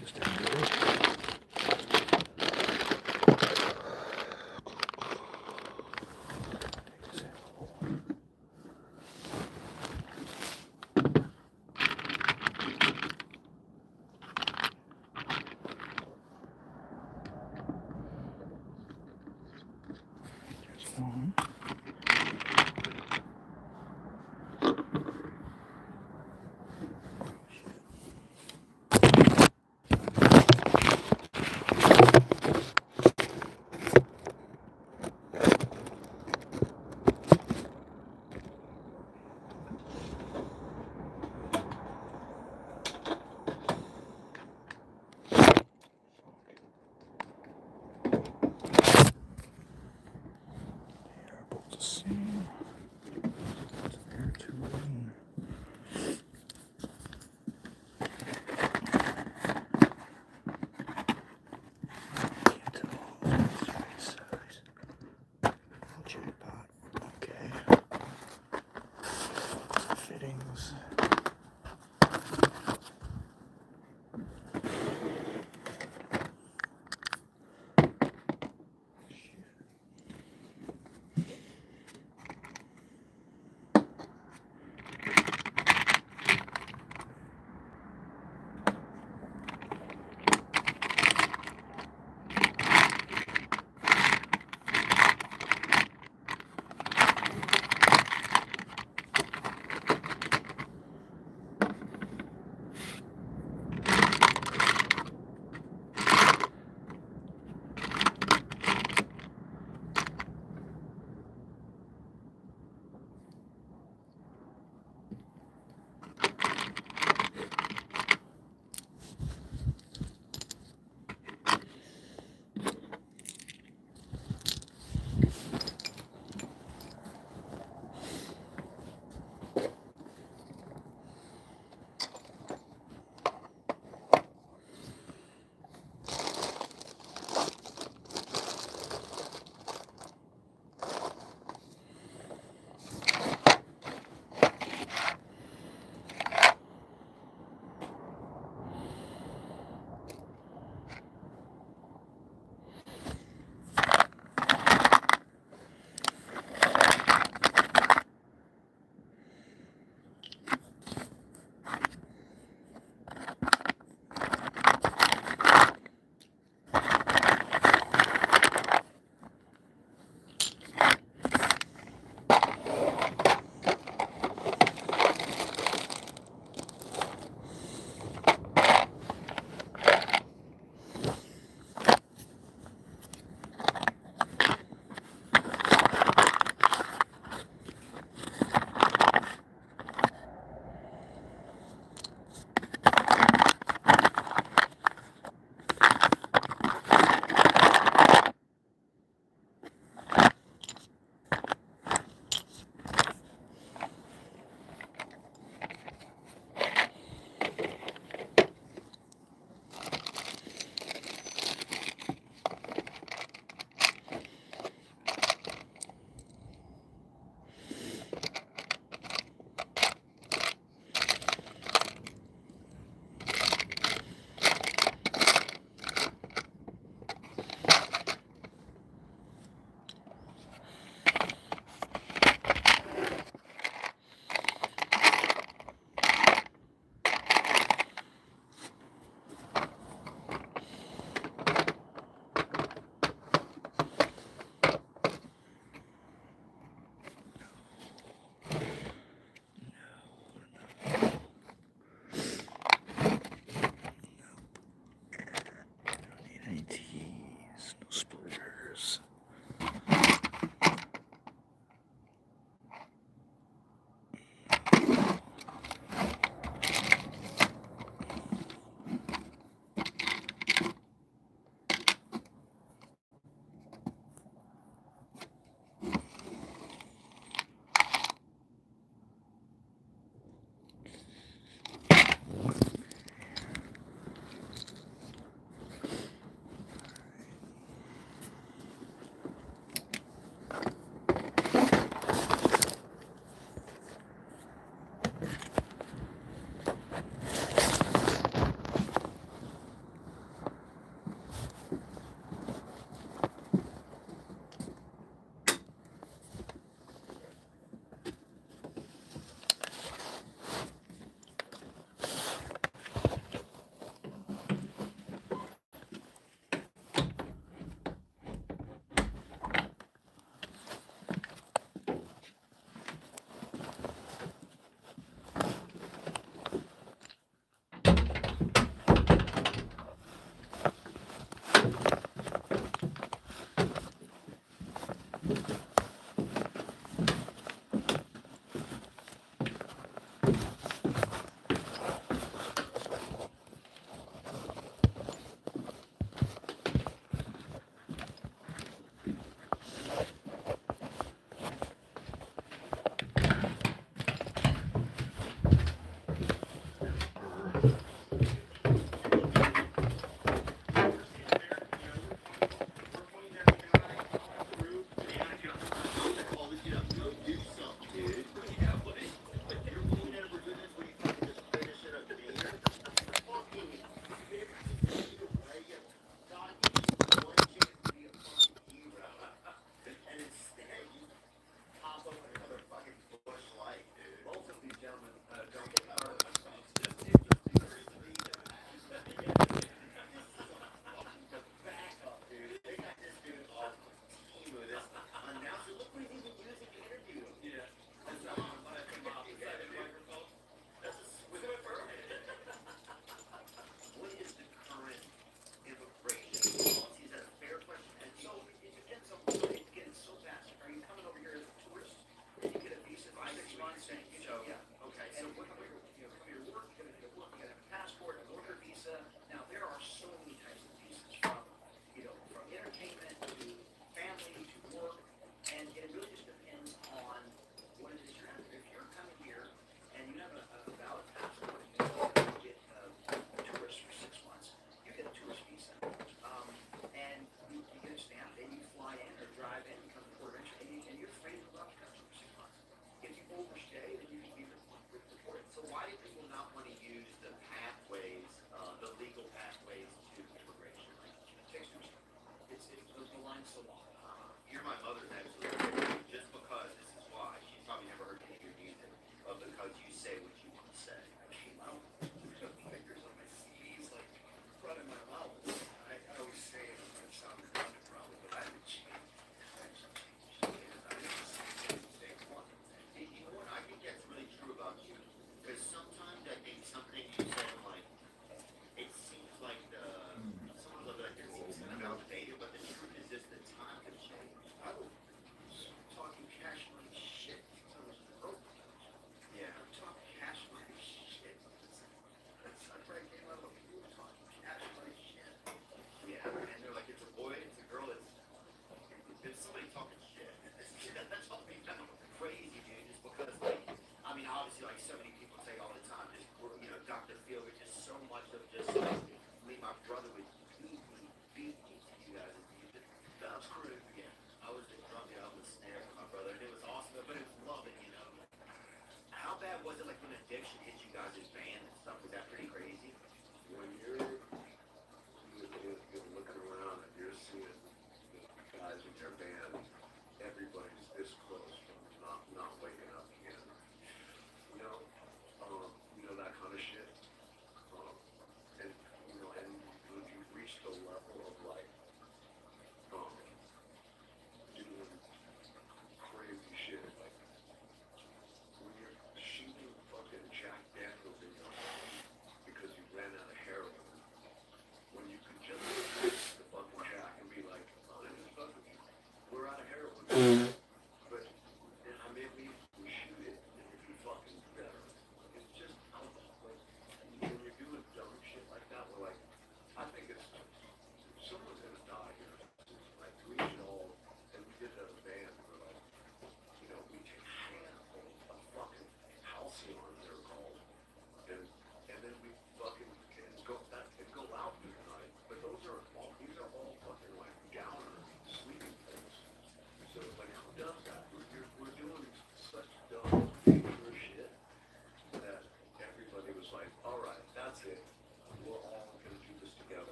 Just end it. There's one. the same. It's there too. Can't tell. It's the right size. Oh, jackpot. Okay. Fittings.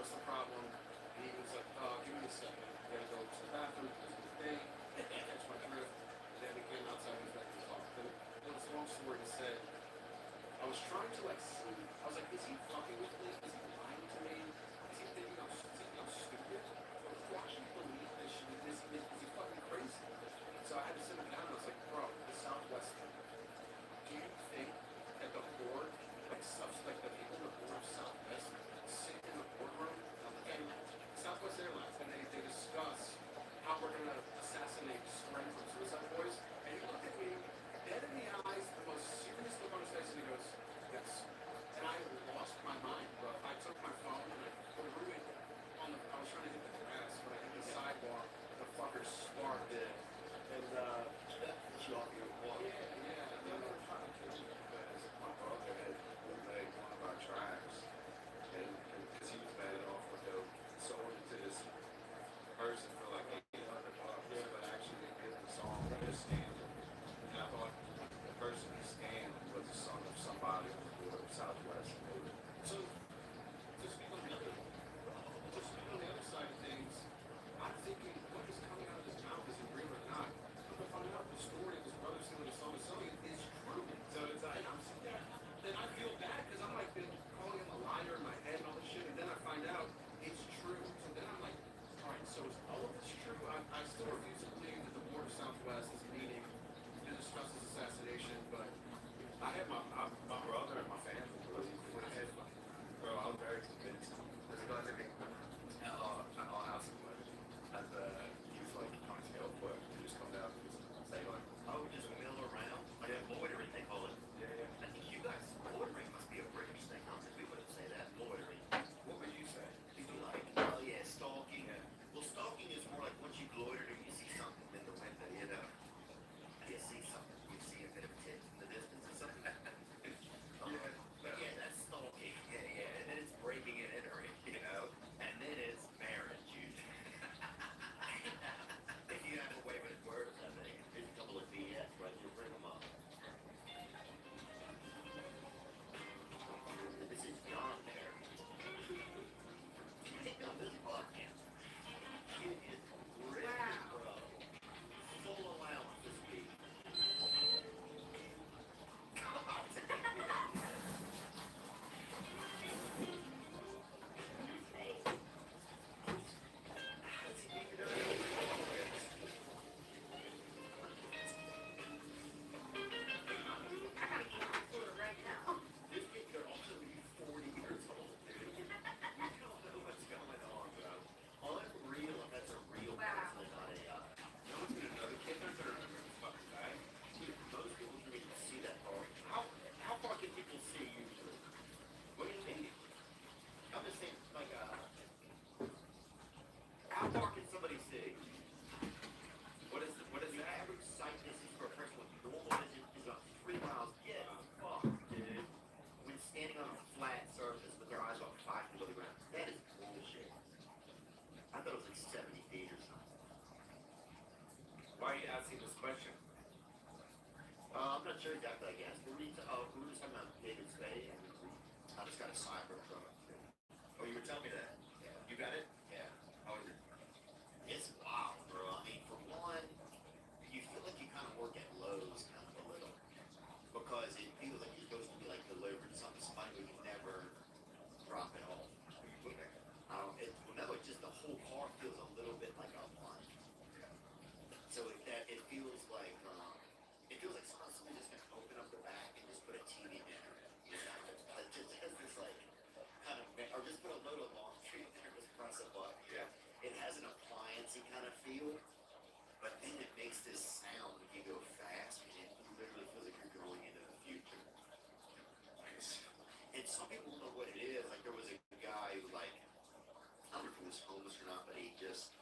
what's the problem? And he was like, give me a second. I gotta go to the bathroom, because of the thing, catch my drift. And then we came outside, and back to talk. Then it was a long story to say. I was trying to like sleep. I was like, is he fucking with me? Is he lying to me? Is he thinking I'm stupid? Or who actually believe this shit? Is he fucking crazy? So I had to sit him down and I was like, bro, the Southwest, do you think that the board, like like the people in the board of Southwest sit in the boardroom and Southwest Airlines and they discuss how we're gonna assassinate Scram from Suicide Boys? And he looked at me dead in the eyes, the most serious look on his face, and he goes, yes. And I lost my mind, bro. I took my phone and I threw it on the, I was trying to hit the grass, but I hit the sidewalk. The fucker sparked it. And, You off your wall. yeah. And then they were trying to kill me because my brother had bootlegged one of our tracks. And because he was bad off with dope, sold it to this person for like $800. Yeah, but actually they did the song, they scammed him. And I thought the person he scammed was the son of somebody on the board of Southwest. So, to speak on the other side of things, I'm thinking what is coming out of his mouth, is it real or not? But to find out the story of his brother stealing his song is true. So it's like, I'm sitting there, then I feel bad because I'm like been calling him a liar in my head and all this shit, and then I find out it's true. So then I'm like, all right, so is all of this true? I still refuse to believe that the board of Southwest is meeting to discuss his assassination, but I had my brother and my family believe what I had. Bro, I was very convinced. There's another thing. I'll ask him like, he was like, come to help, but he just come down and just say like, Oh, just mill around? Like loitering, they call it. yeah. I think you guys, loitering must be a British thing. I don't think we would say that, loitering. What would you say? You'd be like, oh yeah, stalking. Well, stalking is more like once you've loitered and you see something in the window, you know. You see something, you see a bit of tit in the distance or something. But yeah, that's stalking. Yeah. And then it's breaking and entering, you know. And then it's marriage, usually. If you have a way with words, I think. There's a couple of BS, right? You'll bring them up. This is John there. Take on this podcast. It is rich, bro. Full allowance this week. Right now. This kid could also be 40 years old, dude. You don't know what's going on, bro. Unreal if that's a real person and not a No one's gonna know. The kid doesn't remember the fucking guy. dude, most people can't even see that far. How far can people see usually? What do you mean? I'm just saying, like, how far can somebody see? What is the average sight distance for a person with normal vision is about 3 miles. Get fucked, dude. When standing on a flat surface with their eyes about 5 feet above the ground. That is bullshit. I thought it was like 70 feet or something. Why are you asking this question? I'm not sure exactly, I guess. We were just talking about David Spade, and I just got a cyber from it. Oh, you were telling me that. Yeah. You got it? Yeah. How is it? It's wild, bro. I mean, for one, you feel like you kind of work at Lowe's kind of a little. Because it feels like you're supposed to be like delivering something to somebody, but you never drop it off. No, it's just the whole car feels a little bit like a lunch. So it feels like somebody just gonna open up the back and just put a TV in there. You know, it just has this like kind of, or just put a load of laundry in there, just press a button. Yeah. It has an appliance-y kind of feel, but then it makes this sound when you go fast, and it literally feels like you're going into the future. Nice. And some people don't know what it is. Like there was a guy who like, I don't know if he was homeless or not, but he just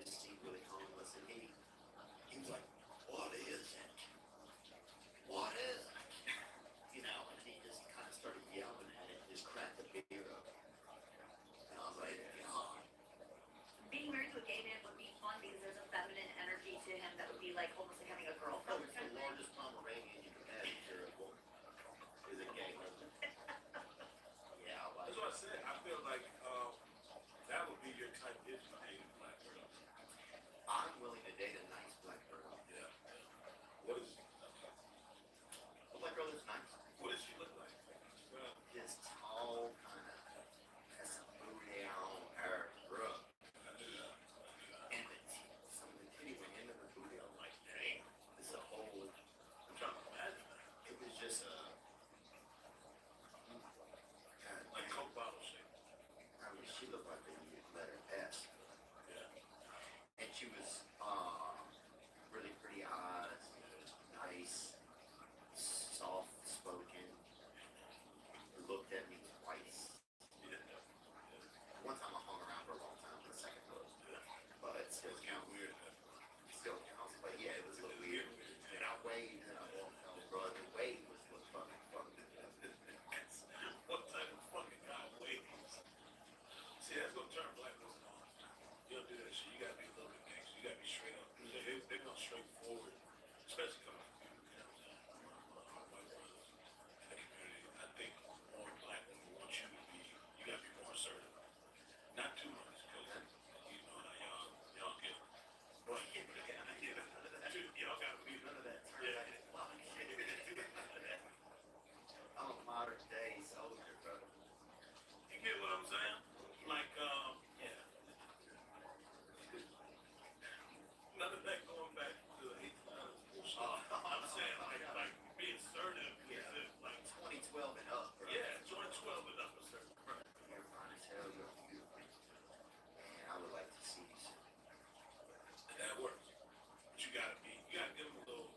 seemed really homeless, and he was like, what is it? What is it? You know, and he just kind of started yelling at it and just cracked the beer open. And I was like, God. Being married to a gay man would be fun because there's a feminine energy to him that would be like almost like having a Oh, girlfriend it's kind the of thing. largest Pomeranian you can have here at work. Is a gay husband. Yeah, I That's like what I said. I feel like straightforward, especially coming from people, you know what I'm saying? My white brothers in the community. I think more black women want you to be, you gotta be more assertive. Not too much, because you know how y'all get. But y'all gotta be None of that. Yeah. I'm a modern day soldier, brother. You get what I'm saying? Like, yeah. None of that going back to the 1800s. I'm saying, like be assertive. Yeah. Like, 2012 and up, bro. yeah, 2012 and up assertive. Right. You're fine as hell, you're beautiful. And I would like to see you soon. And that works. But you gotta give them a little,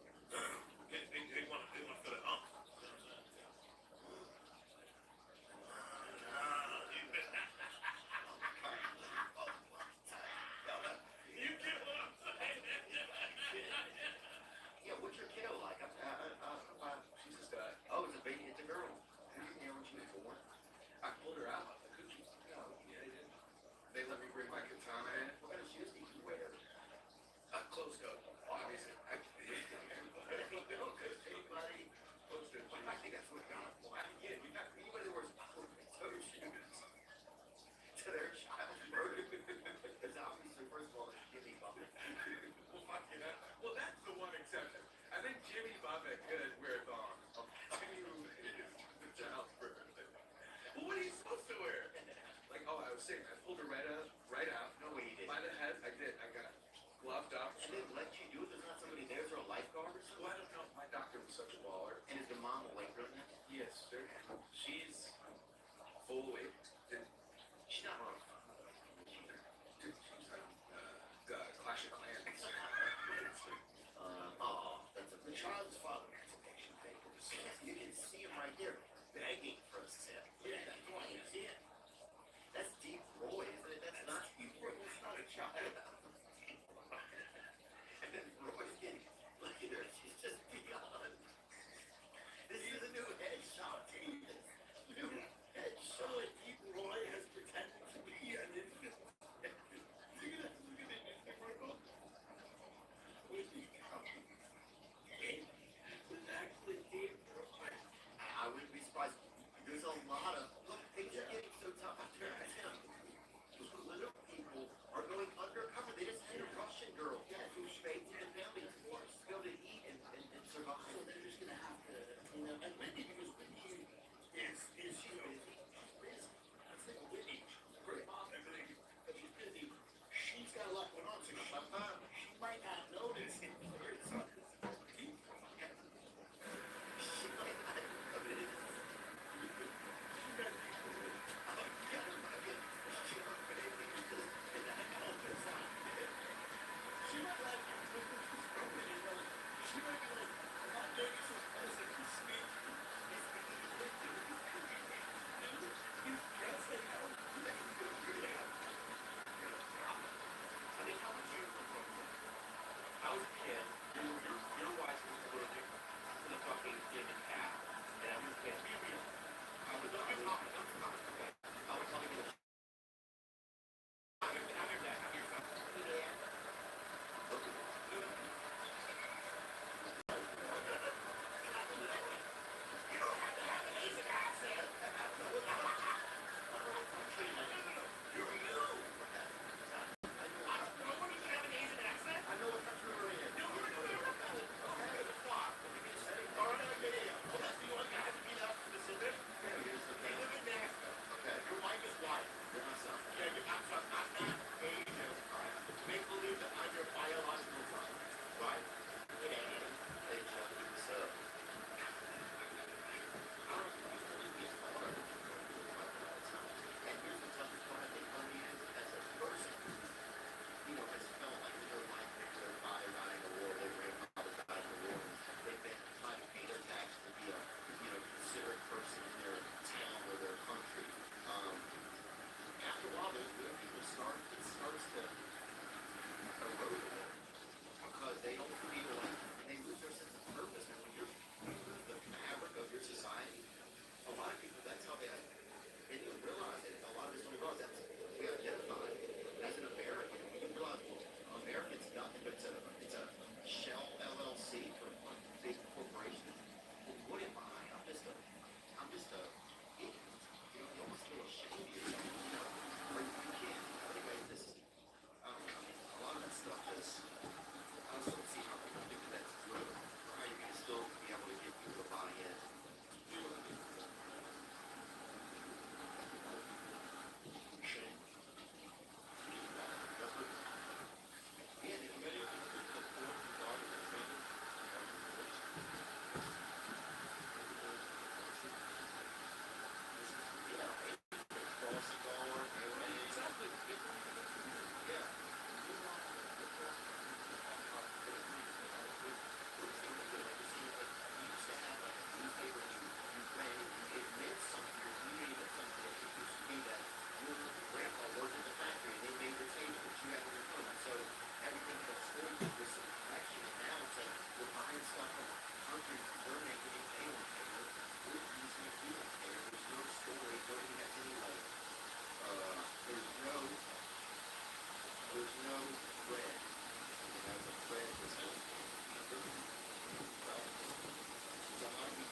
they want to feel that hump. You know what I'm saying? You get what I'm saying? Yeah, what's your kiddo like? She's just got. Oh, it's a baby, it's a girl. Did you hear when she was born? I pulled her out of the cookie. No. Yeah, they did. They let me bring my katana in. What kind of shoes did you wear? A close coat. Obviously. Anybody? Close coat. I think that's what God wants. Yeah, anybody that wears toe shoes to their child's birth. Because obviously, first of all, it's Jimmy Buffett. Well, that's the one exception. I think Jimmy Buffett could wear thongs. Jimmy is the child's birth. Well, what are you supposed to wear? Like, oh, I was saying, I pulled her right out. No way you did. By the head, I did. I got gloved up. And they let you do it? There's not somebody there for a lifeguard or something? Well, I don't know. My doctor was such a baller. And is the mom awake right now? Yes, sir. She's full awake. She's not on. Dude, she's on Clash of Clans. The child's father application papers. You can see him right there, begging for a sip. Yeah, that's why he's in. That's deep Roy, isn't it? That's not deep Roy. That's not a child. And then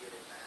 get it back.